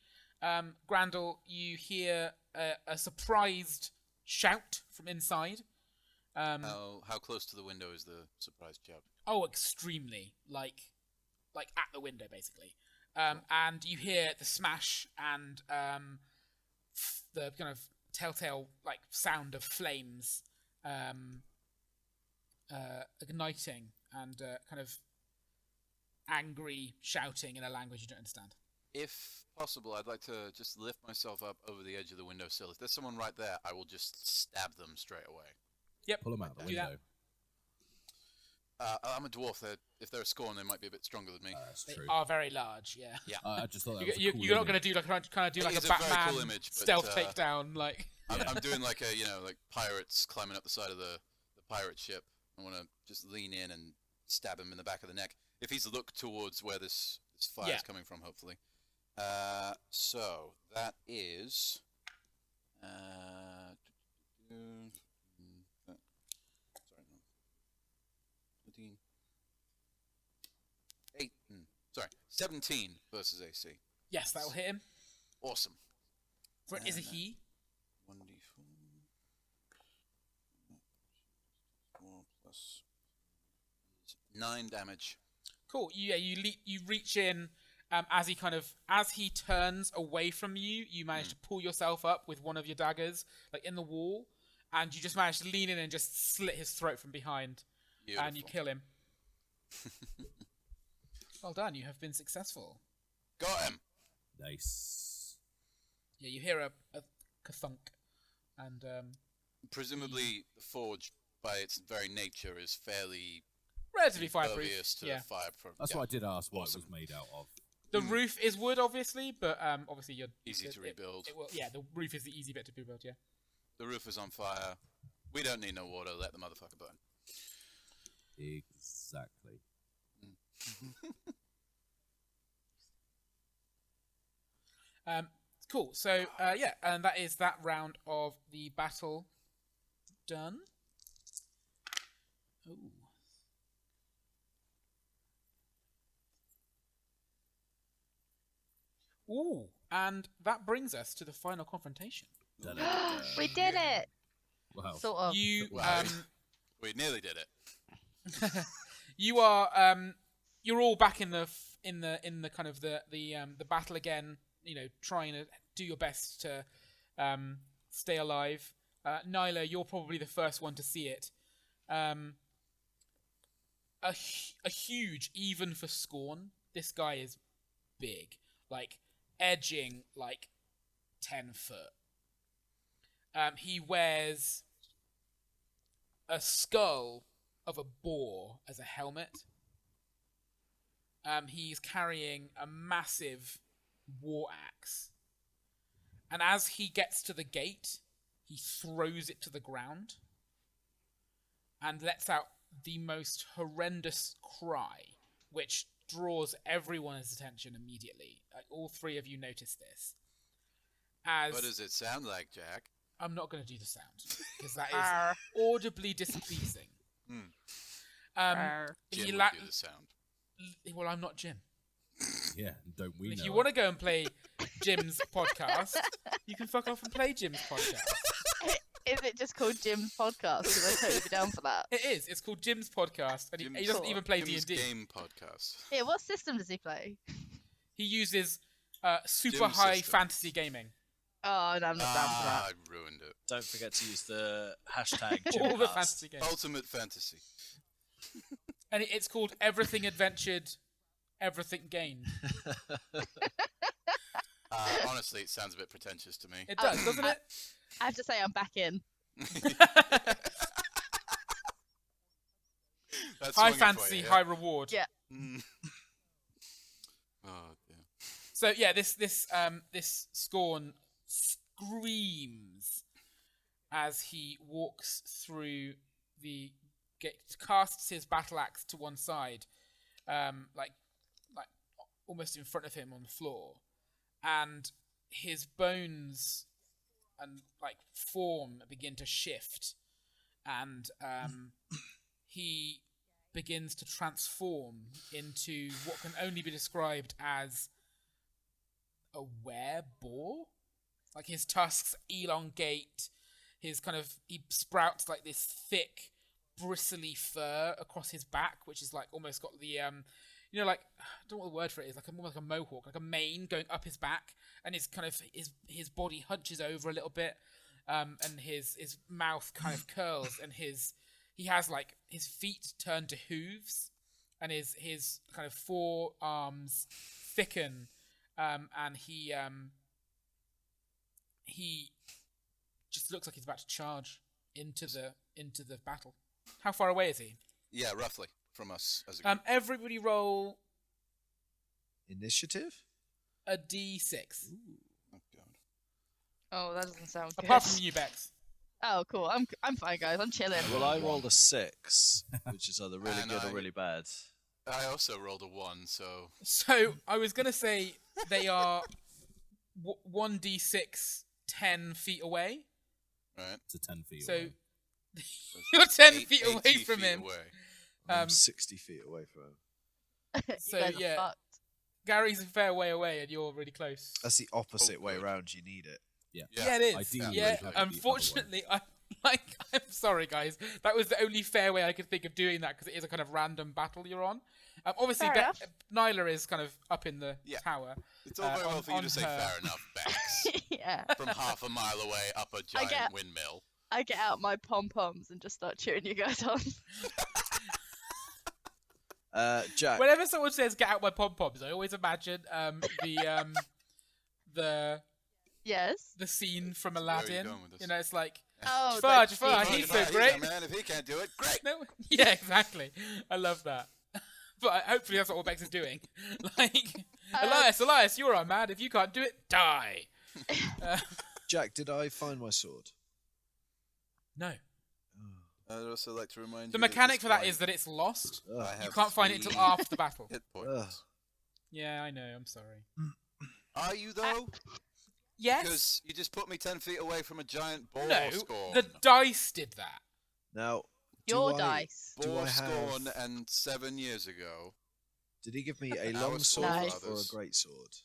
Grandel, you hear a surprised shout from inside. How close to the window is the surprise shout? Oh, extremely. Like at the window, basically. And you hear the smash and the kind of telltale sound of flames igniting and kind of angry shouting in a language you don't understand. If possible, I'd like to just lift myself up over the edge of the windowsill. If there's someone right there, I will just stab them straight away. Yep. Pull them out the Do that. window. I'm a dwarf. If they're a scorn, they might be a bit stronger than me. That's They true. are very large, yeah. Yeah. I just thought that was a cool You're not going image. to do a It is a very Batman cool image, but, stealth takedown, like. I'm doing like pirates climbing up the side of the pirate ship. I want to just lean in and stab him in the back of the neck. If he's looked towards where this fire is coming from, hopefully. So that is. Sorry, no. 15. 8. Sorry, 17 versus AC. Yes, that will hit him. Awesome. For it is a he. 1d4. 4 plus 9 damage. Cool. You reach in as he turns away from you. You manage to pull yourself up with one of your daggers, in the wall, and you just manage to lean in and just slit his throat from behind, and you kill him. Well done. You have been successful. Got him. Nice. Yeah, you hear a ka-thunk, and Presumably, the forge, by its very nature, is fairly relatively fireproof. impervious to Yeah. fire. That's what I did ask what Awesome. it was made out of. The roof is wood, obviously, but obviously you're Easy to rebuild. the roof is the easy bit to rebuild. Yeah. The roof is on fire. We don't need no water. Let the motherfucker burn. Exactly. Cool. So and that is that round of the battle done. Ooh. Ooh, and that brings us to the final confrontation. We did it. Wow. Sort of. You Wow. We nearly did it. you are you're all back in the kind of the battle again, you know, trying to do your best to stay alive. Nyla, you're probably the first one to see it. A huge, even for Skorn, this guy is big, like edging like 10 foot. He wears a skull of a boar as a helmet. He's carrying a massive war axe. And as he gets to the gate, he throws it to the ground and lets out the most horrendous cry, which draws everyone's attention immediately. Like, all three of you notice this. What does it sound like, Jack? I'm not going to do the sound, because that is audibly displeasing. Jim He would la- do the sound. Well, I'm not Jim. Yeah, don't we If know you it? want to go and play Jim's podcast, you can fuck off and play Jim's podcast. Is it just called Jim's podcast? Because I'd totally be down for that. It is. It's called Jim's podcast, and he doesn't Cool. even play Jim's D&D. game podcast. Yeah, what system does he play? He uses super Jim's high system. fantasy gaming. Oh, no, I'm not down for that. I ruined it. Don't forget to use the hashtag All the Jimcast. fantasy games. Ultimate fantasy. And it's called Everything Adventured, Everything Gained. Honestly, it sounds a bit pretentious to me. It does, doesn't it? I have to say I'm back in. That's High swinging for fantasy, you, yeah? high reward. Yeah. Mm. Oh, dear. So yeah, this Skorn screams as he walks through the gate, casts his battle axe to one side, like almost in front of him on the floor, and his bones and like form begin to shift, and he begins to transform into what can only be described as a were-boar. Like, his tusks elongate, he sprouts like this thick, bristly fur across his back, which is like almost got the like, I don't know what the word for it is, like more like a mohawk, like a mane going up his back, and his kind of his body hunches over a little bit, and his mouth kind of curls, and he has like his feet turned to hooves, and his kind of forearms thicken, and he just looks like he's about to charge into the battle. How far away is he? Yeah, roughly from us as a group. Everybody roll Initiative? a d6. Oh, God. Oh, that doesn't sound good. Apart from you, Bex. Oh, cool. I'm fine, guys. I'm chilling. Well, I rolled a 6, which is either really And good I- or really bad. I also rolled a 1, so... So I was gonna say they are 1d6 10 feet away. Right. To 10 feet So away. you're 10 Eight- feet 80 away from feet him. away. I'm 60 feet away from him. You So, guys are yeah. fucked. Gary's a fair way away, and you're really close. That's the opposite way good. round. You need it. Yeah. Yeah, it is. Ideally, Yeah, we'd like it the other way. unfortunately, I'm sorry, guys. That was the only fair way I could think of doing that, because it is a kind of random battle you're on. Obviously, Fair enough. Nyla is kind of up in the Yeah. tower. It's all very well for you on to say her. fair enough, Bex. Yeah. From half a mile away up a giant get- windmill. I get out my pom-poms and just start cheering you guys on. Jack, Whenever someone says "get out my pom poms," I always imagine the Yes. scene from Where are you Aladdin. going with this? You know, it's like Oh, Jafar, the Jafar, genie. he's so great. Man, if he can't do it, great. No, yeah, exactly. I love that. But hopefully that's what Orbex is doing. Like, Elias, you're our man. If you can't do it, die. Jack, did I find my sword? No. I'd also like to remind The you mechanic at for this that is point, that it's lost. I You have can't find it until 3 after the battle. hit Ugh. points. Yeah, I know. I'm sorry. Are you though? Yes. Because you just put me 10 feet away from a giant boar No, scorn. the dice did that. Now, do Your I- dice. do Boar I have- scorn and 7 years ago. Did he give me a Our long sword sword Nice. or a brothers. great sword?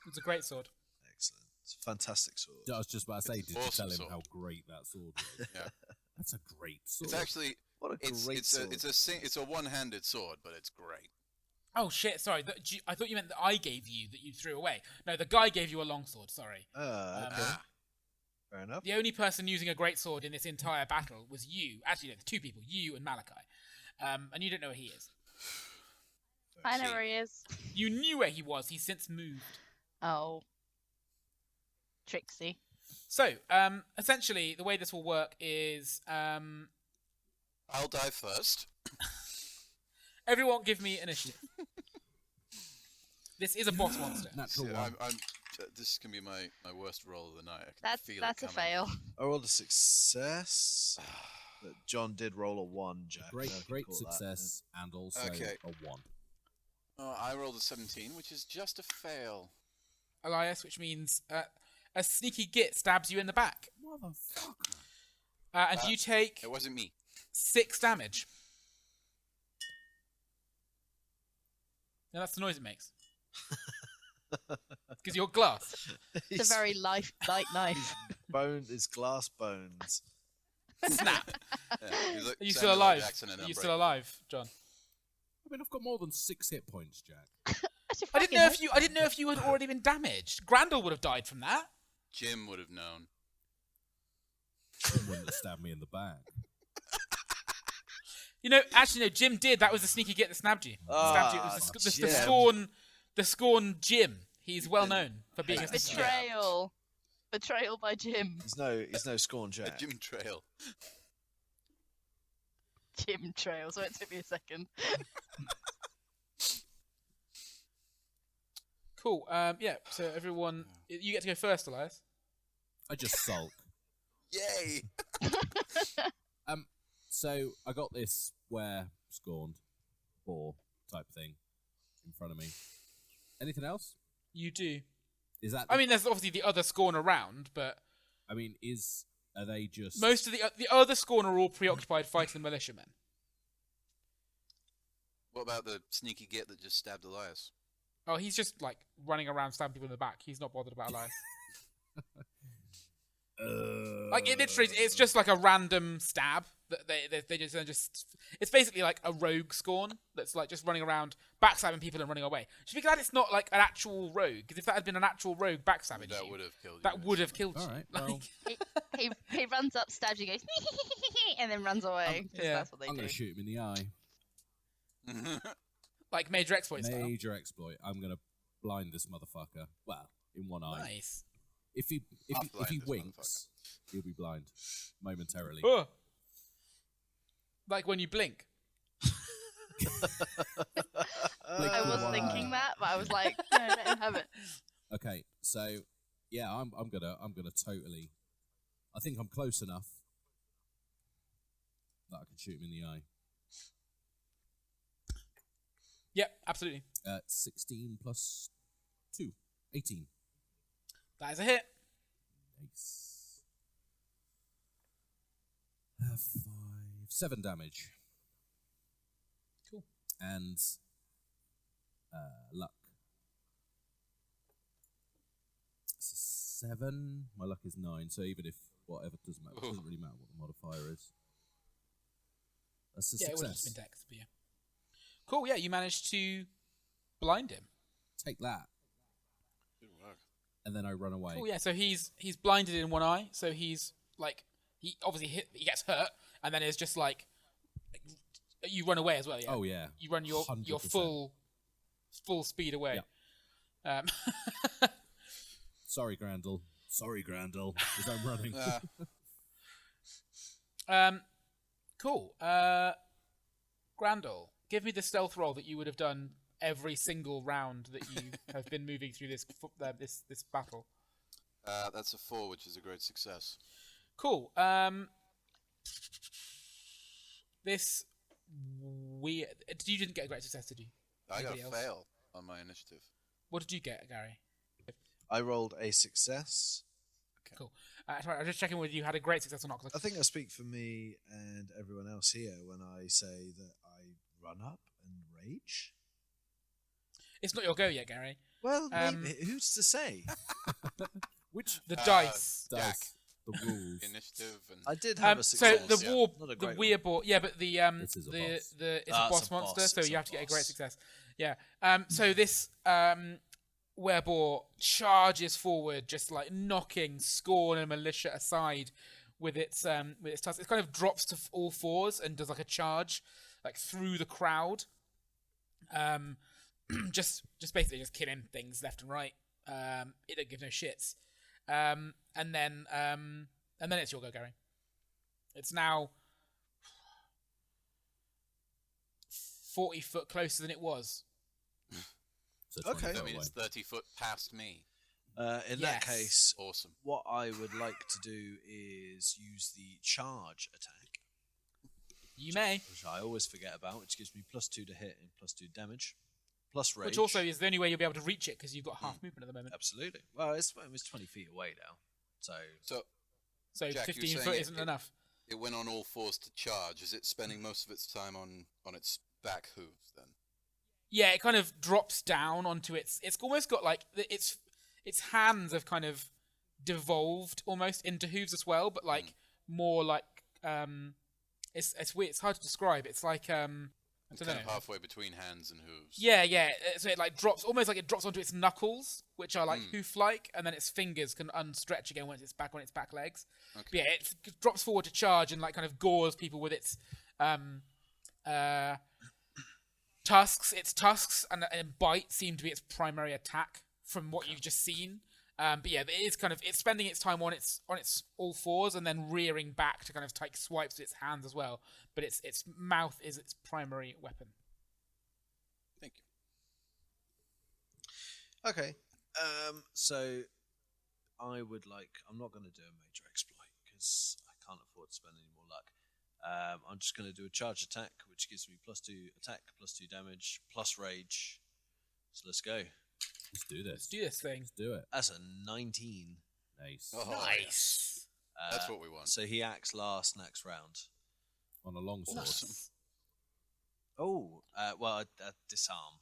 It's a great sword. Excellent. It's a fantastic sword. I was just about to say, It's did you awesome tell him sword. how great that sword was? Yeah. That's a great sword. It's actually What a great sword. it's a one-handed sword, but it's great. Oh shit! Sorry, I thought you meant that I gave you that you threw away. No, the guy gave you a longsword. Sorry. Okay. Fair enough. The only person using a great sword in this entire battle was you. Actually, no, the 2 people, you and Malachi. And you don't know where he is. I know where he is. You knew where he was. He's since moved. Oh. Trixie. So, essentially, the way this will work is I'll die first. everyone give me initiative. This is a boss monster. Natural Yeah, one. this can be my worst roll of the night. I can That's feel that's it a coming. fail. I rolled a success. But John did roll a 1, Jack. Great, I don't know if you great caught that. success, and also Okay. a 1. Oh, I rolled a 17, which is just a fail. Elias, which means a sneaky git stabs you in the back. Motherfucker. And you take It wasn't me. 6 damage. Now that's the noise it makes. Because you're glass. It's a very light knife. Bone is glass bones. Snap. Yeah, he's like Are you Samuel still L. alive? Jackson in Are you Unbreakable. still alive, John? I mean, I've got more than 6 hit points, Jack. I didn't know if you had already been damaged. Grandel would have died from that. Jim would have known. Someone that stabbed me in the back. You know, actually, no. Jim did. That was the sneaky git that stabbed you. Stabbed you. It was the scorn Jim. He's well known for being a sneaky git. Betrayal. Betrayal by Jim. He's no scorn A Jack. Jim Trail. Jim Trail. So it took me a second. Cool. Yeah. So everyone, you get to go first, Elias. I just sulk. Yay! So I got this square scorned boar type thing in front of me. Anything else? You do. Is that? I mean, there's obviously the other scorn around, but are they just most of the other scorn are all preoccupied fighting the militiamen. What about the sneaky git that just stabbed Elias? Oh, he's just like running around stabbing people in the back. He's not bothered about Elias. Like it literally, it's just like a random stab that they just. It's basically like a rogue scorn that's like just running around backstabbing people and running away. Should be glad it's not like an actual rogue, because if that had been an actual rogue backstabbing That you, would have killed you. that would have killed All you. right. Like, Well, He runs up, stabs you, goes, and then runs away. 'cause yeah. That's what they I'm do. going to shoot him in the eye. like major exploit style. Major exploit. I'm going to blind this motherfucker. Well, in one eye. Nice. If he blind this winks, he'll be blind momentarily. Oh. Like when you blink. I was Wow. thinking that, but I was like, no, let him have it. Okay, so yeah, I'm gonna totally. I think I'm close enough that I can shoot him in the eye. Yep, absolutely. 16 plus 2, 18. That is a hit. Nice. 5, 7 damage. Cool. And luck. It's a 7. My luck is 9. So even if whatever doesn't matter, it doesn't really matter what the modifier is. That's a Yeah, it would have success. just been dex, but yeah. Cool, yeah, you managed to blind him. Take that, Good work. and then I run away. Cool, yeah, so he's blinded in one eye, so he's like he obviously he gets hurt, and then it's just like you run away as well, yeah. Oh yeah. You run your 100%. full speed away. Sorry, Grandel. As I'm running. Cool. Grandel, give me the stealth roll that you would have done every single round that you have been moving through this battle. That's a 4, which is a great success. Cool. This weird. You didn't get a great success, did you? I got Anybody a else? fail on my initiative. What did you get, Gary? I rolled a success. Cool. Sorry, I'm just checking whether you had a great success or not. 'cause I think I speak for me and everyone else here when I say that I run up and rage. it's not your go yet, Gary. Well, maybe, who's to say? Which The dice. Jack. the rules? Initiative and I did have a So success. the yeah. war, Not a the great weir boar. Yeah, but the This is a the boss. the it's Ah, a boss it's a monster, boss, so it's you a have to get a great boss. success. Yeah. So this wereboar charges forward, just like knocking Skorn and Militia aside with its tusks. It kind of drops to all fours and does like a charge, like through the crowd. Just basically just killing things left and right. It don't give no shits. And then it's your go, Gary. It's now 40 foot closer than it was. So Okay. 20 that foot means away. 30 foot past me. In Yes. that case, Awesome. what I would like to do is use the charge attack, You may. which I always forget about, which gives me +2 to hit and +2 damage, plus rage. Which also is the only way you'll be able to reach it because you've got half movement at the moment. Absolutely. Well, it was 20 feet away now, so So So Jack, you're 15 saying foot it- isn't enough. it went on all fours to charge. Is it spending most of its time on its back hooves then? Yeah, it kind of drops down onto its. It's almost got like its hands have kind of devolved almost into hooves as well, but like more like it's weird. It's hard to describe. It's like I It's don't kind know. of halfway between hands and hooves. Yeah. So it like drops almost like it drops onto its knuckles, which are like hoof-like, and then its fingers can unstretch again once it's back on its back legs. Okay. But yeah, it drops forward to charge and like kind of gores people with its tusks. Its tusks and bite seem to be its primary attack from what you've just seen. But yeah, it is kind of it's spending its time on its all fours and then rearing back to kind of take swipes with its hands as well. But its mouth is its primary weapon. Thank you. okay. So I would like. I'm not going to do a major exploit because I can't afford to spend any more luck. I'm just going to do a charge attack, which gives me +2 attack, +2 damage, plus rage. So let's go. Let's do this. Let's do this thing. Let's do it. That's a 19. Nice. Oh, Nice. That's what we want. So he acts last next round. On a long sword. Awesome. Oh, well, disarm.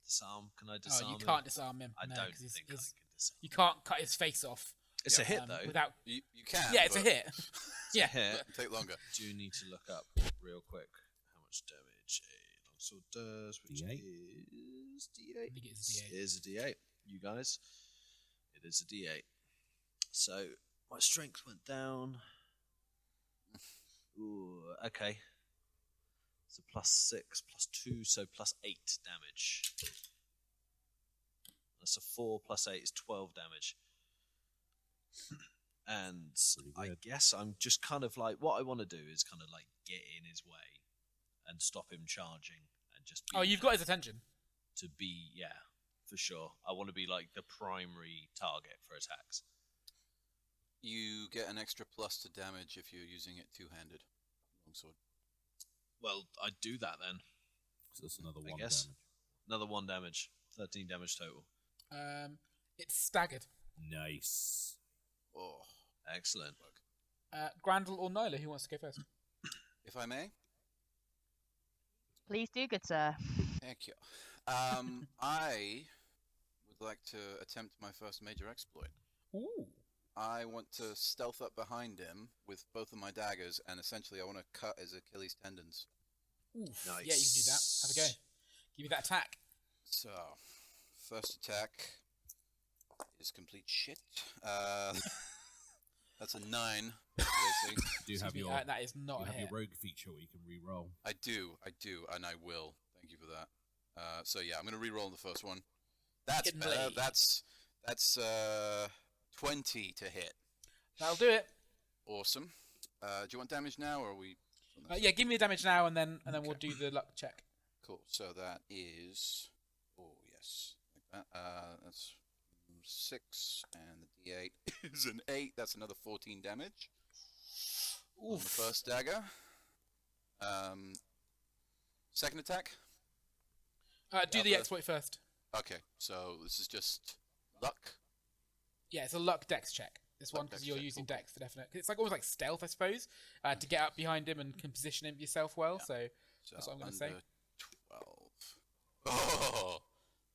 Disarm? Can I disarm? Oh, you him? can't disarm him. I no, don't 'cause think I he's- can disarm. You can't cut his face off. It's a hit though. Without. You can. Yeah, it's a but hit. Yeah. Hit. it'll take longer. Do need to look up real quick how much damage a longsword does, which D8? is D8. I think it's D8. It is a D8, you guys. It is a D8. So my strength went down. Ooh, okay. So +6, +2, so +8 damage. That's a 4 + 8 is 12 damage. And I good. guess I'm just kind of like, what I want to do is kind of like get in his way and stop him charging and just be Oh, you've got his attention. to be, yeah, for sure. I want to be like the primary target for attacks. You get an extra plus to damage if you're using it two-handed. Longsword. Well, I'd do that then. So that's another I 1 guess. damage. Another 1 damage. 13 damage total. It's staggered. Nice. Oh, Excellent. Grandel or Nyla, who wants to go first? if I may. Please do, good sir. Thank you. I would like to attempt my first major exploit. Ooh. I want to stealth up behind him with both of my daggers, and essentially I want to cut his Achilles tendons. Oof. Nice. Yeah, you can do that. Have a go. Give me that attack. So, first attack is complete shit. That's a 9. Obviously. Do you have Excuse me, your that is not you a have hit. your rogue feature where you can re-roll? I do, and I will. Thank you for that. So yeah, I'm gonna re-roll the first one. That's Hidden better. blade. That's 20 to hit. That'll do it. Awesome. Do you want damage now, or are we? Yeah, give me the damage now, and then we'll do the luck check. Cool. So that is. Oh yes, like that. That's 6, and the D8 is an 8. That's another 14 damage. On the Oof. first dagger. Second attack. Do the exploit first. Okay, so this is just luck. Yeah, it's a luck dex check. This one, because dex you're check, using cool. dex for definite. It's like almost like stealth, I suppose, to get up behind him and can position him yourself well. So that's what I'm going to say. under 12. Oh,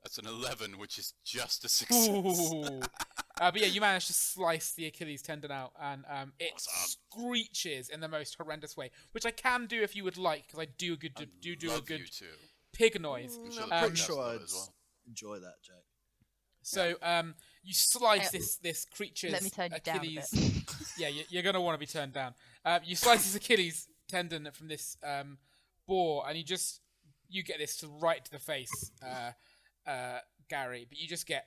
that's an 11, which is just a success. Ooh. But yeah, you manage to slice the Achilles tendon out, and it screeches in the most horrendous way, which I can do if you would like, because I do a good Love you too. pig noise. I'm pretty sure I'd enjoy that, Jack. So you slice this creature's Let me turn you down a Achilles. Yeah, you're going to want to be turned down. You slice his Achilles tendon from this boar, and you get this right to the face, Gary. But you just get.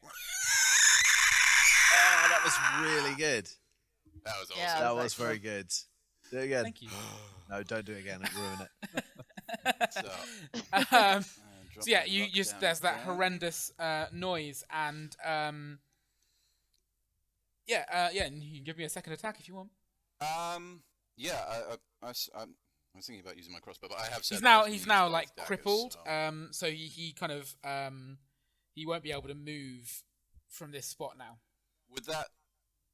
Oh, that was really good. That was awesome. Yeah. That was very good. Do it again. Thank you. No, don't do it again. It'll ruin it. So yeah, there's that horrendous noise, and and you can give me a second attack if you want. Yeah, I was thinking about using my crossbow, but I have said He's now like daggers, crippled, so- so he kind of he won't be able to move from this spot now. Would that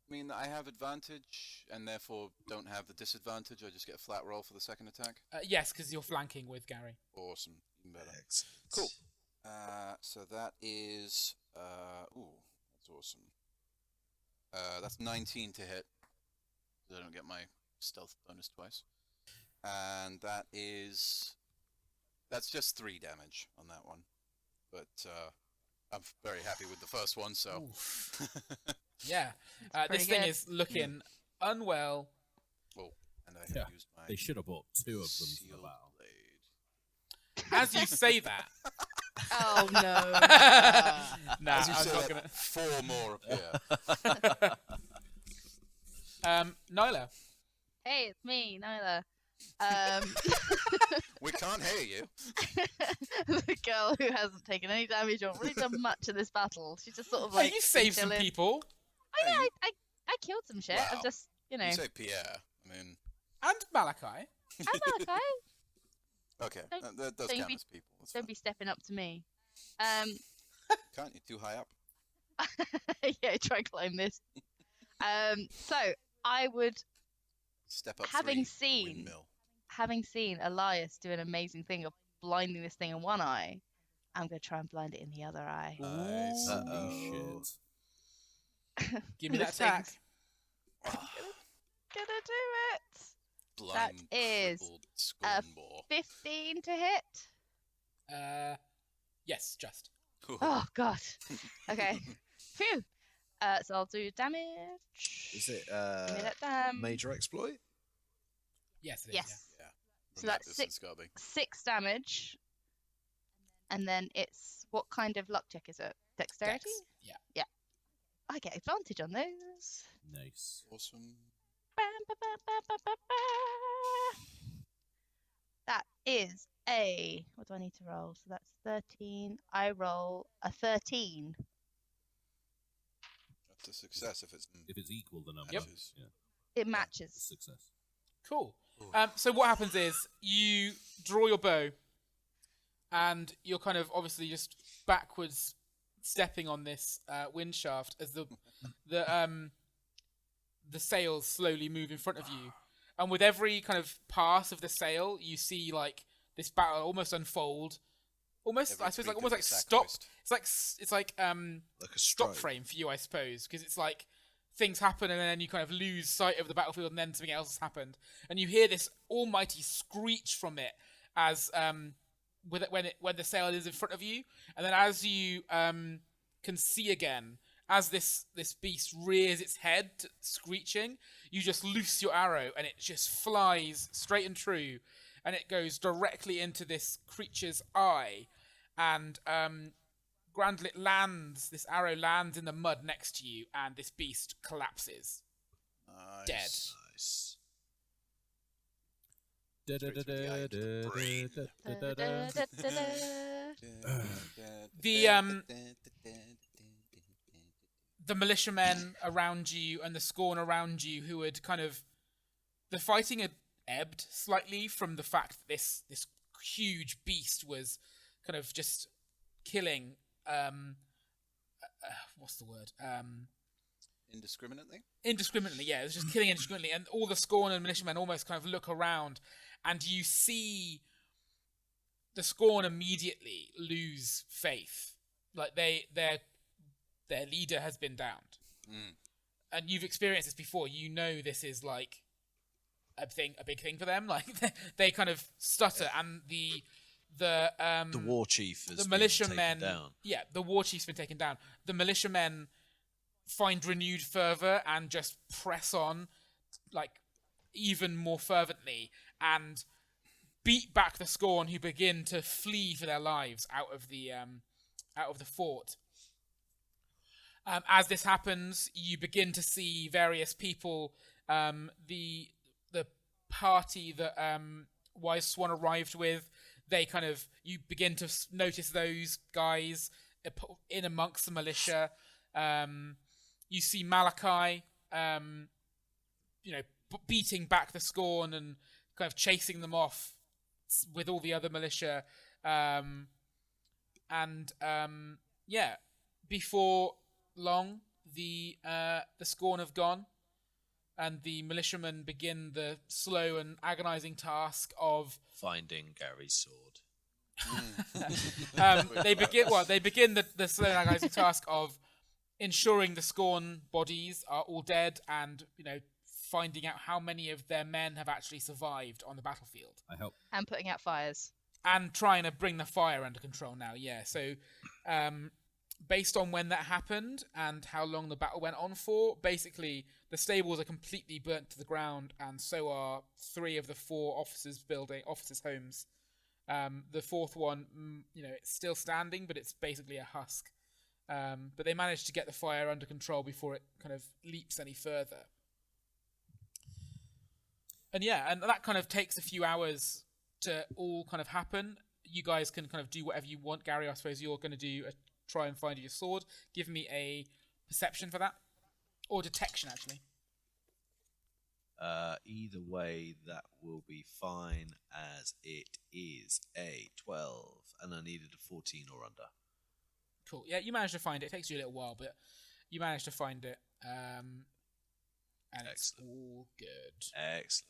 mean that I have advantage and therefore don't have the disadvantage? I just get a flat roll for the second attack? Yes, because you're flanking with Gary. Awesome. Even better. Excellent. Cool. So that is... that's awesome. That's 19 to hit. I don't get my stealth bonus twice. And that's just 3 damage on that one. But I'm very happy with the first one, so... Yeah. This pretty thing good. is looking unwell. Oh, and I Yeah, have used my They should have bought 2 of them for the sealed battle. blade. As you say that... Oh no. Nah, As you I'm say not that, going 4 more appear. to... Nyla. Hey, it's me, Nyla. We can't hear you. The girl who hasn't taken any damage or really done much in this battle. She's just sort of Hey, like. you saved some chilling. people. Oh yeah, I killed some shit. Wow. I'm just, you know. You say Pierre. I mean, And Malachi. I'm okay. okay, Don't- that does don't count be- as people. That's Don't fine. be stepping up to me. Can't you? Too high up. Yeah, try and climb this. So I would, Step up. Having 3, seen- Windmill. having seen Elias do an amazing thing of blinding this thing in one eye, I'm gonna try and blind it in the other eye. Nice. Holy shit. Give me that This attack. thing's gonna do it. Blind, is crippled scorn boar. 15 to hit. Yes, just. Oh god. Okay. Phew. So I'll do damage. Is it Give me that major exploit? Yes, it is. Yes. Yeah. So From that that's distance, gotta be. 6 damage. And then it's what kind of luck check is it? Yeah. Dexterity? Dex. Yeah. I get advantage on those. Nice. Awesome. That is a. What do I need to roll? So that's 13. I roll a 13. That's a success if it's equal the number. Yep. Yeah. It matches. Success. Cool. So what happens is you draw your bow, and you're kind of obviously just backwards stepping on this wind shaft as the sails slowly move in front of you, and with every kind of pass of the sail, you see like this battle almost unfold. Almost, Every I suppose, like tweak almost of like the stop. sacrificed. It's like Like a stop stroke. frame for you, I suppose, because it's like things happen and then you kind of lose sight of the battlefield and then something else has happened, and you hear this almighty screech from it as when the sail is in front of you, and then as you can see again, as this beast rears its head screeching, you just loose your arrow and it just flies straight and true, and it goes directly into this creature's eye, and Grandlet lands, this arrow lands in the mud next to you, and this beast collapses. Nice. Dead. Nice. The militiamen around you and the scorn around you, who had kind of... The fighting had ebbed slightly from the fact that this huge beast was kind of just killing. What's the word? Indiscriminately? Indiscriminately, yeah. It was just killing indiscriminately, and all the Skorn and militiamen almost kind of look around, and you see the Skorn immediately lose faith. Like their leader has been downed, and you've experienced this before. You know this is like a big thing for them. Like they kind of stutter, and the war chief is the militiamen. down. Yeah, the war chief's been taken down. The militiamen find renewed fervor and just press on, like even more fervently, and beat back the Skorn, who begin to flee for their lives out of the fort. As this happens, you begin to see various people. The party that Wise Swan arrived with, you begin to notice those guys in amongst the militia. You see Malachi, beating back the Skorn and kind of chasing them off with all the other militia. Before long, the Skorn have gone, and the militiamen begin the slow and agonizing task of Finding Gary's sword. they begin the slow and agonizing task of ensuring the Skorn bodies are all dead, and finding out how many of their men have actually survived on the battlefield. I help. And putting out fires. And trying to bring the fire under control now, yeah. So, based on when that happened and how long the battle went on for, basically the stables are completely burnt to the ground, and so are 3 of the 4 officers' homes. The 4th one, it's still standing, but it's basically a husk. But they managed to get the fire under control before it kind of leaps any further. And that kind of takes a few hours to all kind of happen. You guys can kind of do whatever you want. Gary, I suppose you're going to try and find your sword. Give me a perception for that. Or detection, actually. Either way, that will be fine, as it is a 12, and I needed a 14 or under. Cool. Yeah, you managed to find it. It takes you a little while, but you managed to find it. And it's all good. Excellent.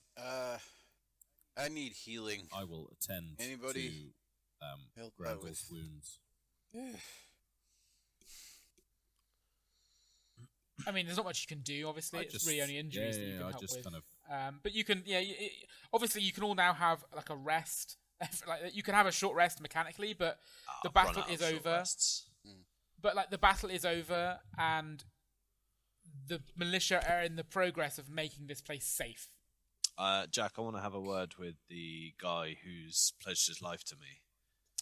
I need healing. I will attend Anybody to help Grandal's wounds. I mean, there's not much you can do, obviously. It's really only injuries that you can help with. Kind of... but you can, obviously you can all now have like a rest. Like you can have a short rest mechanically, but the battle is over. But like the battle is over, and the militia are in the progress of making this place safe. Jack, I want to have a word with the guy who's pledged his life to me.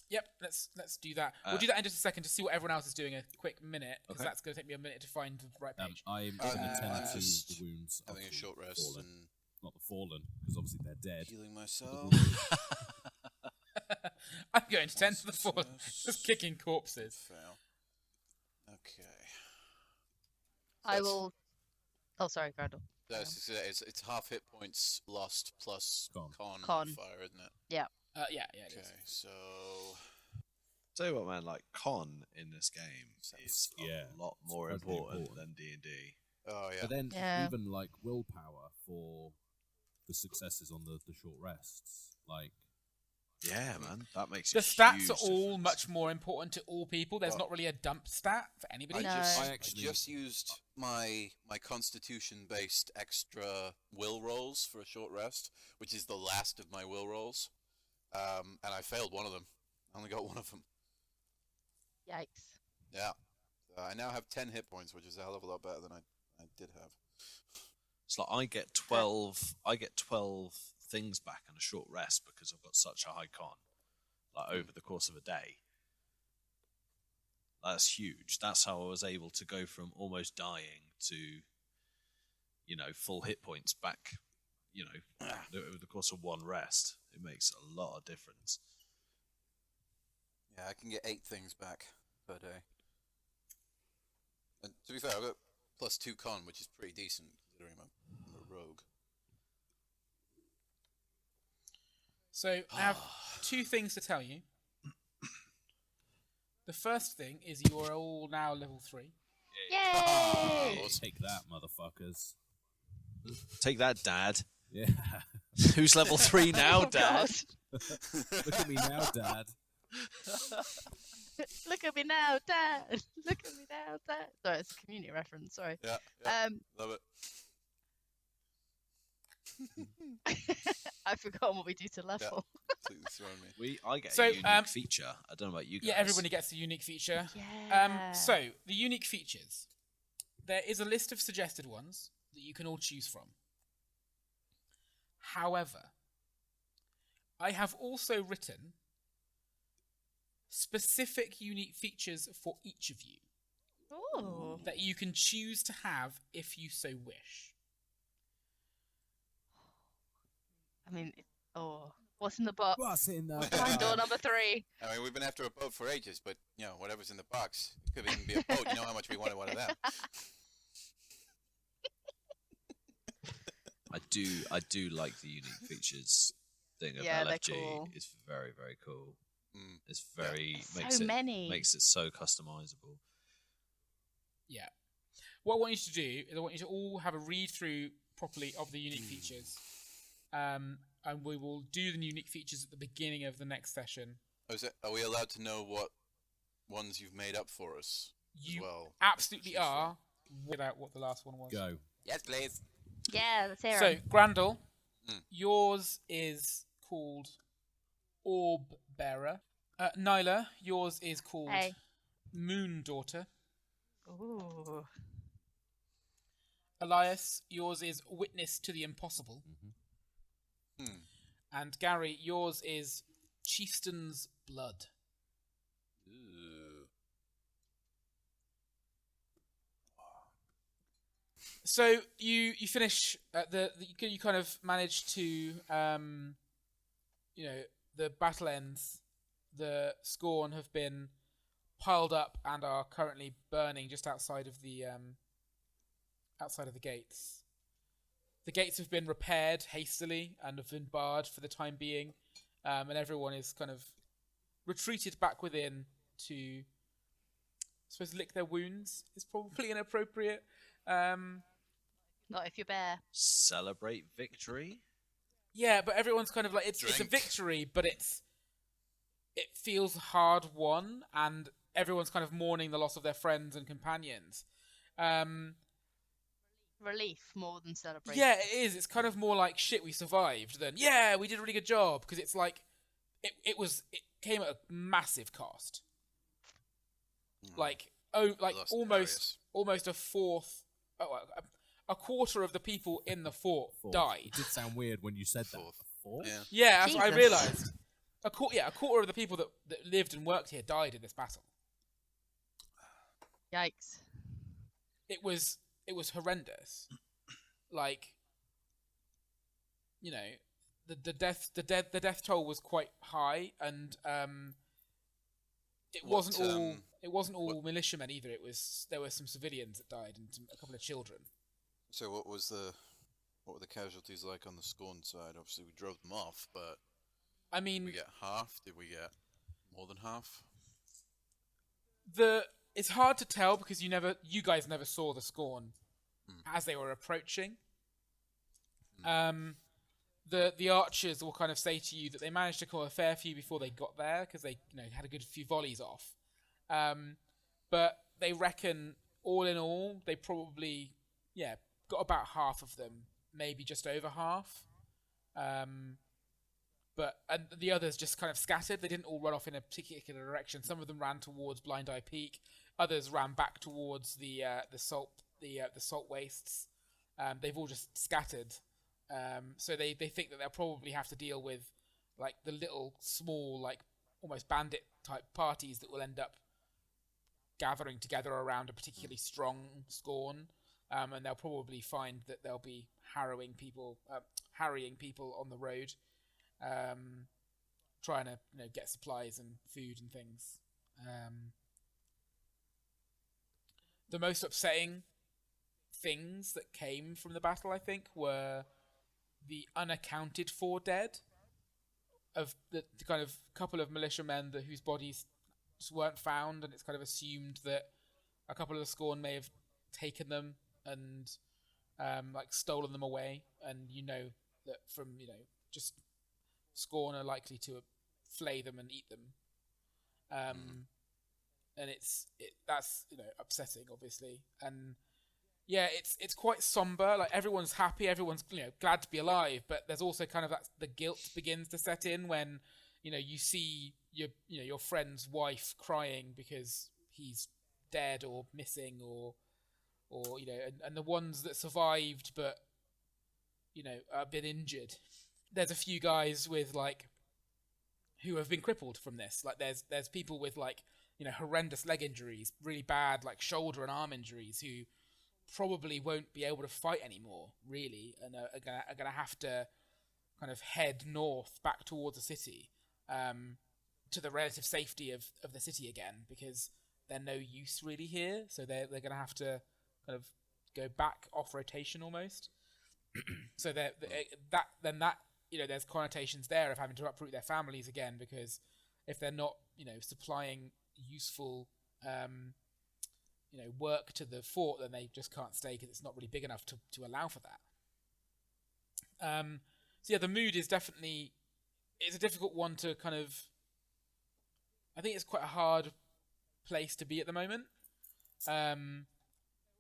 Yep, let's do that. We'll do that in just a second to see what everyone else is doing. A quick minute, because that's going to take me a minute to find the right page. I'm going to attend to the wounds. Having a short rest fallen. and Not the fallen, because obviously they're dead. healing myself. I'm going to tend to the fallen, just kicking corpses. Fail. Okay. I will. Oh, sorry, Grandel. It's half hit points lost plus Con. Con. fire, isn't it? Yeah. Yeah, it is. Okay, so Tell you what, man, like con in this game is a lot more important than D&D. oh yeah. But then Yeah. even like willpower for the successes on the short rests, like Yeah, man, that makes The a stats huge are all difference. much more important to all people. There's not really a dump stat for anybody. No. I just used my constitution based extra will rolls for a short rest, which is the last of my will rolls. And I failed one of them. I only got one of them. Yikes. Yeah. I now have 10 hit points, which is a hell of a lot better than I did have. It's like I get 12 things back in a short rest because I've got such a high con, like over the course of a day. That's huge. That's how I was able to go from almost dying to, full hit points back, over the course of one rest. It makes a lot of difference. Yeah, I can get 8 things back per day. And to be fair, I've got +2 con, which is pretty decent considering I'm a rogue. So I have two things to tell you. The first thing is you are all now level 3. Yay! Oh, take that, motherfuckers. Take that, Dad. Yeah. Who's level 3 now, Oh, Dad? God. Look at me now, Dad. Look at me now, Dad. Look at me now, Dad. Sorry, it's a community reference. Sorry. Yeah, love it. I've forgotten what we do to level. Completely thrown me. I get So, a unique feature. I don't know about you guys. Yeah, everybody gets a unique feature. Yeah. So, the unique features. There is a list of suggested ones that you can all choose from. However, I have also written specific unique features for each of you Ooh. that you can choose to have if you so wish. I mean, what's in the box? What's in the Find door number 3. I mean, we've been after a boat for ages, but, whatever's in the box. It could even be a boat. You know how much we wanted one of them. I do like the unique features thing of Yeah, they're LFG. cool. It's very, very cool. Mm. It's very So many. makes it so customizable. Yeah. What I want you to do is I want you to all have a read through properly of the unique features. And we will do the unique features at the beginning of the next session. Are we allowed to know what ones you've made up for us You as well? absolutely Choose from? are. Without what the last one was. Go. Yes, please. Yeah, let's hear So, 'em. Grandel, Mm. yours is called Orb Bearer. Nyla, yours is called Hey. Moon Daughter. Ooh. Elias, yours is Witness to the Impossible. Hmm. And Gary, yours is Chieftain's Blood. Ooh. So you finish you kind of manage to the battle ends. The Skorn have been piled up and are currently burning just outside of the gates. The gates have been repaired hastily and have been barred for the time being, and everyone is kind of retreated back within to, I suppose, lick their wounds is probably inappropriate. Not if you're bear. Celebrate victory. Yeah, but everyone's kind of like it's a Drink. victory, but it feels hard won, and everyone's kind of mourning the loss of their friends and companions. Relief more than celebration. Yeah, it is. It's kind of more like shit. We survived than yeah, we did a really good job because it's like it came at a massive cost. Like Lost almost a fourth. A quarter of the people in the fort Fourth. died. It did sound weird when you said that. Fourth. Fourth? Yeah. Yeah, that's what I Jesus. realised. A quarter of the people that lived and worked here died in this battle. Yikes. It was horrendous. Like, the death toll was quite high, and it wasn't all militiamen either. There were some civilians that died and a couple of children. So what were the casualties like on the Skorn side? Obviously, we drove them off, but I did mean, we get half? Did we get more than half? it's hard to tell because you guys never saw the Skorn as they were approaching. The archers will kind of say to you that they managed to kill a fair few before they got there because they had a good few volleys off. But they reckon all in all they probably got about half of them, maybe just over half. But the others just kind of scattered. They didn't all run off in a particular direction. Some of them ran towards Blind Eye Peak. Others ran back towards the salt wastes. They've all just scattered. So they think that they'll probably have to deal with like the little small like almost bandit type parties that will end up gathering together around a particularly strong Skorn. And they'll probably find that they'll be harrying people on the road, trying to get supplies and food and things. The most upsetting things that came from the battle, I think, were the unaccounted for dead. of the kind of couple of militiamen whose bodies just weren't found, and it's kind of assumed that a couple of the Skorn may have taken them and like stolen them away, and you know that from just Skorn are likely to flay them and eat them, and that's upsetting, obviously, and yeah, it's quite somber. Like everyone's happy, everyone's glad to be alive, but there's also kind of the guilt begins to set in when you see your friend's wife crying because he's dead or missing, or and the ones that survived but have been injured. There's a few guys with who have been crippled from this. Like there's people with horrendous leg injuries, really bad shoulder and arm injuries, who probably won't be able to fight anymore, really, and are gonna have to kind of head north back towards the city, to the relative safety of the city again, because they're no use really here. So they're gonna have to kind of go back off rotation almost. So there's connotations there of having to uproot their families again, because if they're not supplying useful work to the fort, then they just can't stay because it's not really big enough to allow for that. So yeah, the mood is definitely, it's a difficult one to kind of, I think it's quite a hard place to be at the moment.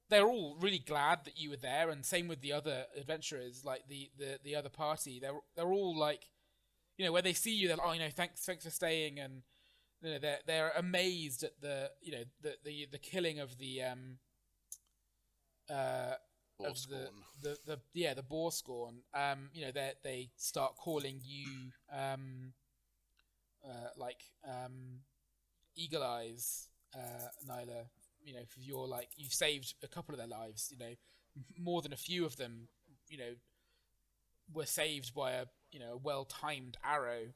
They're all really glad that you were there, and same with the other adventurers, like the other party. They're all when they see you, they're like, thanks for staying, and they're amazed at the killing of the the boar scorn. They start calling you Eagle Eyes, Nyla. For your you've saved a couple of their lives. More than a few of them, were saved by a well-timed arrow.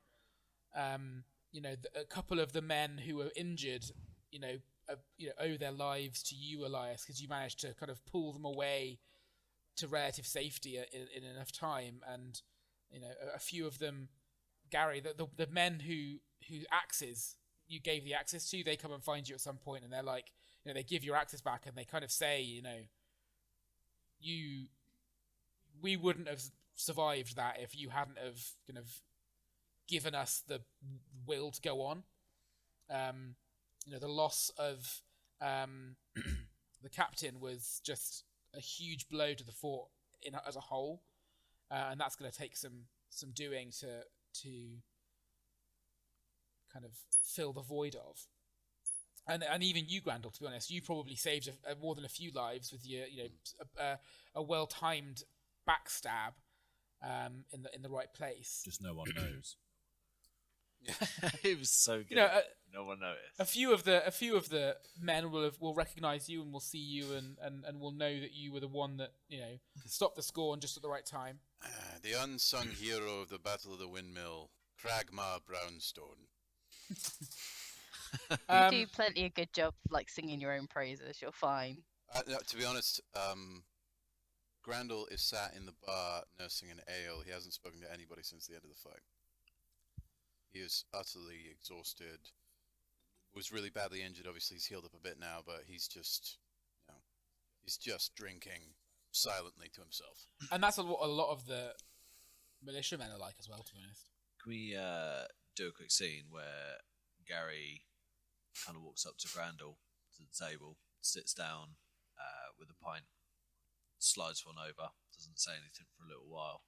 A couple of the men who were injured, owe their lives to you, Elias, because you managed to kind of pull them away to relative safety in enough time. And a few of them, Gary, the men whose axes you gave the axes to, they come and find you at some point, and they're like, they give your axes back, and they kind of say, we wouldn't have survived that if you hadn't have kind of given us the will to go on. The loss of the captain was just a huge blow to the fort as a whole, and that's going to take some doing to kind of fill the void of. And even you, Grandel, to be honest, you probably saved more than a few lives with your a well-timed backstab in the right place. Just no one knows. It was so good. No one noticed. A few of the men will recognize you and will see you and will know that you were the one that stopped the Skorn just at the right time. The unsung hero of the Battle of the Windmill, Cragmar Brownstone. You do plenty of good job singing your own praises. You're fine. No, to be honest, Grandel is sat in the bar nursing an ale. He hasn't spoken to anybody since the end of the fight. He is utterly exhausted. Was really badly injured. Obviously, he's healed up a bit now, but he's just, he's just drinking silently to himself. And that's what a lot of the militiamen are like as well, to be honest. Can we do a quick scene where Gary kind of walks up to Grandel to the table, sits down with a pint, slides one over, doesn't say anything for a little while.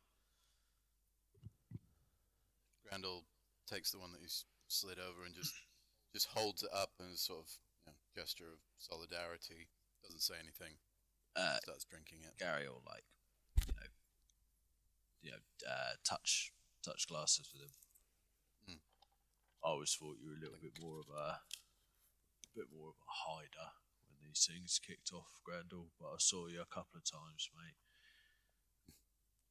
Grandel takes the one that he's slid over and just holds it up in a sort of gesture of solidarity. Doesn't say anything. Starts drinking it. Gary will touch glasses with him. I always thought you were a little bit more of a hider when these things kicked off, Grandel, but I saw you a couple of times, mate.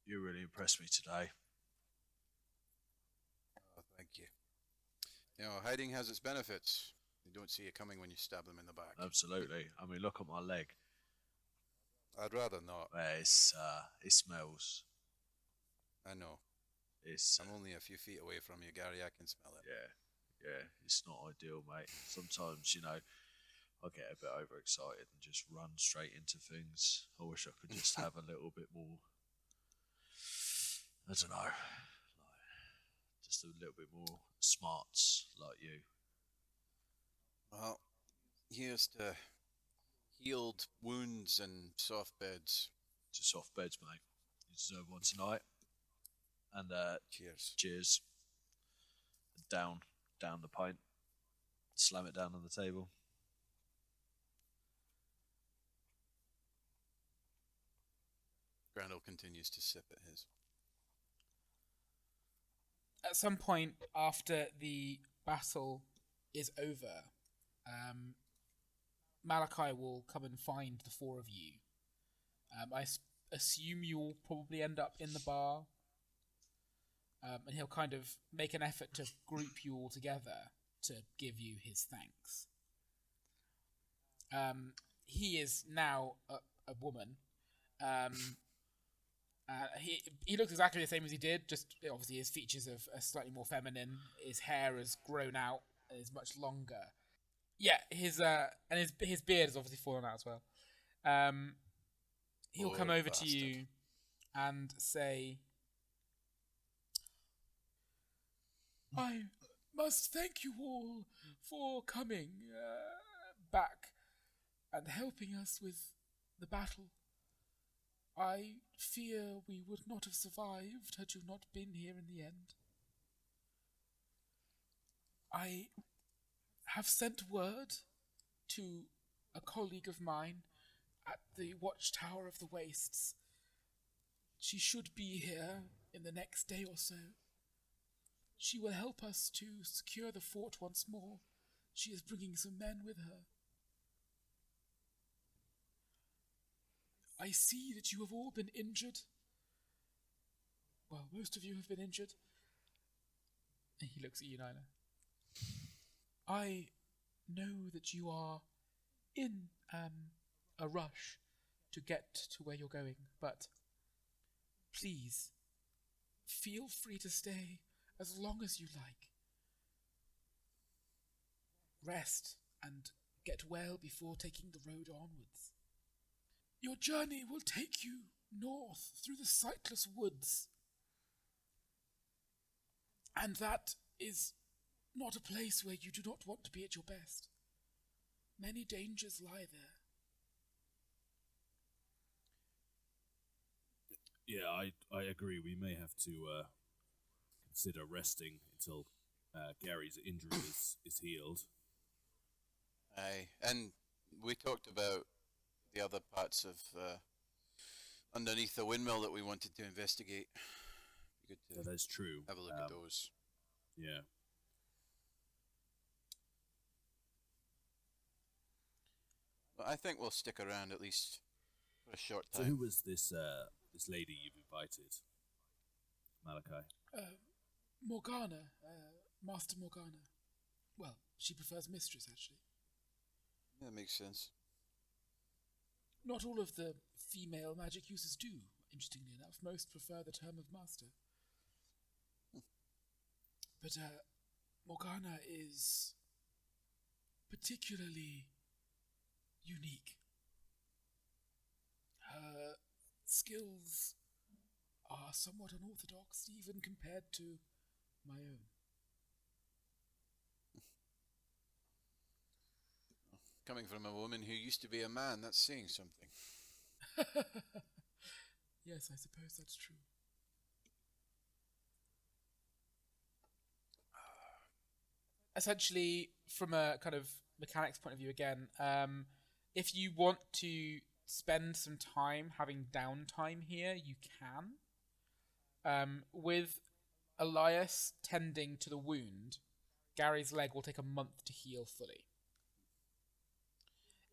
You really impressed me today. Oh, thank you. Hiding has its benefits. They don't see it coming when you stab them in the back. Absolutely. I mean, look at my leg. I'd rather not. It smells. I know. It's I'm only a few feet away from you, Gary. I can smell it. yeah, it's not ideal, mate. Sometimes, I get a bit overexcited and just run straight into things. I wish I could just have a little bit more. I don't know, just a little bit more smarts like you. Well, here's to healed wounds and soft beds. To soft beds, mate. You deserve one tonight. And Cheers. cheers. Down the pint. Slam it down on the table. Grandel continues to sip at his. At some point after the battle is over, Malachi will come and find the four of you. I assume you'll probably end up in the bar, and he'll kind of make an effort to group you all together to give you his thanks. He is now a woman. He looks exactly the same as he did, just obviously his features are slightly more feminine. His hair has grown out and is much longer. Yeah, his beard has obviously fallen out as well. He'll come over to you and say, "I must thank you all for coming back and helping us with the battle. I fear we would not have survived had you not been here in the end. I have sent word to a colleague of mine at the Watchtower of the Wastes. She should be here in the next day or so. She will help us to secure the fort once more. She is bringing some men with her. I see that you have all been injured. Well, most of you have been injured." And he looks at you, Nyla. "I know that you are in a rush to get to where you're going, but please feel free to stay as long as you like. Rest and get well before taking the road onwards. Your journey will take you north through the sightless woods, and that is not a place where you do not want to be at your best. Many dangers lie there." Yeah, I agree. We may have to consider resting until Gary's injury is healed. Aye, and we talked about the other parts of underneath the windmill that we wanted to investigate. Be good to That's true. have a look at those. Yeah. But I think we'll stick around at least for a short So time. who was this lady you've invited, Malachi? Morgana, Master Morgana. Well, she prefers mistress, actually. That makes sense. Not all of the female magic users do, interestingly enough. Most prefer the term of master. But Morgana is particularly unique. Her skills are somewhat unorthodox, even compared to my own. Coming from a woman who used to be a man, that's saying something. Yes, I suppose that's true. Essentially, from a kind of mechanics point of view again, if you want to spend some time having downtime here, you can. With Elias tending to the wound, Gary's leg will take a month to heal fully.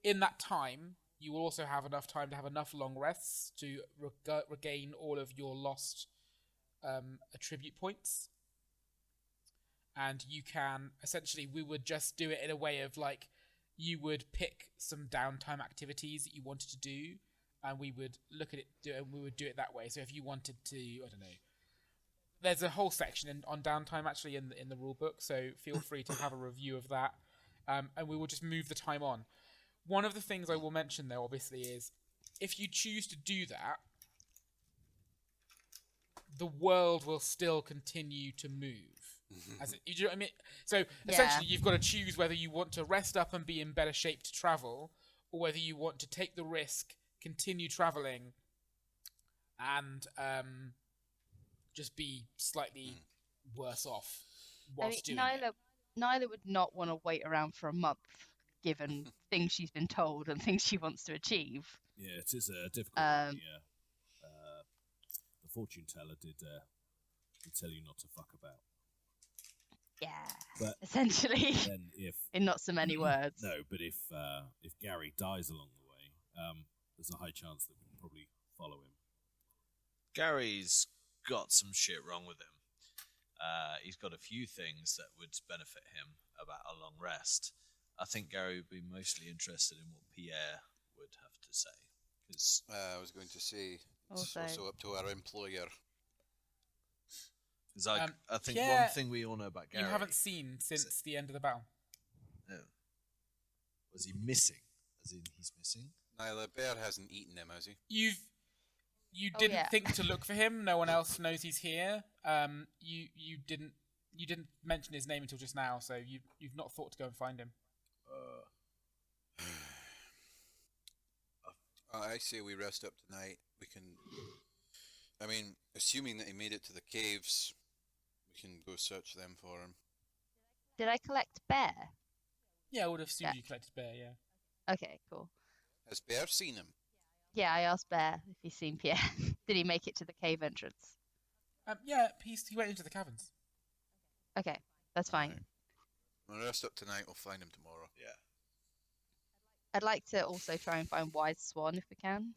In that time, you will also have enough time to have enough long rests to regain all of your lost attribute points. And you can, essentially, we would just do it in a way of like, you would pick some downtime activities that you wanted to do, and we would look at it, and we would do it that way. So if you wanted to, I don't know, there's a whole section on downtime actually in the rule book, so feel free to have a review of that, and we will just move the time on. One of the things I will mention though, obviously, is if you choose to do that, the world will still continue to move. You know what I mean? So essentially, you've got to choose whether you want to rest up and be in better shape to travel, or whether you want to take the risk, continue traveling, and just be slightly worse off whilst doing it. Nyla would not want to wait around for a month, given things she's been told and things she wants to achieve. Yeah, it is a difficult one. The fortune teller did tell you not to fuck about. Yeah, but essentially. Then in not so many words. No, but if Gary dies along the way, there's a high chance that we can probably follow him. Gary's got some shit wrong with him. He's got a few things that would benefit him about a long rest. I think Gary would be mostly interested in what Pierre would have to say. Cause, I was going to say, it's also up to our employer. Because I think Pierre, one thing we all know about Gary... You haven't seen since the end of the battle. No. Was he missing? As in, he's missing? Nyla, Bear hasn't eaten him, has he? You didn't think to look for him. No one else knows he's here. You didn't mention his name until just now, so you've not thought to go and find him. I say we rest up tonight. We can. I mean, assuming that he made it to the caves, we can go search them for him. Did I collect Bear? Yeah, I would have assumed you collected Bear. Yeah. Okay, cool. Has Bear seen him? Yeah, I asked Bear if he's seen Pierre. Did he make it to the cave entrance? Yeah, he went into the caverns. Okay, that's fine. Right. We'll rest up tonight. We'll find him tomorrow. Yeah. I'd like to also try and find Wise Swan if we can.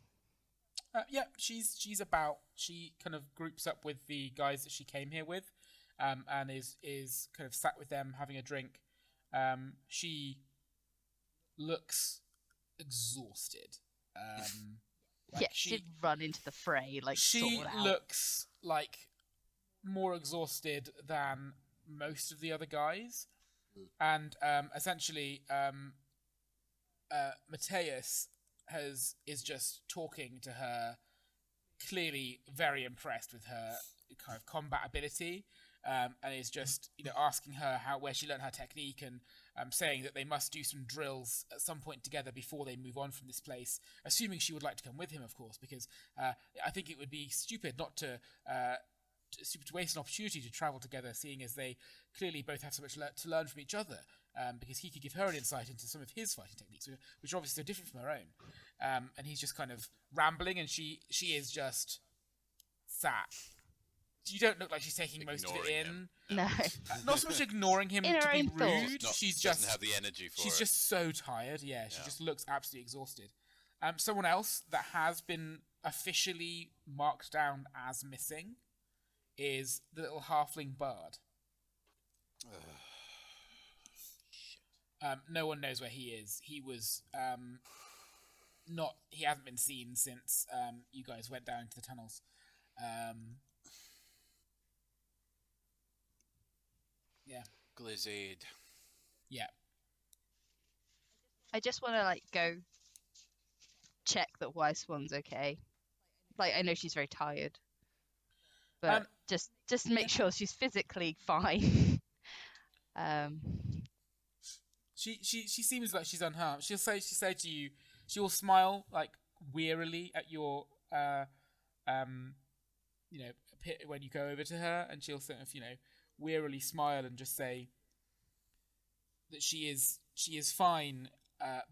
Yeah, she's about. She kind of groups up with the guys that she came here with, and is kind of sat with them having a drink. She looks exhausted. She did run into the fray. She looks like more exhausted than most of the other guys, and essentially, Mateus is just talking to her, clearly very impressed with her kind of combat ability, and is just asking her where she learned her technique, and saying that they must do some drills at some point together before they move on from this place, assuming she would like to come with him, of course, because I think it would be stupid not to waste an opportunity to travel together, seeing as they clearly both have so much to learn from each other, because he could give her an insight into some of his fighting techniques, which are obviously so different from her own. And he's just kind of rambling, and she is just sat. You don't look like she's taking most of it in. No. Not so much ignoring him In to her be own thoughts. rude. Not, She's doesn't just have the energy for she's it. just so tired. Yeah, she just looks absolutely exhausted. Someone else that has been officially marked down as missing is the little halfling bard. No one knows where he is. He was he hasn't been seen since you guys went down into the tunnels. Yeah. Glizade. Yeah. I just want to go check that Wise Swan's okay. I know she's very tired, but just make sure she's physically fine. She seems like she's unharmed. She'll say to you, she will smile wearily at your when you go over to her, and she'll sort of wearily smile and just say that she is fine,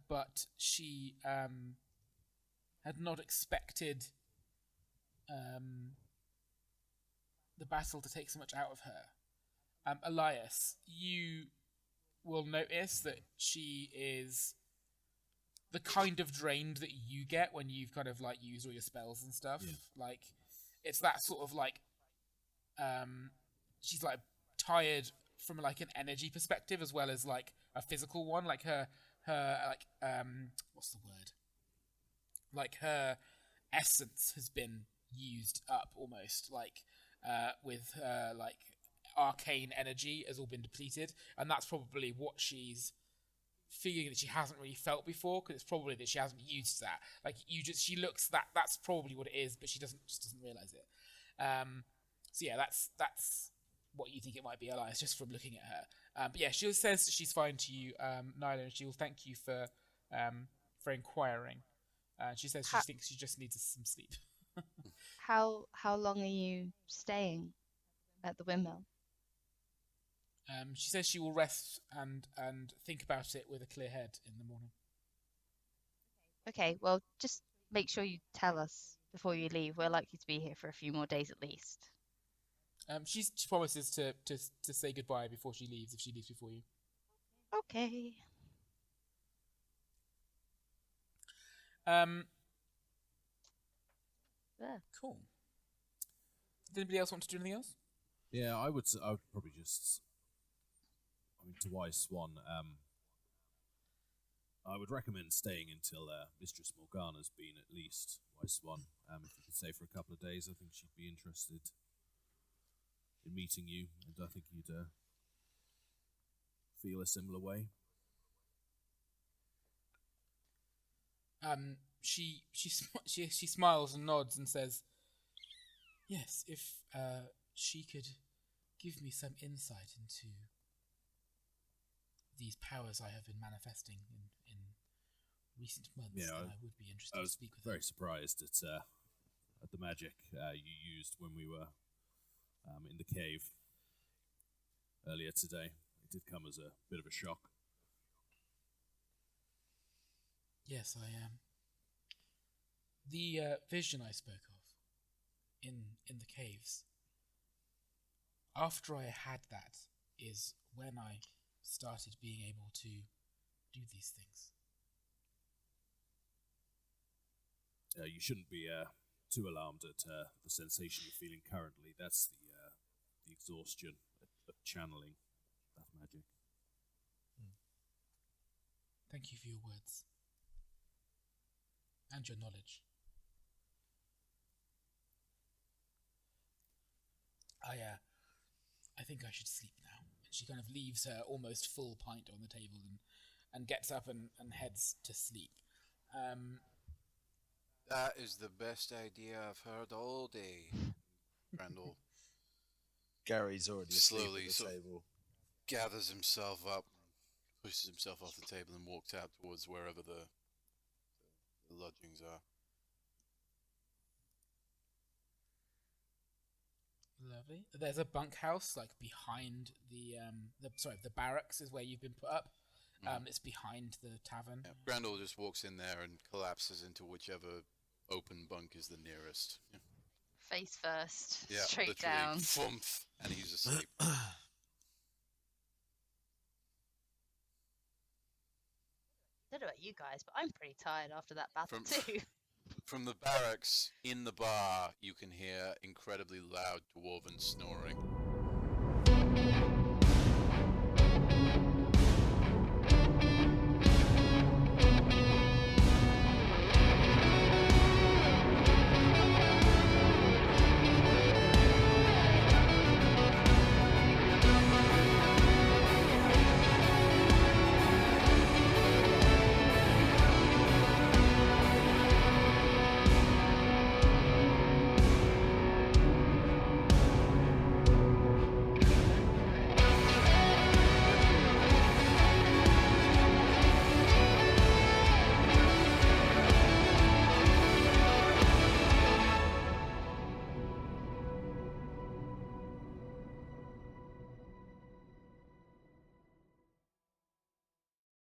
but she had not expected the battle to take so much out of her. Elias, you will notice that she is the kind of drained that you get when you've kind of used all your spells and stuff. Yeah. It's that sort of she's tired from an energy perspective as well as a physical one. Her what's the word? Her essence has been used up almost. with her like arcane energy has all been depleted, and that's probably what she's feeling that she hasn't really felt before, because it's probably that she hasn't used that. Like she looks that's probably what it is, but she doesn't realize it. So yeah, that's what you think it might be, Elias, just from looking at her. But yeah, she says she's fine to you, Nyla, and she will thank you for inquiring. She says she thinks she just needs some sleep. How long are you staying at the windmill? She says she will rest and think about it with a clear head in the morning. Okay, well, just make sure you tell us before you leave. We're likely to be here for a few more days at least. She promises to say goodbye before she leaves, if she leaves before you. Okay. Cool. Does anybody else want to do anything else? Yeah, I would probably just. I mean, to Wise Swan, I would recommend staying until Mistress Morgana's been at least. Wise Swan, if you could stay for a couple of days, I think she'd be interested in meeting you, and I think you'd feel a similar way. She smiles and nods and says, "Yes, if she could give me some insight into these powers I have been manifesting in recent months, then I would be interested to speak with her." I was very surprised at the magic you used when we were in the cave earlier today. It did come as a bit of a shock. Yes, I am. The vision I spoke of in the caves. After I had that is when I started being able to do these things. You shouldn't be too alarmed at the sensation you're feeling currently. That's the exhaustion of channeling that magic. Thank you for your words. And your knowledge. I think I should sleep now. And she kind of leaves her almost full pint on the table and gets up and heads to sleep. That is the best idea I've heard all day. Randall Gary's already slowly asleep at the table. gathers himself up, pushes himself off the table, and walks out towards wherever the lodgings are. Lovely. There's a bunkhouse like behind the barracks is where you've been put up. It's behind the tavern. Yeah, Grandall just walks in there and collapses into whichever open bunk is the nearest. Yeah. Face first, Yeah, straight literally, down. Thumph, and he's asleep. I don't know about you guys, but I'm pretty tired after that battle too. From the barracks in the bar, you can hear incredibly loud dwarven snoring.